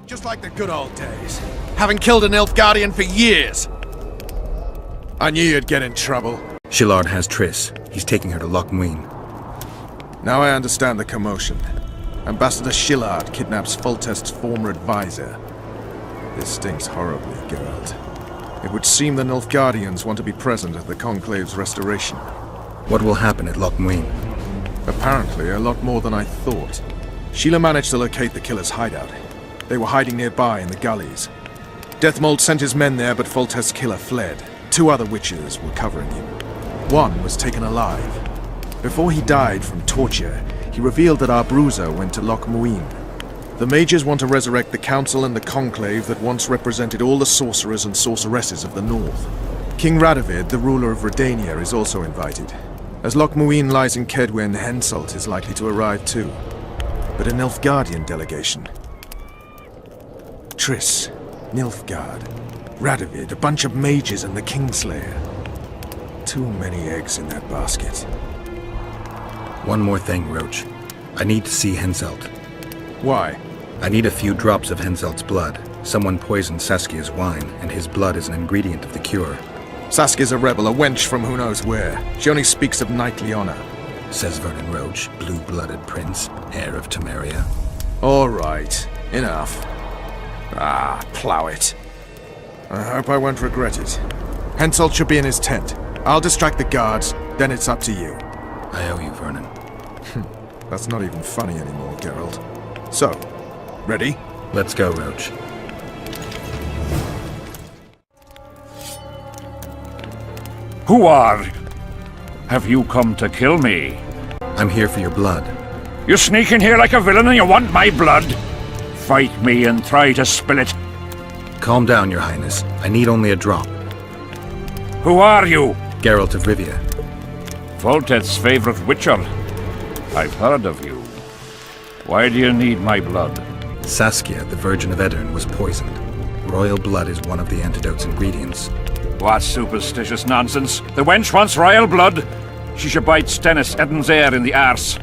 Just like the good old days. Having killed an Nilfgaardian for years. I knew you'd get in trouble. Shillard has Triss. He's taking her to Loc Muinne. Now I understand the commotion. Ambassador Shillard kidnaps Foltest's former advisor. This stinks horribly, Geralt. It would seem the Nilfgaardians want to be present at the Conclave's restoration. What will happen at Loc Muinne? Apparently, a lot more than I thought. Sheila managed to locate the killer's hideout. They were hiding nearby in the gullies. Deathmold sent his men there, but Foltest's killer fled. 2 other witches were covering him. One was taken alive. Before he died from torture, he revealed that our bruiser went to Loc Muinne. The mages want to resurrect the council and the conclave that once represented all the sorcerers and sorceresses of the north. King Radovid, the ruler of Redania, is also invited. As Loc Muinne lies in Kedwen, Henselt is likely to arrive too. But a Nilfgaardian delegation. Triss, Nilfgaard, Radovid, a bunch of mages and the Kingslayer. Too many eggs in that basket. One more thing, Roach. I need to see Henselt. Why? I need a few drops of Henselt's blood. Someone poisoned Saskia's wine, and his blood is an ingredient of the cure. Saskia's a rebel, a wench from who knows where. She only speaks of knightly honor. Says Vernon Roach, blue-blooded prince, heir of Temeria. All right, enough. Plow it. I hope I won't regret it. Henselt should be in his tent. I'll distract the guards, then it's up to you. I owe you, Vernon. That's not even funny anymore, Geralt. So, ready? Let's go, Roach. Who are you? Have you come to kill me? I'm here for your blood. You sneak in here like a villain and you want my blood? Fight me and try to spill it. Calm down, Your Highness. I need only a drop. Who are you? Geralt of Rivia. Foltest's favorite witcher. I've heard of you. Why do you need my blood? Saskia, the Virgin of Edirn, was poisoned. Royal blood is one of the antidote's ingredients. What superstitious nonsense. The wench wants royal blood. She should bite Stennis, Edirn's heir, in the arse.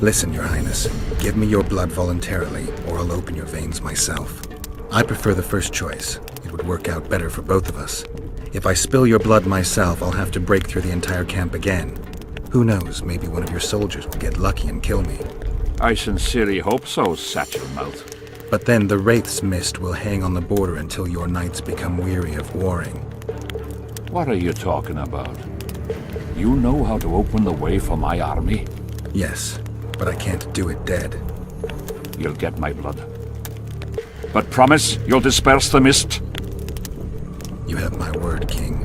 Listen, Your Highness. Give me your blood voluntarily, or I'll open your veins myself. I prefer the first choice. It would work out better for both of us. If I spill your blood myself, I'll have to break through the entire camp again. Who knows, maybe one of your soldiers will get lucky and kill me. I sincerely hope so, Satchel-mouth. But then the Wraith's mist will hang on the border until your knights become weary of warring. What are you talking about? You know how to open the way for my army? Yes, but I can't do it dead. You'll get my blood. But promise you'll disperse the mist? You have my word, King.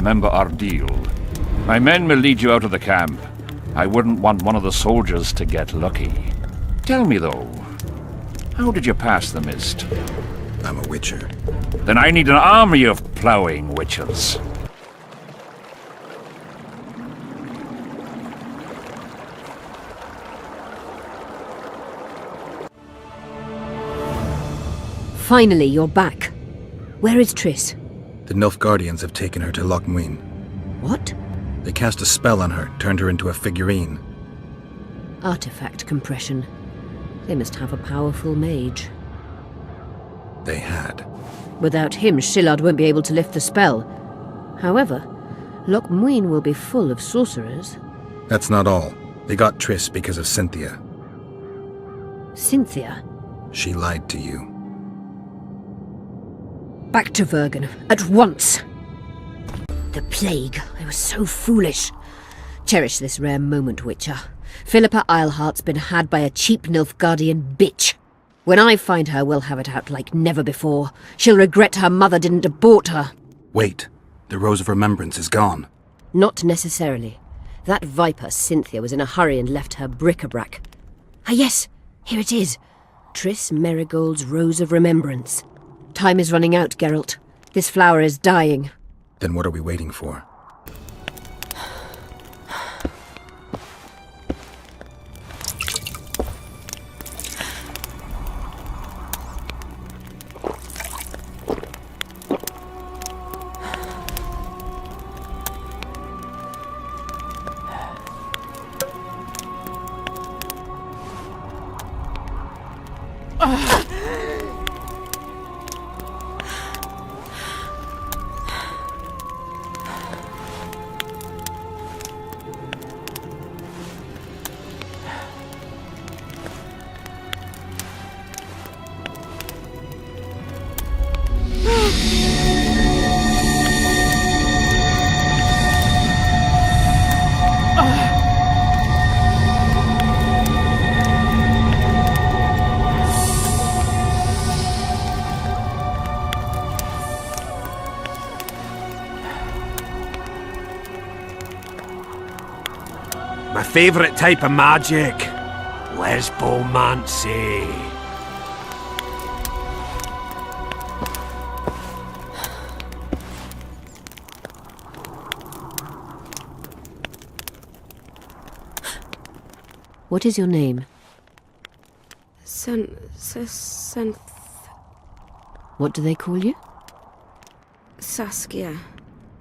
remember our deal. My men will lead you out of the camp. I wouldn't want one of the soldiers to get lucky. Tell me, though, how did you pass the mist? I'm a witcher. Then I need an army of plowing witches. Finally, you're back. Where is Triss? The Nilfgaardians have taken her to Loc Muinne. What? They cast a spell on her, turned her into a figurine. Artifact compression. They must have a powerful mage. They had. Without him, Shillard won't be able to lift the spell. However, Loc Muinne will be full of sorcerers. That's not all. They got Triss because of Cynthia. Cynthia? She lied to you. Back to Vergen, at once! The plague. I was so foolish. Cherish this rare moment, Witcher. Philippa Eilhart's been had by a cheap Nilfgaardian bitch. When I find her, we'll have it out like never before. She'll regret her mother didn't abort her. Wait. The Rose of Remembrance is gone. Not necessarily. That viper, Cynthia, was in a hurry and left her bric-a-brac. Ah yes, here it is. Triss Merigold's Rose of Remembrance. Time is running out, Geralt. This flower is dying. Then what are we waiting for? My favourite type of magic. Lesbomancy. What is your name? What do they call you? Saskia.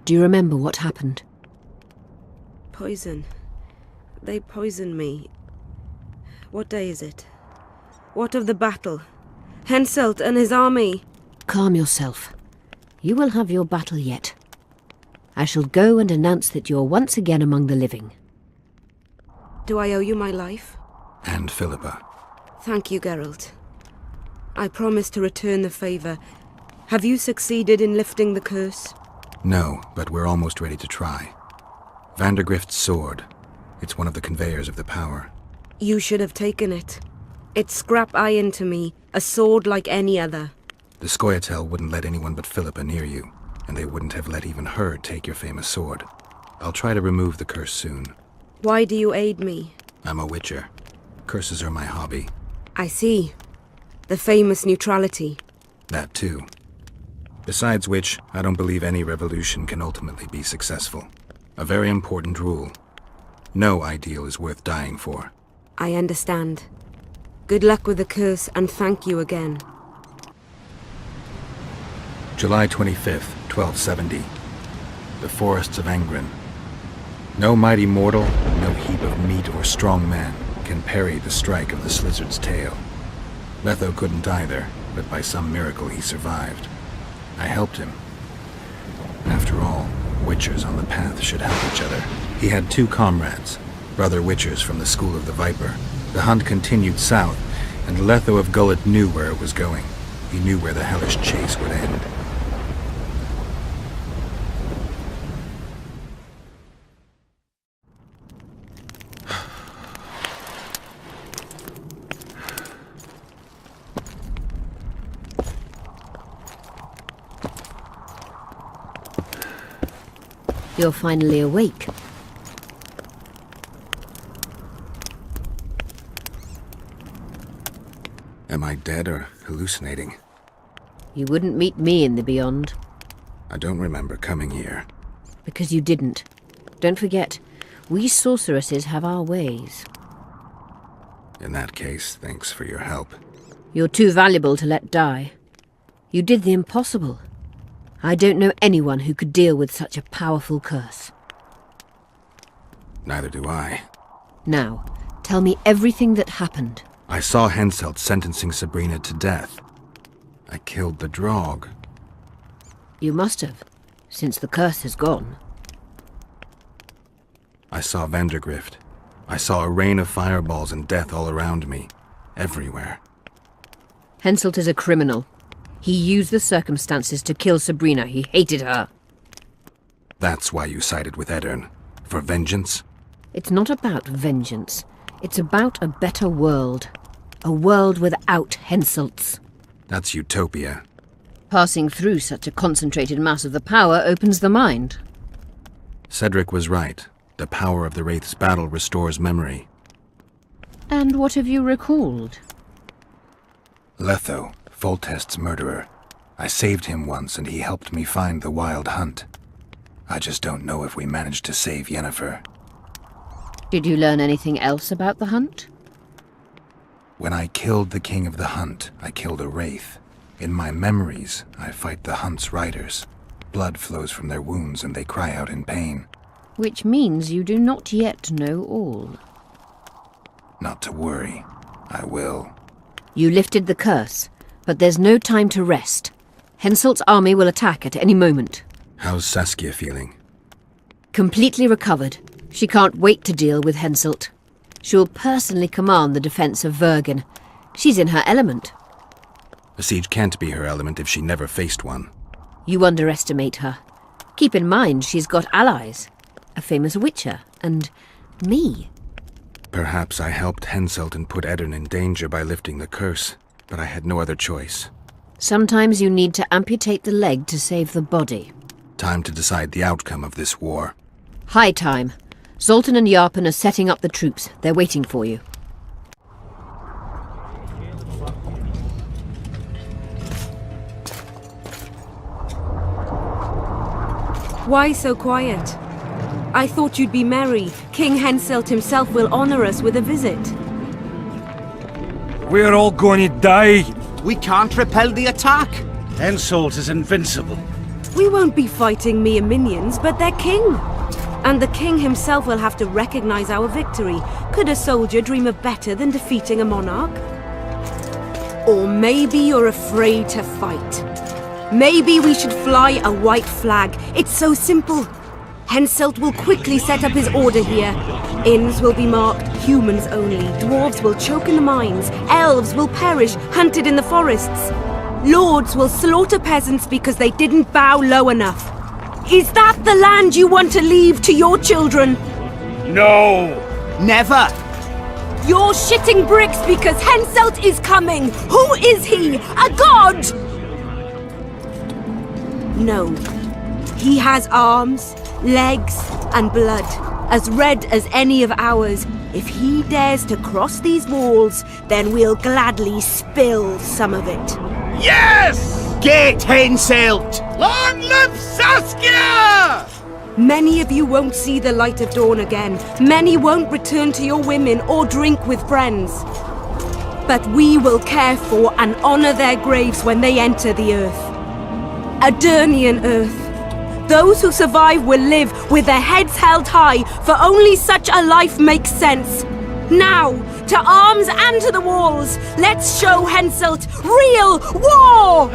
Do you remember what happened? Poison. They poisoned me. What day is it? What of the battle? Henselt and his army. Calm yourself. You will have your battle yet. I shall go and announce that you're once again among the living. Do I owe you my life? And Philippa. Thank you, Geralt. I promise to return the favour. Have you succeeded in lifting the curse? No, but we're almost ready to try. Vandergrift's sword. It's one of the conveyors of the power. You should have taken it. It's scrap iron to me, a sword like any other. The Scoia'tael wouldn't let anyone but Philippa near you, and they wouldn't have let even her take your famous sword. I'll try to remove the curse soon. Why do you aid me? I'm a witcher. Curses are my hobby. I see. The famous neutrality. That too. Besides which, I don't believe any revolution can ultimately be successful. A very important rule. No ideal is worth dying for. I understand. Good luck with the curse, and thank you again. July 25th, 1270. The forests of Angren. No mighty mortal, no heap of meat or strong man can parry the strike of the Slizzard's tail. Letho couldn't either, but by some miracle he survived. I helped him. After all, witchers on the path should help each other. He had two comrades, brother witchers from the School of the Viper. The hunt continued south, and Letho of Gullet knew where it was going. He knew where the hellish chase would end. You're finally awake. Am I dead or hallucinating? You wouldn't meet me in the beyond. I don't remember coming here. Because you didn't. Don't forget, we sorceresses have our ways. In that case, thanks for your help. You're too valuable to let die. You did the impossible. I don't know anyone who could deal with such a powerful curse. Neither do I. Now, tell me everything that happened. I saw Henselt sentencing Sabrina to death. I killed the Draug. You must have, since the curse has gone. I saw Vandergrift. I saw a rain of fireballs and death all around me. Everywhere. Henselt is a criminal. He used the circumstances to kill Sabrina. He hated her. That's why you sided with Eddern. For vengeance? It's not about vengeance. It's about a better world. A world without Henselts. That's utopia. Passing through such a concentrated mass of the power opens the mind. Cedric was right. The power of the Wraith's battle restores memory. And what have you recalled? Letho, Foltest's murderer. I saved him once and he helped me find the Wild Hunt. I just don't know if we managed to save Yennefer. Did you learn anything else about the hunt? When I killed the King of the Hunt, I killed a Wraith. In my memories, I fight the Hunt's riders. Blood flows from their wounds and they cry out in pain. Which means you do not yet know all. Not to worry. I will. You lifted the curse, but there's no time to rest. Henselt's army will attack at any moment. How's Saskia feeling? Completely recovered. She can't wait to deal with Henselt. She'll personally command the defense of Vergen. She's in her element. A siege can't be her element if she never faced one. You underestimate her. Keep in mind she's got allies. A famous witcher, and me. Perhaps I helped Henselt and put Eddern in danger by lifting the curse, but I had no other choice. Sometimes you need to amputate the leg to save the body. Time to decide the outcome of this war. High time. Zoltan and Yarpen are setting up the troops. They're waiting for you. Why so quiet? I thought you'd be merry. King Henselt himself will honor us with a visit. We're all going to die. We can't repel the attack. Henselt is invincible. We won't be fighting mere minions, but their king. And the king himself will have to recognize our victory. Could a soldier dream of better than defeating a monarch? Or maybe you're afraid to fight. Maybe we should fly a white flag. It's so simple. Henselt will quickly set up his order here. Inns will be marked humans only. Dwarves will choke in the mines. Elves will perish, hunted in the forests. Lords will slaughter peasants because they didn't bow low enough. Is that the land you want to leave to your children? No! Never! You're shitting bricks because Henselt is coming! Who is he? A god? No. He has arms, legs, and blood, as red as any of ours. If he dares to cross these walls, then we'll gladly spill some of it. Yes! Get Henselt! Long live Saskia! Many of you won't see the light of dawn again. Many won't return to your women or drink with friends. But we will care for and honor their graves when they enter the earth. Adernian earth. Those who survive will live with their heads held high, for only such a life makes sense. Now, to arms and to the walls, let's show Henselt real war!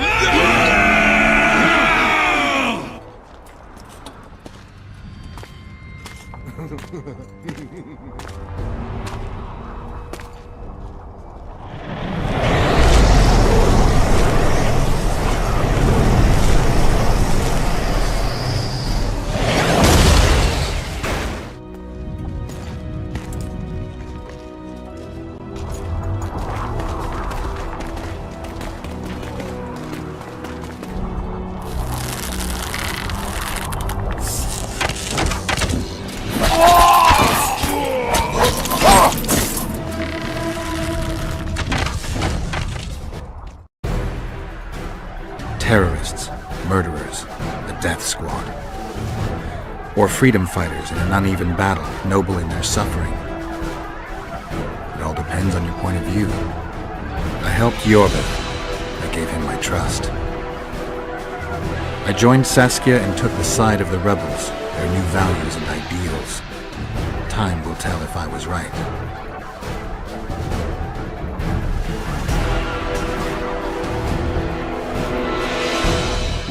Or freedom fighters in an uneven battle, noble in their suffering. It all depends on your point of view. I helped Yorvith. I gave him my trust. I joined Saskia and took the side of the rebels, their new values and ideals. Time will tell if I was right.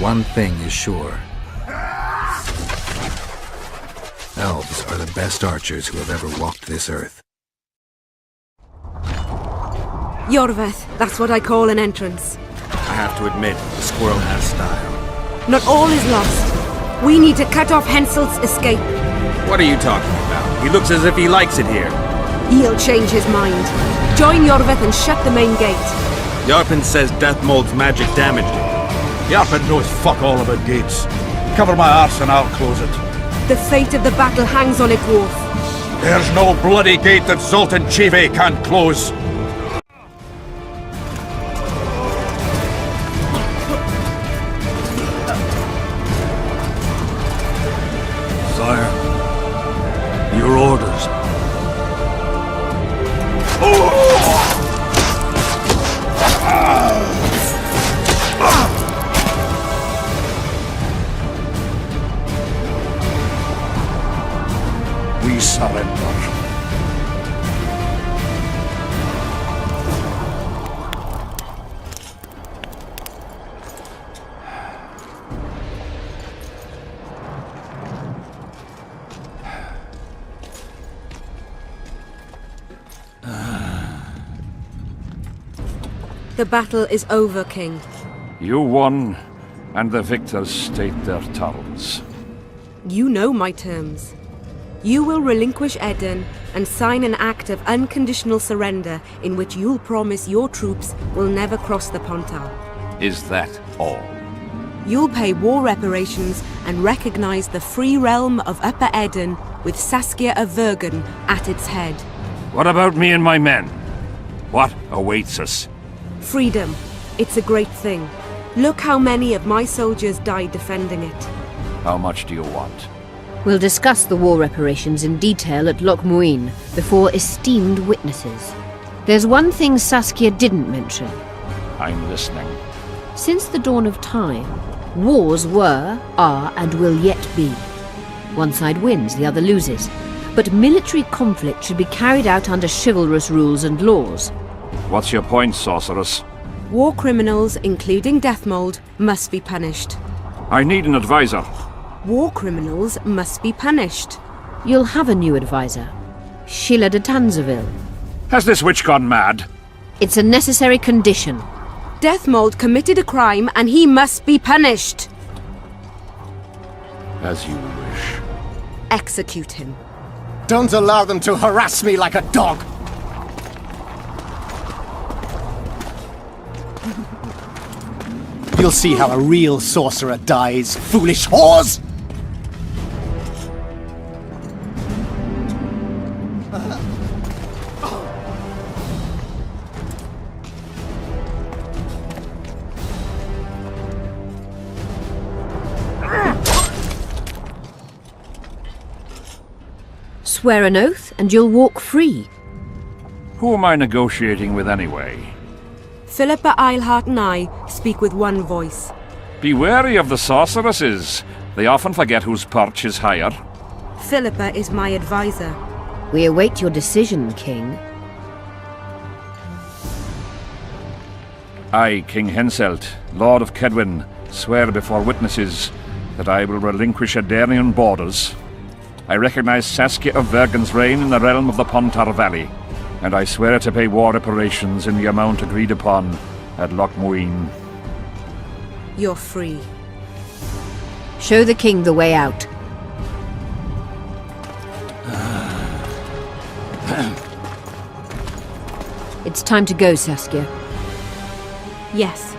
One thing is sure. Elves are the best archers who have ever walked this earth. Yorvith, that's what I call an entrance. I have to admit, the squirrel has style. Not all is lost. We need to cut off Henselt's escape. What are you talking about? He looks as if he likes it here. He'll change his mind. Join Yorvith and shut the main gate. Yarpen says death mold's magic damaged it. Yarpen knows fuck all about gates. Cover my arse and I'll close it. The fate of the battle hangs on it, dwarf. There's no bloody gate that Zoltan Chive can't close. Sire, your orders. We surrender. The battle is over, King. You won, and the victors state their terms. You know my terms. You will relinquish Eden and sign an act of unconditional surrender in which you'll promise your troops will never cross the Pontar. Is that all? You'll pay war reparations and recognize the free realm of Upper Eden with Saskia of Vergen at its head. What about me and my men? What awaits us? Freedom. It's a great thing. Look how many of my soldiers died defending it. How much do you want? We'll discuss the war reparations in detail at Loc Muinne before esteemed witnesses. There's one thing Saskia didn't mention. I'm listening. Since the dawn of time, wars were, are, and will yet be. One side wins, the other loses. But military conflict should be carried out under chivalrous rules and laws. What's your point, sorceress? War criminals, including Deathmold, must be punished. I need an advisor. War criminals must be punished. You'll have a new advisor. Sheila de Tanzeville. Has this witch gone mad? It's a necessary condition. Deathmold committed a crime and he must be punished. As you wish. Execute him. Don't allow them to harass me like a dog! You'll see how a real sorcerer dies, foolish whores! Swear an oath and you'll walk free. Who am I negotiating with anyway? Philippa Eilhart and I speak with one voice. Be wary of the sorceresses. They often forget whose perch is higher. Philippa is my advisor. We await your decision, King. I, King Henselt, Lord of Kedwin, swear before witnesses that I will relinquish Edenian borders. I recognize Saskia of Vergen's reign in the realm of the Pontar Valley, and I swear to pay war reparations in the amount agreed upon at Loc Muinne. You're free. Show the king the way out. It's time to go, Saskia. Yes.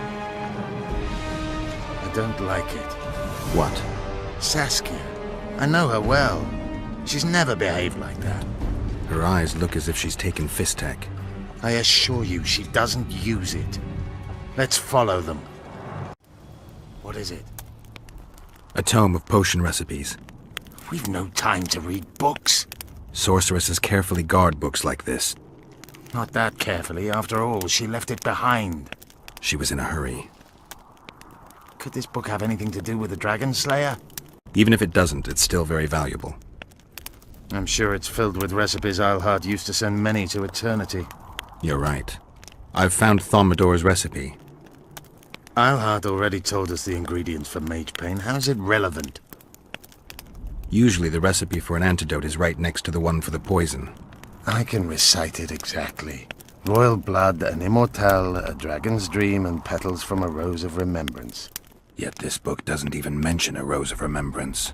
I don't like it. What? Saskia. I know her well. She's never behaved like that. Her eyes look as if she's taken Fistek. I assure you, she doesn't use it. Let's follow them. What is it? A tome of potion recipes. We've no time to read books. Sorceresses carefully guard books like this. Not that carefully. After all, she left it behind. She was in a hurry. Could this book have anything to do with the Dragon Slayer? Even if it doesn't, it's still very valuable. I'm sure it's filled with recipes Eilhart used to send many to eternity. You're right. I've found Thaumadour's recipe. Eilhart already told us the ingredients for mage pain. How is it relevant? Usually the recipe for an antidote is right next to the one for the poison. I can recite it exactly. Royal blood, an immortelle, a dragon's dream, and petals from a rose of remembrance. Yet this book doesn't even mention a rose of remembrance.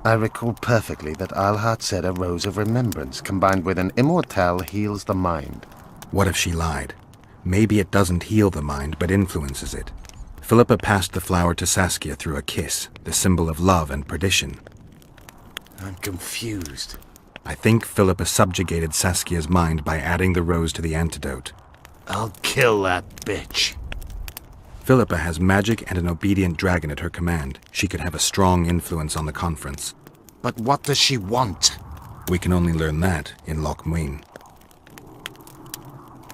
I recall perfectly that Eilhart said a rose of remembrance combined with an immortelle heals the mind. What if she lied? Maybe it doesn't heal the mind, but influences it. Philippa passed the flower to Saskia through a kiss, the symbol of love and perdition. I'm confused. I think Philippa subjugated Saskia's mind by adding the rose to the antidote. I'll kill that bitch. Philippa has magic and an obedient dragon at her command. She could have a strong influence on the conference. But what does she want? We can only learn that in Loc Muinne.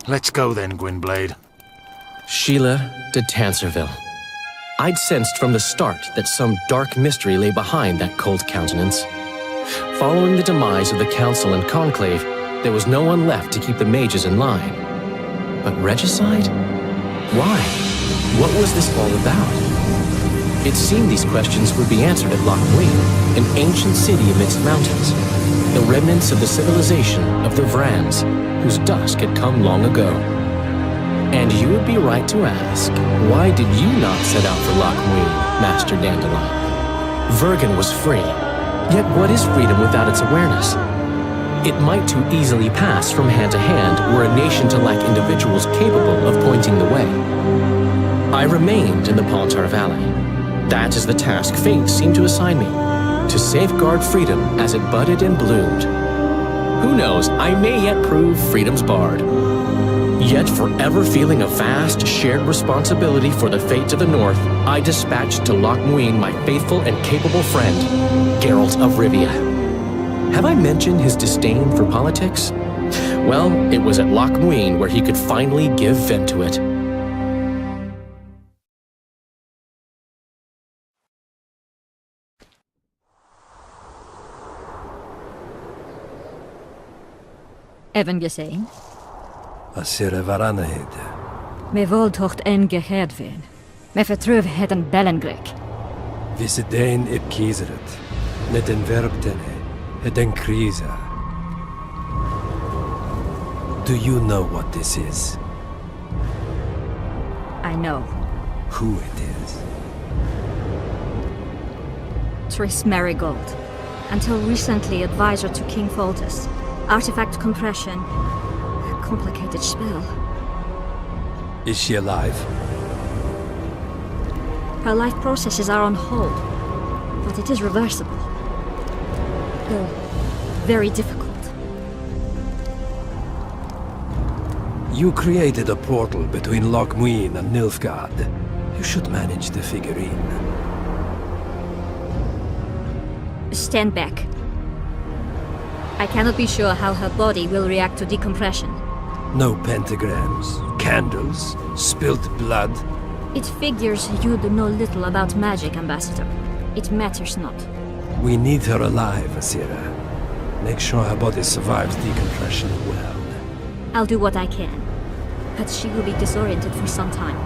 Let's go then, Gwynblade. Sheila de Tanserville. I'd sensed from the start that some dark mystery lay behind that cold countenance. Following the demise of the Council and Conclave, there was no one left to keep the mages in line. But regicide? Why? What was this all about? It seemed these questions would be answered at Loc Muinne, an ancient city amidst mountains, the remnants of the civilization of the Vrans, whose dusk had come long ago. And you would be right to ask, why did you not set out for Loc Muinne, Master Dandelion? Vergen was free. Yet what is freedom without its awareness? It might too easily pass from hand to hand were a nation to lack individuals capable of pointing the way. I remained in the Paltar Valley. That is the task fate seemed to assign me, to safeguard freedom as it budded and bloomed. Who knows, I may yet prove freedom's bard. Yet forever feeling a vast, shared responsibility for the fate of the North, I dispatched to Loc Muinne my faithful and capable friend, Geralt of Rivia. Have I mentioned his disdain for politics? Well, it was at Loc Muinne where he could finally give vent to it. Even gezien? Asire varanahede. Me voltocht en geheerd werden. Me vertrouwen het een bellengrek. Visse dein et kiezeret. Net en verbtene. Het en kriza. Do you know what this is? I know. Who it is? Triss Marigold. Until recently advisor to King Foltest. Artifact compression. A complicated spell. Is she alive? Her life processes are on hold, but it is reversible. Though very difficult. You created a portal between Loc Muinne and Nilfgaard. You should manage the figurine. Stand back. I cannot be sure how her body will react to decompression. No pentagrams, candles, spilt blood. It figures you do know little about magic, Ambassador. It matters not. We need her alive, Asira. Make sure her body survives decompression well. I'll do what I can, but she will be disoriented for some time.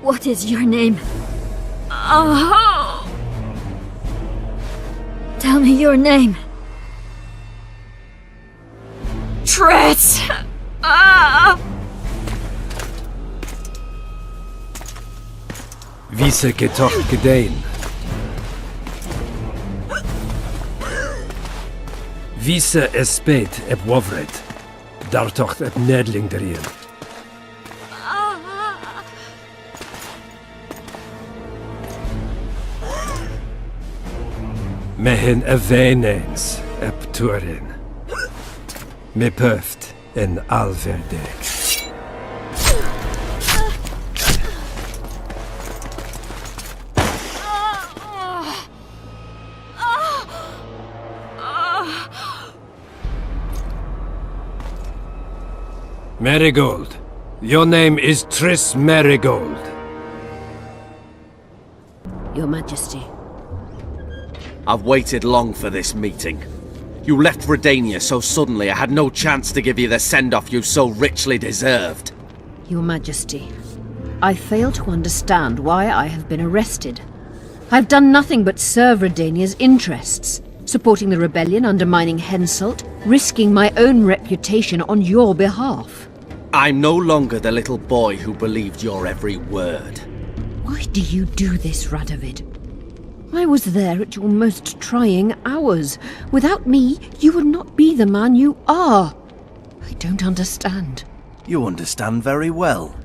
What is your name? Oh! Tell me your name. Triss! Vise getocht gedein. Vise espeit eb wovred. Dartocht eb nedling derien. Mehen eveneens eb turin. Me pøft en alverdeg. Marigold. Your name is Triss Marigold. Your Majesty. I've waited long for this meeting. You left Redania so suddenly I had no chance to give you the send-off you so richly deserved. Your Majesty, I fail to understand why I have been arrested. I've done nothing but serve Redania's interests, supporting the rebellion, undermining Henselt, risking my own reputation on your behalf. I'm no longer the little boy who believed your every word. Why do you do this, Radovid? I was there at your most trying hours. Without me, you would not be the man you are. I don't understand. You understand very well.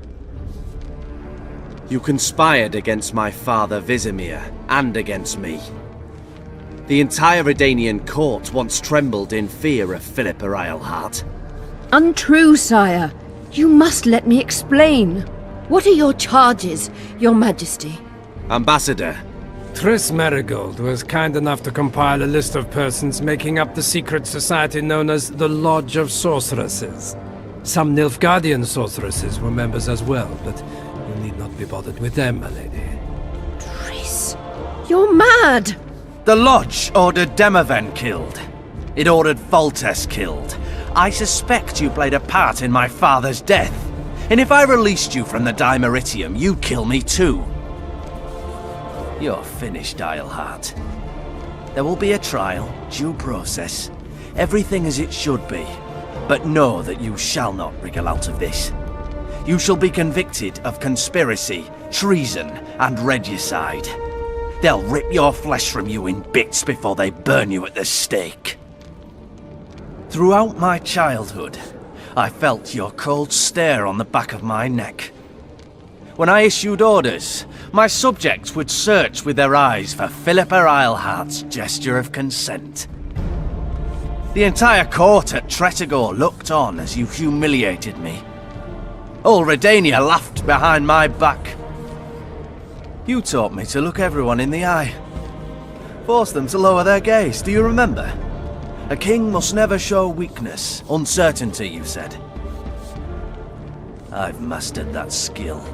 You conspired against my father Vizimir, and against me. The entire Redanian court once trembled in fear of Philippa Eilhart. Untrue, sire. You must let me explain. What are your charges, Your Majesty? Ambassador. Triss Marigold was kind enough to compile a list of persons making up the secret society known as the Lodge of Sorceresses. Some Nilfgaardian sorceresses were members as well, but you need not be bothered with them, my lady. Triss, you're mad! The Lodge ordered Demaven killed. It ordered Foltest killed. I suspect you played a part in my father's death. And if I released you from the Dimeritium, you'd kill me too. You're finished, Eilhart. There will be a trial, due process, everything as it should be. But know that you shall not wriggle out of this. You shall be convicted of conspiracy, treason, and regicide. They'll rip your flesh from you in bits before they burn you at the stake. Throughout my childhood, I felt your cold stare on the back of my neck. When I issued orders, my subjects would search with their eyes for Philippa Eilhart's gesture of consent. The entire court at Tretogor looked on as you humiliated me. All Redania laughed behind my back. You taught me to look everyone in the eye. Forced them to lower their gaze, do you remember? A king must never show weakness, uncertainty, you said. I've mastered that skill.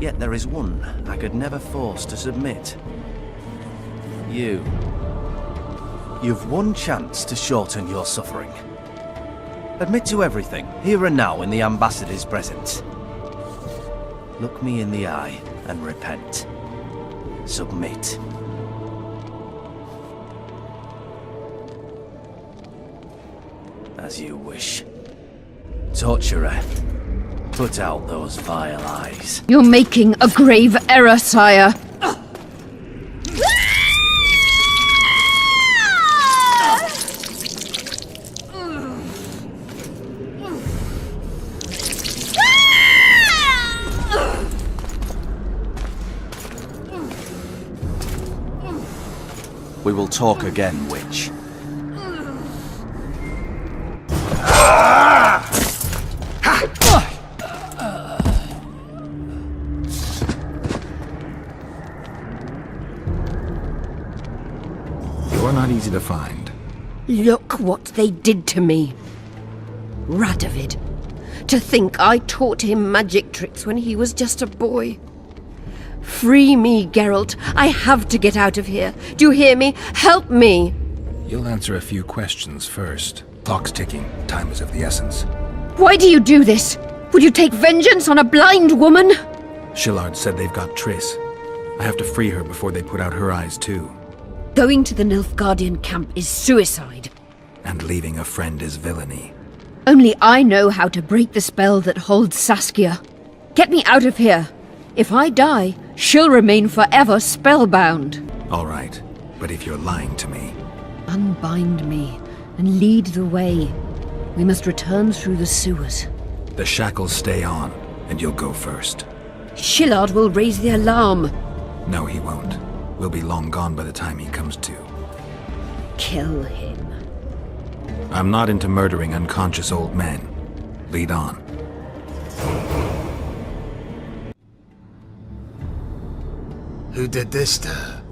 Yet there is one I could never force to submit. You. You've one chance to shorten your suffering. Admit to everything, here and now in the Ambassador's presence. Look me in the eye and repent. Submit. As you wish. Torturer, put out those vile eyes. You're making a grave error, sire. We will talk again, witch. You're not easy to find. Look what they did to me. Radovid. To think I taught him magic tricks when he was just a boy. Free me, Geralt. I have to get out of here. Do you hear me? Help me! You'll answer a few questions first. Clock's ticking. Time is of the essence. Why do you do this? Would you take vengeance on a blind woman? Shillard said they've got Triss. I have to free her before they put out her eyes too. Going to the Nilfgaardian camp is suicide. And leaving a friend is villainy. Only I know how to break the spell that holds Saskia. Get me out of here. If I die, she'll remain forever spellbound. All right, but if you're lying to me... Unbind me and lead the way. We must return through the sewers. The shackles stay on, and you'll go first. Shillard will raise the alarm. No, he won't. We'll be long gone by the time he comes to. Kill him. I'm not into murdering unconscious old men. Lead on. Who did this to her?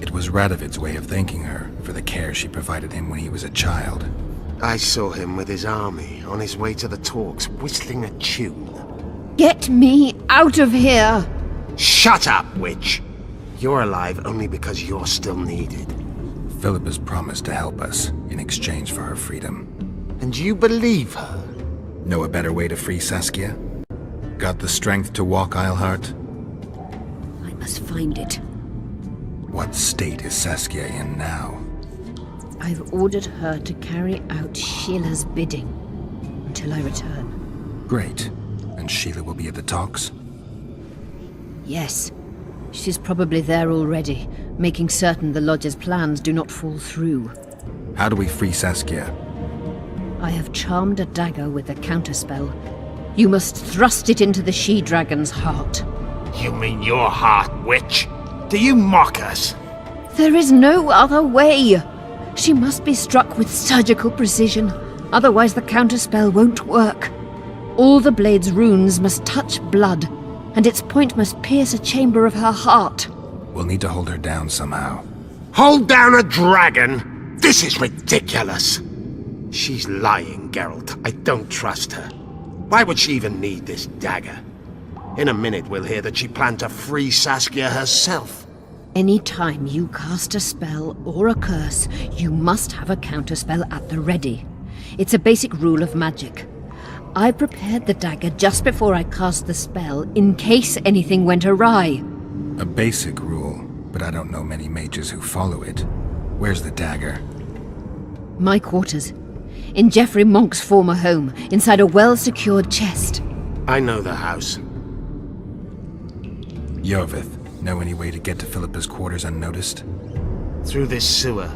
It was Radovid's way of thanking her for the care she provided him when he was a child. I saw him with his army on his way to the talks, whistling a tune. Get me out of here! Shut up, witch! You're alive only because you're still needed. Philippa's promised to help us in exchange for her freedom. And you believe her? Know a better way to free Saskia? Got the strength to walk Eilhart? I must find it. What state is Saskia in now? I've ordered her to carry out Sheila's bidding until I return. Great. And Sheila will be at the talks? Yes. She's probably there already, making certain the Lodge's plans do not fall through. How do we free Saskia? I have charmed a dagger with a counterspell. You must thrust it into the she-dragon's heart. You mean your heart, witch? Do you mock us? There is no other way! She must be struck with surgical precision, otherwise the counterspell won't work. All the blade's runes must touch blood, and its point must pierce a chamber of her heart. We'll need to hold her down somehow. Hold down a dragon? This is ridiculous! She's lying, Geralt. I don't trust her. Why would she even need this dagger? In a minute we'll hear that she planned to free Saskia herself. Any time you cast a spell or a curse, you must have a counterspell at the ready. It's a basic rule of magic. I prepared the dagger just before I cast the spell, in case anything went awry. A basic rule, but I don't know many mages who follow it. Where's the dagger? My quarters. In Geoffrey Monk's former home, inside a well-secured chest. I know the house. Yorvith, know any way to get to Philippa's quarters unnoticed? Through this sewer.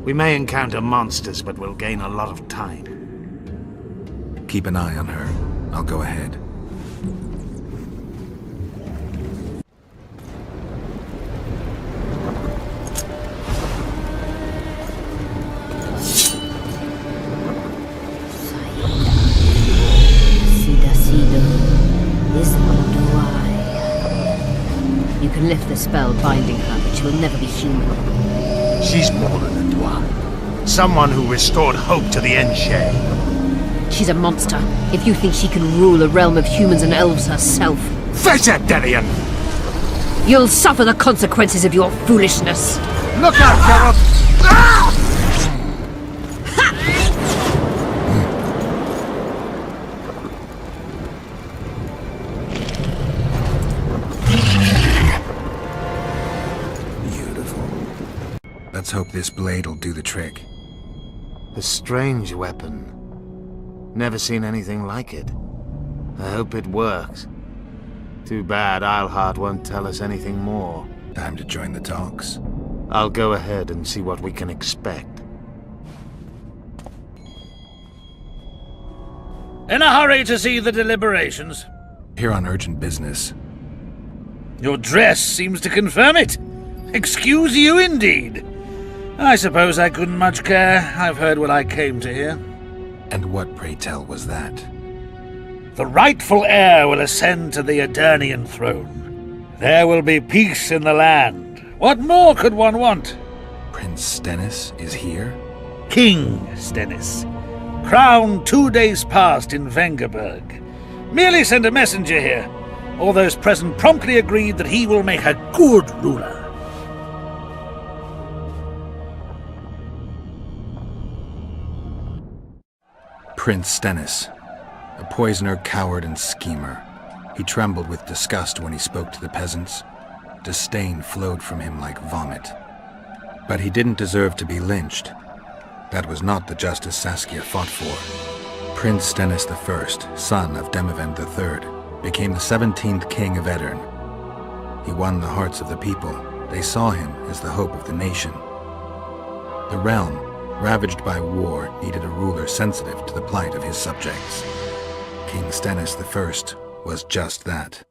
We may encounter monsters, but we'll gain a lot of time. Keep an eye on her. I'll go ahead. You can lift the spell binding her, but she will never be human. She's more than a dwarf. Someone who restored hope to the Enshe. She's a monster, if you think she can rule a realm of humans and elves herself. Face it, Delian! You'll suffer the consequences of your foolishness. Look out, Geralt! Ah! Let's hope this blade'll do the trick. A strange weapon. Never seen anything like it. I hope it works. Too bad Eilhart won't tell us anything more. Time to join the talks. I'll go ahead and see what we can expect. In a hurry to see the deliberations? Here on urgent business. Your dress seems to confirm it. Excuse you indeed. I suppose I couldn't much care. I've heard what I came to hear. And what, pray tell, was that? The rightful heir will ascend to the Eternian throne. There will be peace in the land. What more could one want? Prince Stennis is here? King Stennis. Crowned 2 days past in Vengerberg. Merely send a messenger here. All those present promptly agreed that he will make a good ruler. Prince Stennis, a poisoner, coward, and schemer. He trembled with disgust when he spoke to the peasants. Disdain flowed from him like vomit. But he didn't deserve to be lynched. That was not the justice Saskia fought for. Prince Stennis I, son of Demavend III, became the 17th king of Edirn. He won the hearts of the people. They saw him as the hope of the nation. The realm, ravaged by war, needed a ruler sensitive to the plight of his subjects. King Stennis I was just that.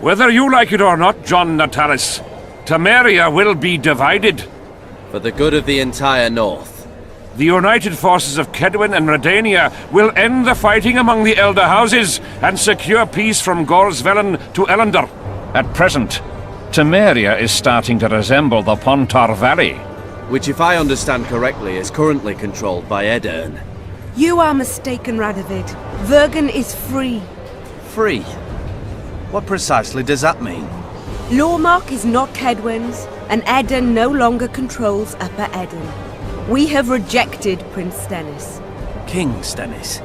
Whether you like it or not, John Natalis, Temeria will be divided. For the good of the entire North. The united forces of Kedwin and Redania will end the fighting among the Elder Houses and secure peace from Gorsvelen to Ellender. At present, Temeria is starting to resemble the Pontar Valley. Which, if I understand correctly, is currently controlled by Edirn. You are mistaken, Radovid. Vergen is free. Free? What precisely does that mean? Lawmark is not Kedwin's, and Edirn no longer controls Upper Edirn. We have rejected Prince Stennis. King Stennis?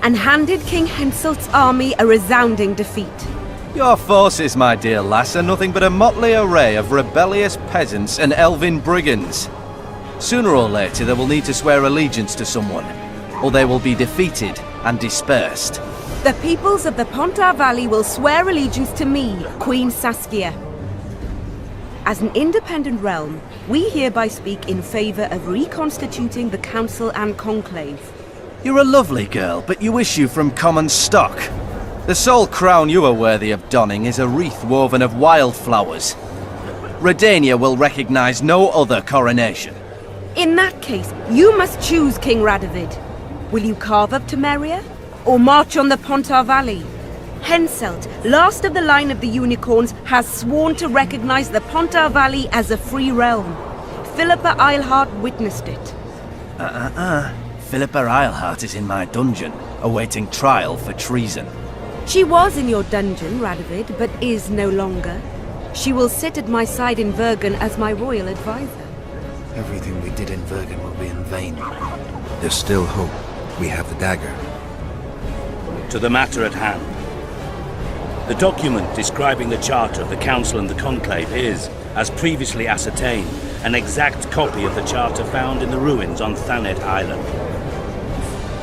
And handed King Henselt's army a resounding defeat. Your forces, my dear lass, are nothing but a motley array of rebellious peasants and elven brigands. Sooner or later they will need to swear allegiance to someone, or they will be defeated and dispersed. The peoples of the Pontar Valley will swear allegiance to me, Queen Saskia. As an independent realm, we hereby speak in favor of reconstituting the Council and Conclave. You're a lovely girl, but you issue from common stock. The sole crown you are worthy of donning is a wreath woven of wildflowers. Redania will recognize no other coronation. In that case, you must choose, King Radovid. Will you carve up Temeria? Or march on the Pontar Valley? Henselt, last of the line of the unicorns, has sworn to recognize the Pontar Valley as a free realm. Philippa Eilhart witnessed it. Philippa Eilhart is in my dungeon, awaiting trial for treason. She was in your dungeon, Radovid, but is no longer. She will sit at my side in Vergen as my royal advisor. Everything we did in Vergen will be in vain. There's still hope. We have the dagger. To the matter at hand. The document describing the charter of the Council and the Conclave is, as previously ascertained, an exact copy of the charter found in the ruins on Thanet Island.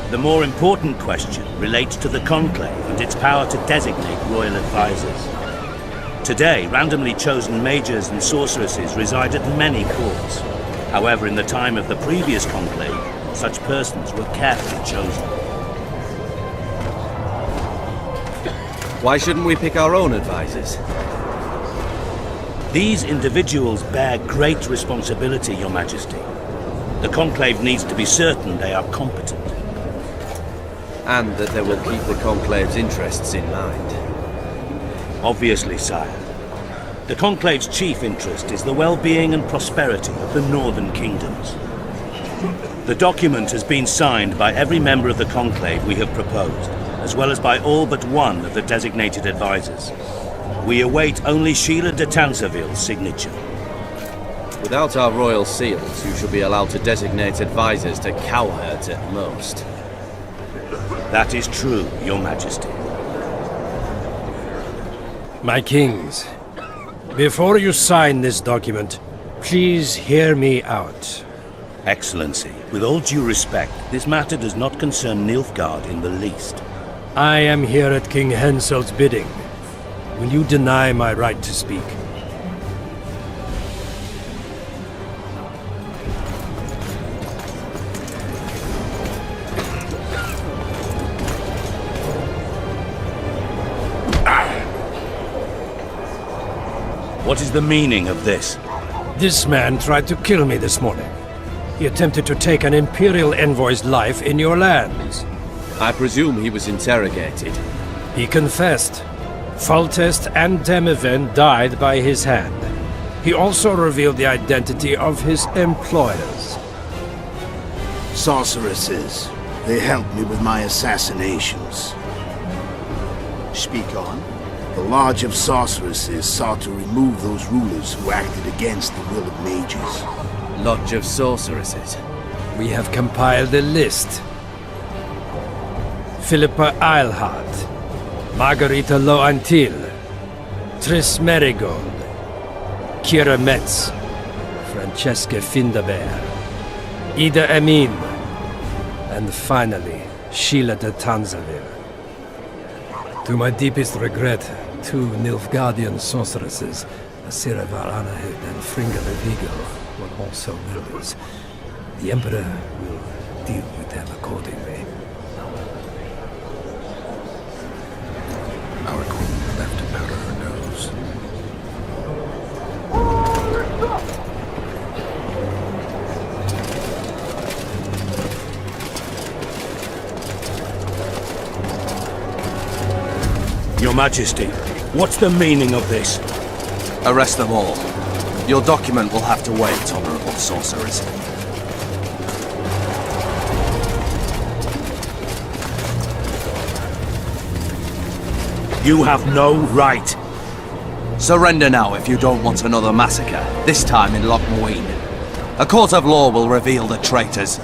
The more important question relates to the Conclave and its power to designate royal advisors. Today, randomly chosen mages and sorceresses reside at many courts. However, in the time of the previous Conclave, such persons were carefully chosen. Why shouldn't we pick our own advisors? These individuals bear great responsibility, Your Majesty. The Conclave needs to be certain they are competent. And that they will keep the Conclave's interests in mind. Obviously, sire. The Conclave's chief interest is the well-being and prosperity of the northern kingdoms. The document has been signed by every member of the Conclave we have proposed, as well as by all but one of the designated advisors. We await only Sheila de Tanseville's signature. Without our royal seals, you shall be allowed to designate advisors to cowherds at most. That is true, Your Majesty. My kings, before you sign this document, please hear me out. Excellency, with all due respect, this matter does not concern Nilfgaard in the least. I am here at King Henselt's bidding. Will you deny my right to speak? What is the meaning of this? This man tried to kill me this morning. He attempted to take an Imperial envoy's life in your lands. I presume he was interrogated. He confessed. Foltest and Demiven died by his hand. He also revealed the identity of his employers. Sorceresses. They helped me with my assassinations. Speak on. The Lodge of Sorceresses sought to remove those rulers who acted against the will of mages. Lodge of Sorceresses? We have compiled a list. Philippa Eilhart, Margarita Loantil, Tris Merigold, Kira Metz, Francesca Findaber, Ida Amin, and finally, Sheila de Tanzavir. To my deepest regret, 2 Nilfgaardian sorceresses, Asira Varanahed and Fringa Vigo, were also murderers. The Emperor will deal with them accordingly. Our queen left to powder her nose. Your Majesty, what's the meaning of this? Arrest them all. Your document will have to wait, Honorable Sorceress. You have no right. Surrender now if you don't want another massacre, this time in Loc Muinne. A court of law will reveal the traitors.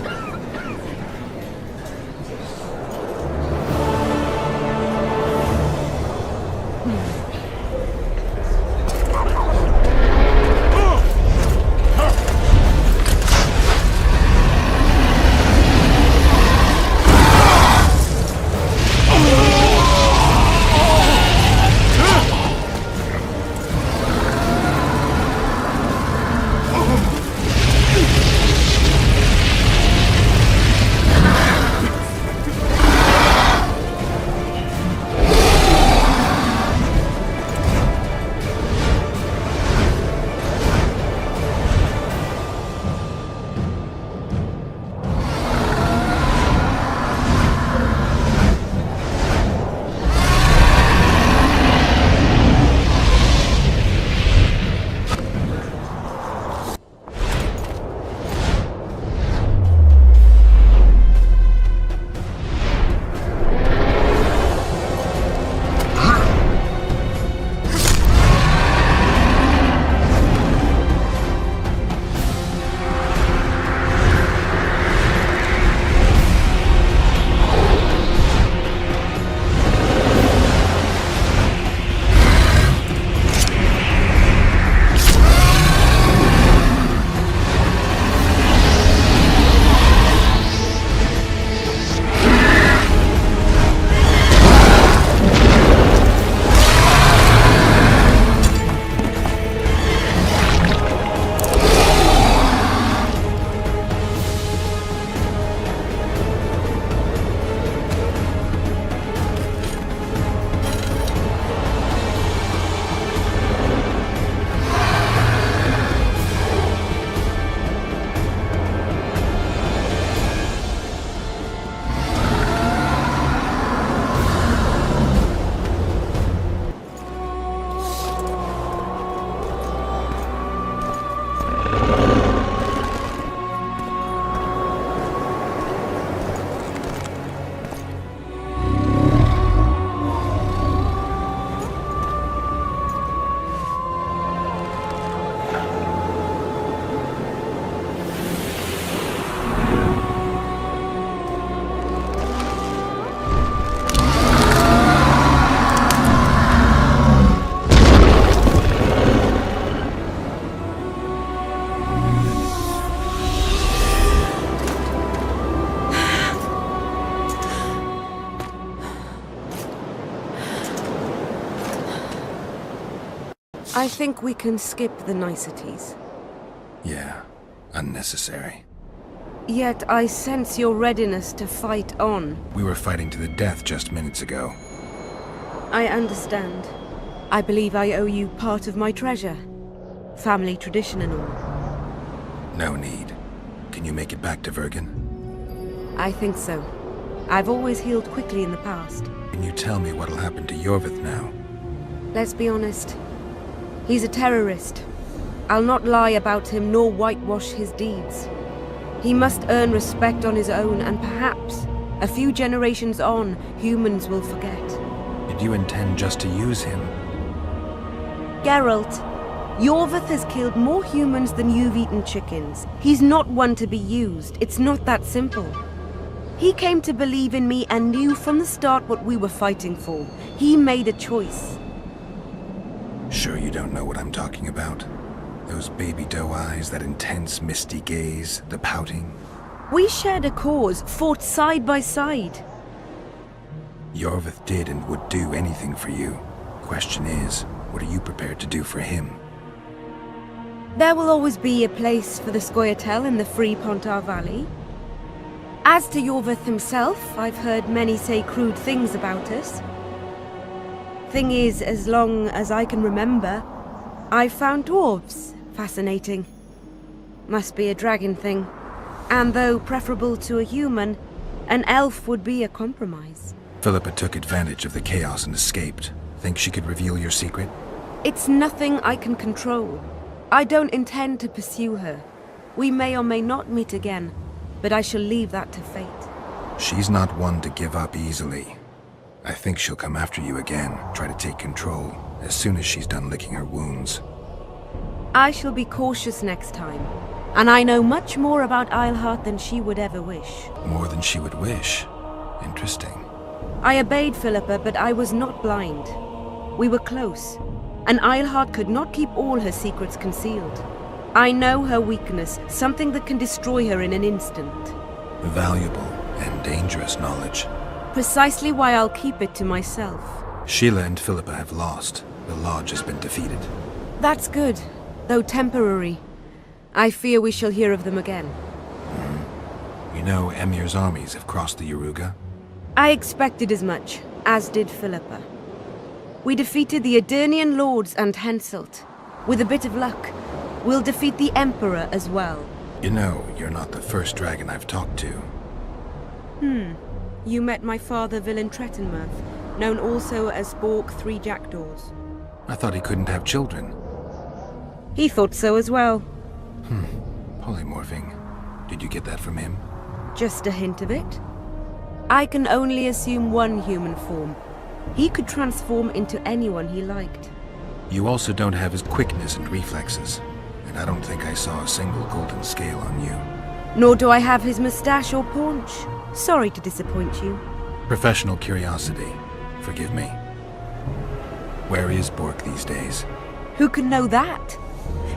I think we can skip the niceties. Yeah, unnecessary. Yet I sense your readiness to fight on. We were fighting to the death just minutes ago. I understand. I believe I owe you part of my treasure. Family tradition and all. No need. Can you make it back to Vergen? I think so. I've always healed quickly in the past. Can you tell me what'll happen to Yorvith now? Let's be honest. He's a terrorist. I'll not lie about him nor whitewash his deeds. He must earn respect on his own, and perhaps, a few generations on, humans will forget. Did you intend just to use him? Geralt, Yorvith has killed more humans than you've eaten chickens. He's not one to be used. It's not that simple. He came to believe in me and knew from the start what we were fighting for. He made a choice. Sure you don't know what I'm talking about? Those baby doe eyes, that intense, misty gaze, the pouting. We shared a cause, fought side by side. Iorveth did and would do anything for you. Question is, what are you prepared to do for him? There will always be a place for the Scoia'tael in the free Pontar Valley. As to Iorveth himself, I've heard many say crude things about us. Thing is, as long as I can remember, I've found dwarves fascinating. Must be a dragon thing. And though preferable to a human, an elf would be a compromise. Philippa took advantage of the chaos and escaped. Think she could reveal your secret? It's nothing I can control. I don't intend to pursue her. We may or may not meet again, but I shall leave that to fate. She's not one to give up easily. I think she'll come after you again, try to take control, as soon as she's done licking her wounds. I shall be cautious next time, and I know much more about Eilhart than she would ever wish. More than she would wish? Interesting. I obeyed Philippa, but I was not blind. We were close, and Eilhart could not keep all her secrets concealed. I know her weakness, something that can destroy her in an instant. Valuable and dangerous knowledge. Precisely why I'll keep it to myself. Sheila and Philippa have lost. The Lodge has been defeated. That's good, though temporary. I fear we shall hear of them again. You know Emir's armies have crossed the Yaruga? I expected as much, as did Philippa. We defeated the Edirnian lords and Henselt. With a bit of luck, we'll defeat the Emperor as well. You know, you're not the first dragon I've talked to. You met my father, Villain Trettenmirth, known also as Bork Three Jackdaws. I thought he couldn't have children. He thought so as well. Polymorphing. Did you get that from him? Just a hint of it. I can only assume one human form. He could transform into anyone he liked. You also don't have his quickness and reflexes, and I don't think I saw a single golden scale on you. Nor do I have his mustache or paunch. Sorry to disappoint you. Professional curiosity. Forgive me. Where is Bork these days? Who can know that?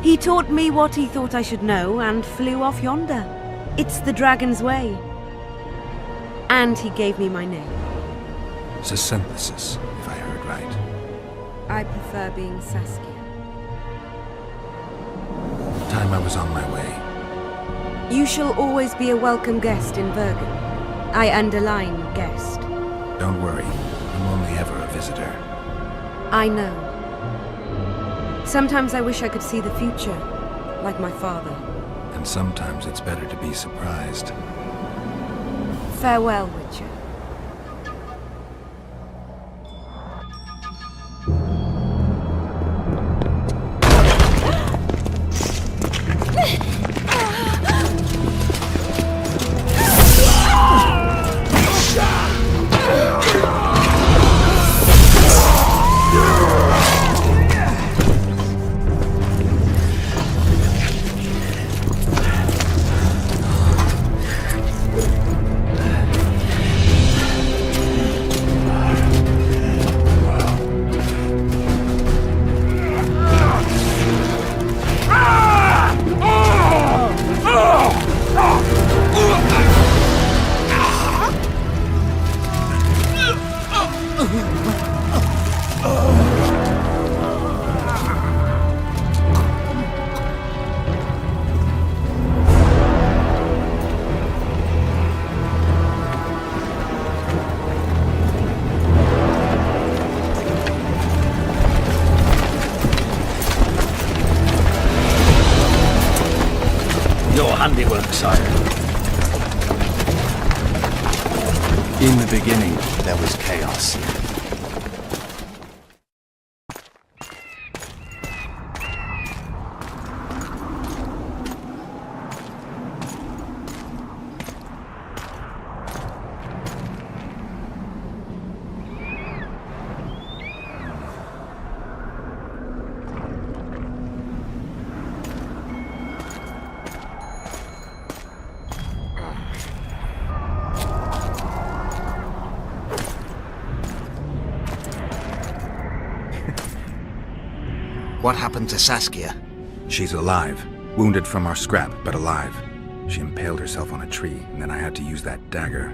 He taught me what he thought I should know and flew off yonder. It's the dragon's way. And he gave me my name. Synthesis, if I heard right. I prefer being Saskia. The time I was on my way. You shall always be a welcome guest in Vergen. I underline guest. Don't worry, I'm only ever a visitor. I know. Sometimes I wish I could see the future, like my father. And sometimes it's better to be surprised. Farewell, Witcher. Handiwork, sire. In the beginning, there was chaos. What happened to Saskia? She's alive. Wounded from our scrap, but alive. She impaled herself on a tree, and then I had to use that dagger.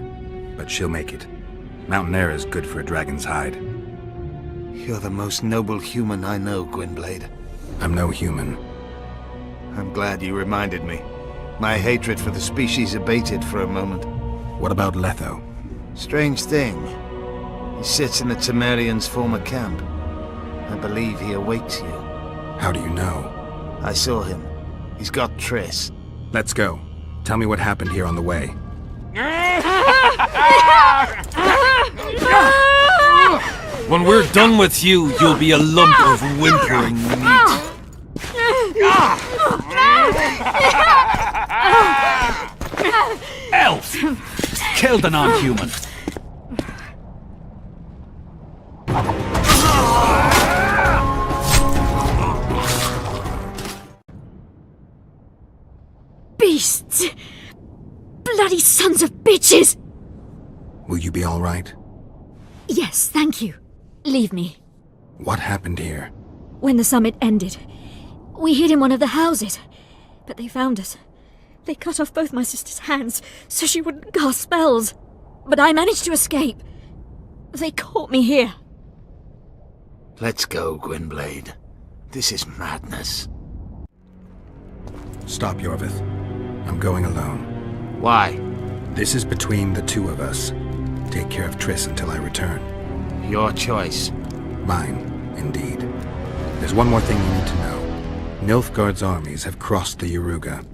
But she'll make it. Mountain air is good for a dragon's hide. You're the most noble human I know, Gwynblade. I'm no human. I'm glad you reminded me. My hatred for the species abated for a moment. What about Letho? Strange thing. He sits in the Temerians' former camp. I believe he awaits you. How do you know? I saw him. He's got Triss. Let's go. Tell me what happened here on the way. When we're done with you, you'll be a lump of whimpering meat. Elf! Kill the non-human! Beasts! Bloody sons of bitches! Will you be all right? Yes, thank you. Leave me. What happened here? When the summit ended, we hid in one of the houses. But they found us. They cut off both my sister's hands so she wouldn't cast spells. But I managed to escape. They caught me here. Let's go, Gwynblade. This is madness. Stop, Yorvith. I'm going alone. Why? This is between the two of us. Take care of Triss until I return. Your choice. Mine, indeed. There's one more thing you need to know. Nilfgaard's armies have crossed the Yaruga.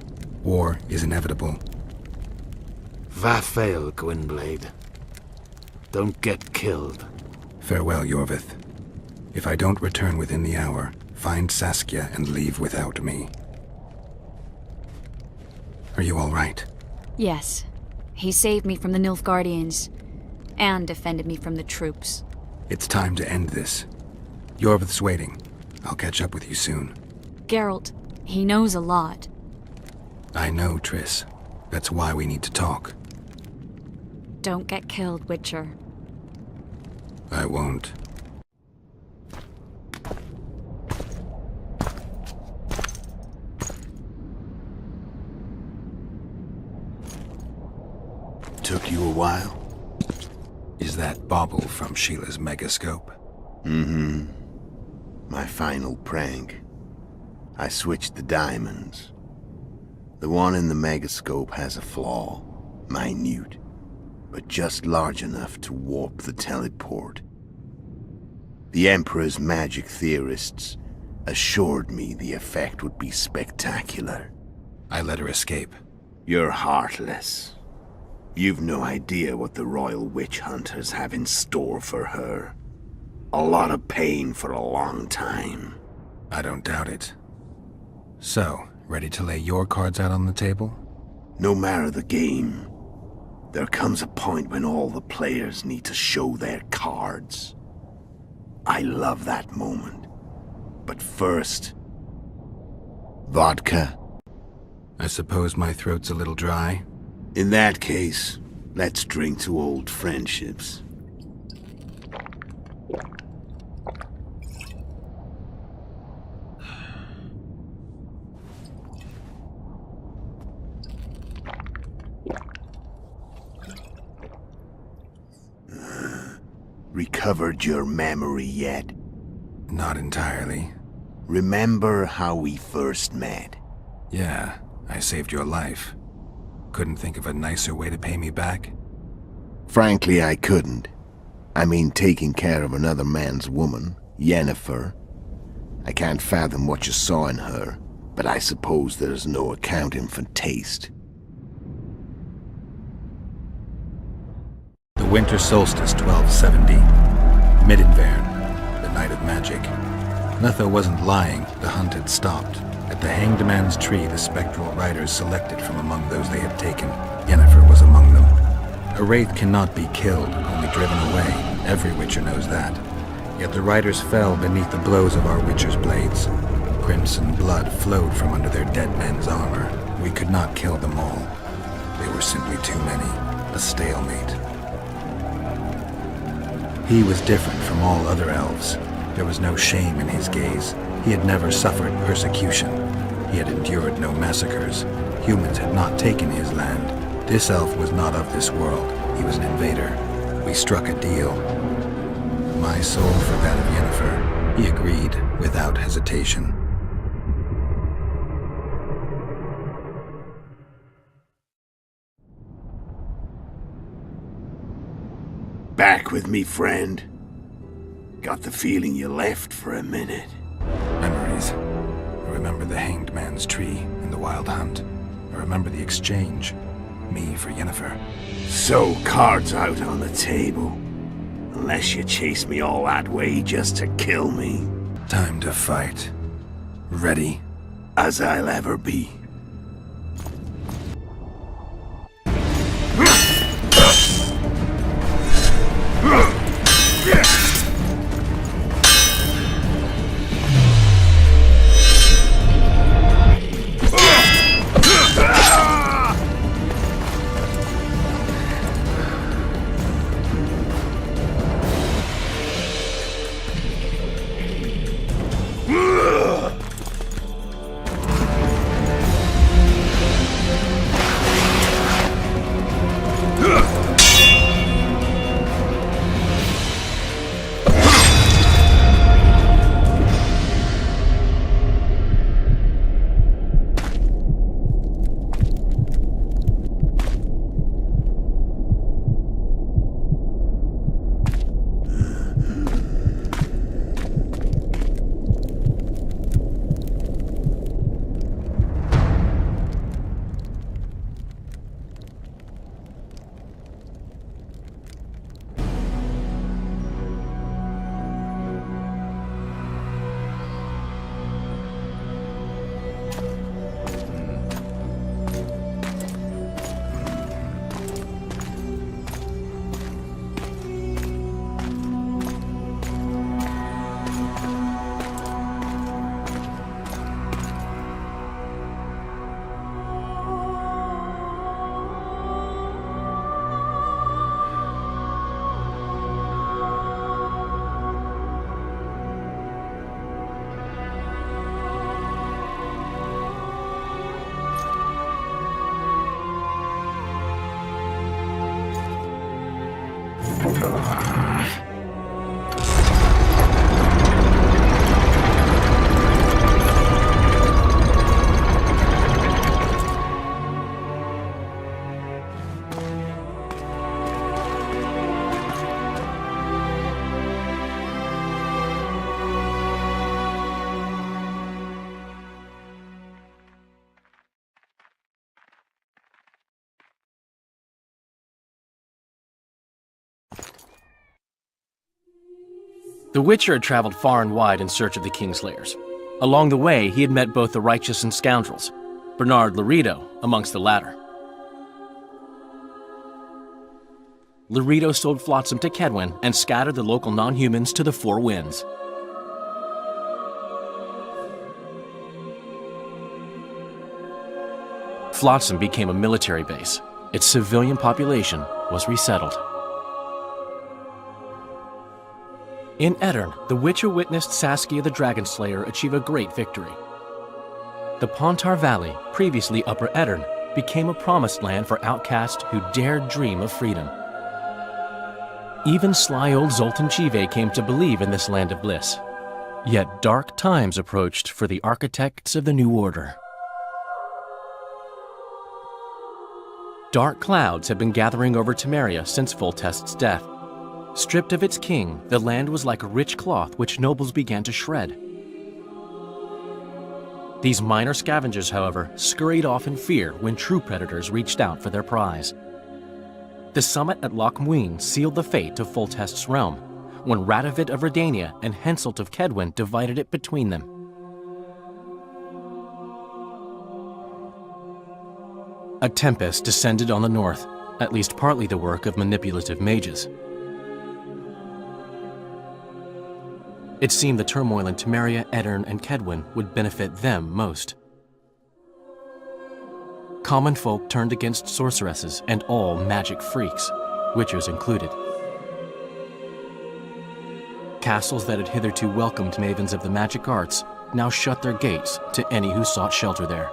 War is inevitable. Vafail, Gwynblade. Don't get killed. Farewell, Yorvith. If I don't return within the hour, find Saskia and leave without me. Are you all right? Yes. He saved me from the Nilfgaardians, and defended me from the troops. It's time to end this. Yorvith's waiting. I'll catch up with you soon. Geralt, he knows a lot. I know, Triss. That's why we need to talk. Don't get killed, Witcher. I won't. Took you a while? Is that bauble from Sheila's megascope? Mm-hmm. My final prank. I switched the diamonds. The one in the megascope has a flaw. Minute. But just large enough to warp the teleport. The Emperor's magic theorists assured me the effect would be spectacular. I let her escape. You're heartless. You've no idea what the royal witch hunters have in store for her. A lot of pain for a long time. I don't doubt it. So, ready to lay your cards out on the table? No matter the game, there comes a point when all the players need to show their cards. I love that moment. But first... vodka? I suppose my throat's a little dry. In that case, let's drink to old friendships. Recovered your memory yet? Not entirely. Remember how we first met? Yeah, I saved your life. Couldn't think of a nicer way to pay me back? Frankly, I couldn't. I mean, taking care of another man's woman, Yennefer. I can't fathom what you saw in her, but I suppose there's no accounting for taste. The winter solstice, 1270. Middenvern, the night of magic. Letho wasn't lying, the hunt had stopped. At the Hanged Man's Tree, the spectral riders selected from among those they had taken. Yennefer was among them. A wraith cannot be killed, only driven away. Every Witcher knows that. Yet the riders fell beneath the blows of our Witcher's blades. Crimson blood flowed from under their dead men's armor. We could not kill them all. They were simply too many. A stalemate. He was different from all other elves. There was no shame in his gaze. He had never suffered persecution. He had endured no massacres. Humans had not taken his land. This elf was not of this world. He was an invader. We struck a deal. My soul for that of Yennefer. He agreed without hesitation. Back with me, friend. Got the feeling you left for a minute. Memories. I remember the hanged man's tree and the wild hunt. I remember the exchange. Me for Yennefer. So, cards out on the table. Unless you chase me all that way just to kill me. Time to fight. Ready? As I'll ever be. The Witcher had traveled far and wide in search of the Kingslayers. Along the way, he had met both the righteous and scoundrels, Bernard Laredo amongst the latter. Laredo sold Flotsam to Kedwen and scattered the local non-humans to the four winds. Flotsam became a military base. Its civilian population was resettled. In Edirn, the Witcher witnessed Saskia the Dragonslayer achieve a great victory. The Pontar Valley, previously Upper Edirn, became a promised land for outcasts who dared dream of freedom. Even sly old Zoltan Chive came to believe in this land of bliss. Yet dark times approached for the architects of the New Order. Dark clouds had been gathering over Temeria since Foltest's death. Stripped of its king, the land was like a rich cloth which nobles began to shred. These minor scavengers, however, scurried off in fear when true predators reached out for their prize. The summit at Loc Muinne sealed the fate of Foltest's realm, when Radovid of Redania and Henselt of Kedwen divided it between them. A tempest descended on the north, at least partly the work of manipulative mages. It seemed the turmoil in Temeria, Edirn, and Kedwen would benefit them most. Common folk turned against sorceresses and all magic freaks, witchers included. Castles that had hitherto welcomed mavens of the magic arts now shut their gates to any who sought shelter there.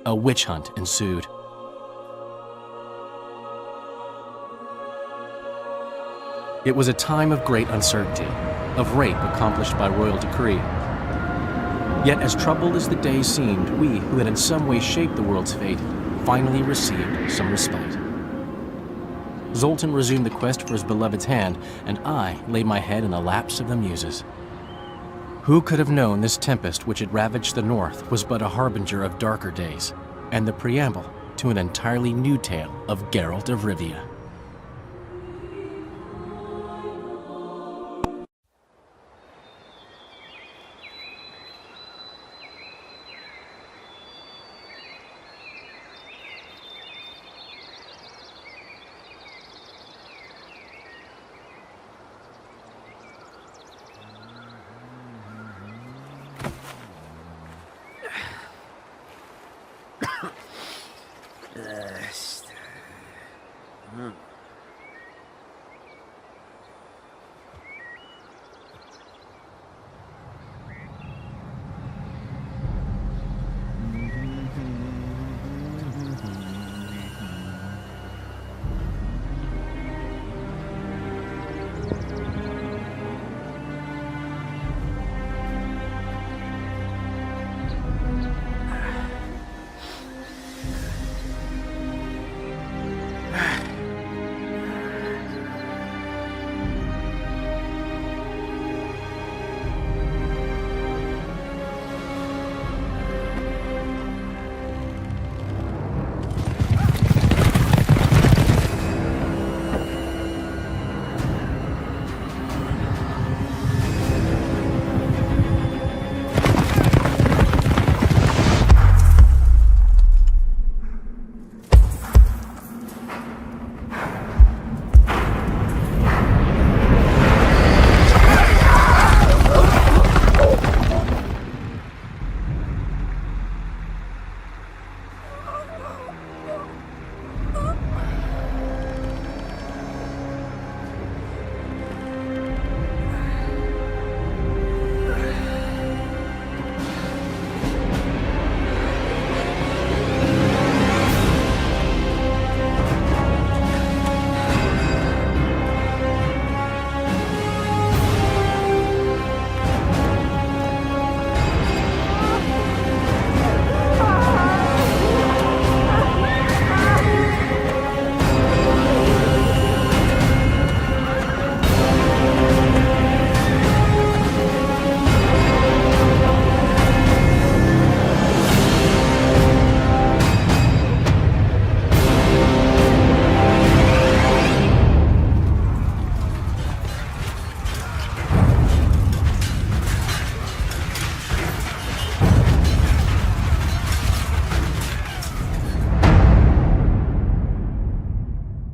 A witch hunt ensued. It was a time of great uncertainty, of rape accomplished by royal decree. Yet as troubled as the days seemed, we, who had in some way shaped the world's fate, finally received some respite. Zoltan resumed the quest for his beloved's hand, and I laid my head in the laps of the muses. Who could have known this tempest which had ravaged the north was but a harbinger of darker days, and the preamble to an entirely new tale of Geralt of Rivia?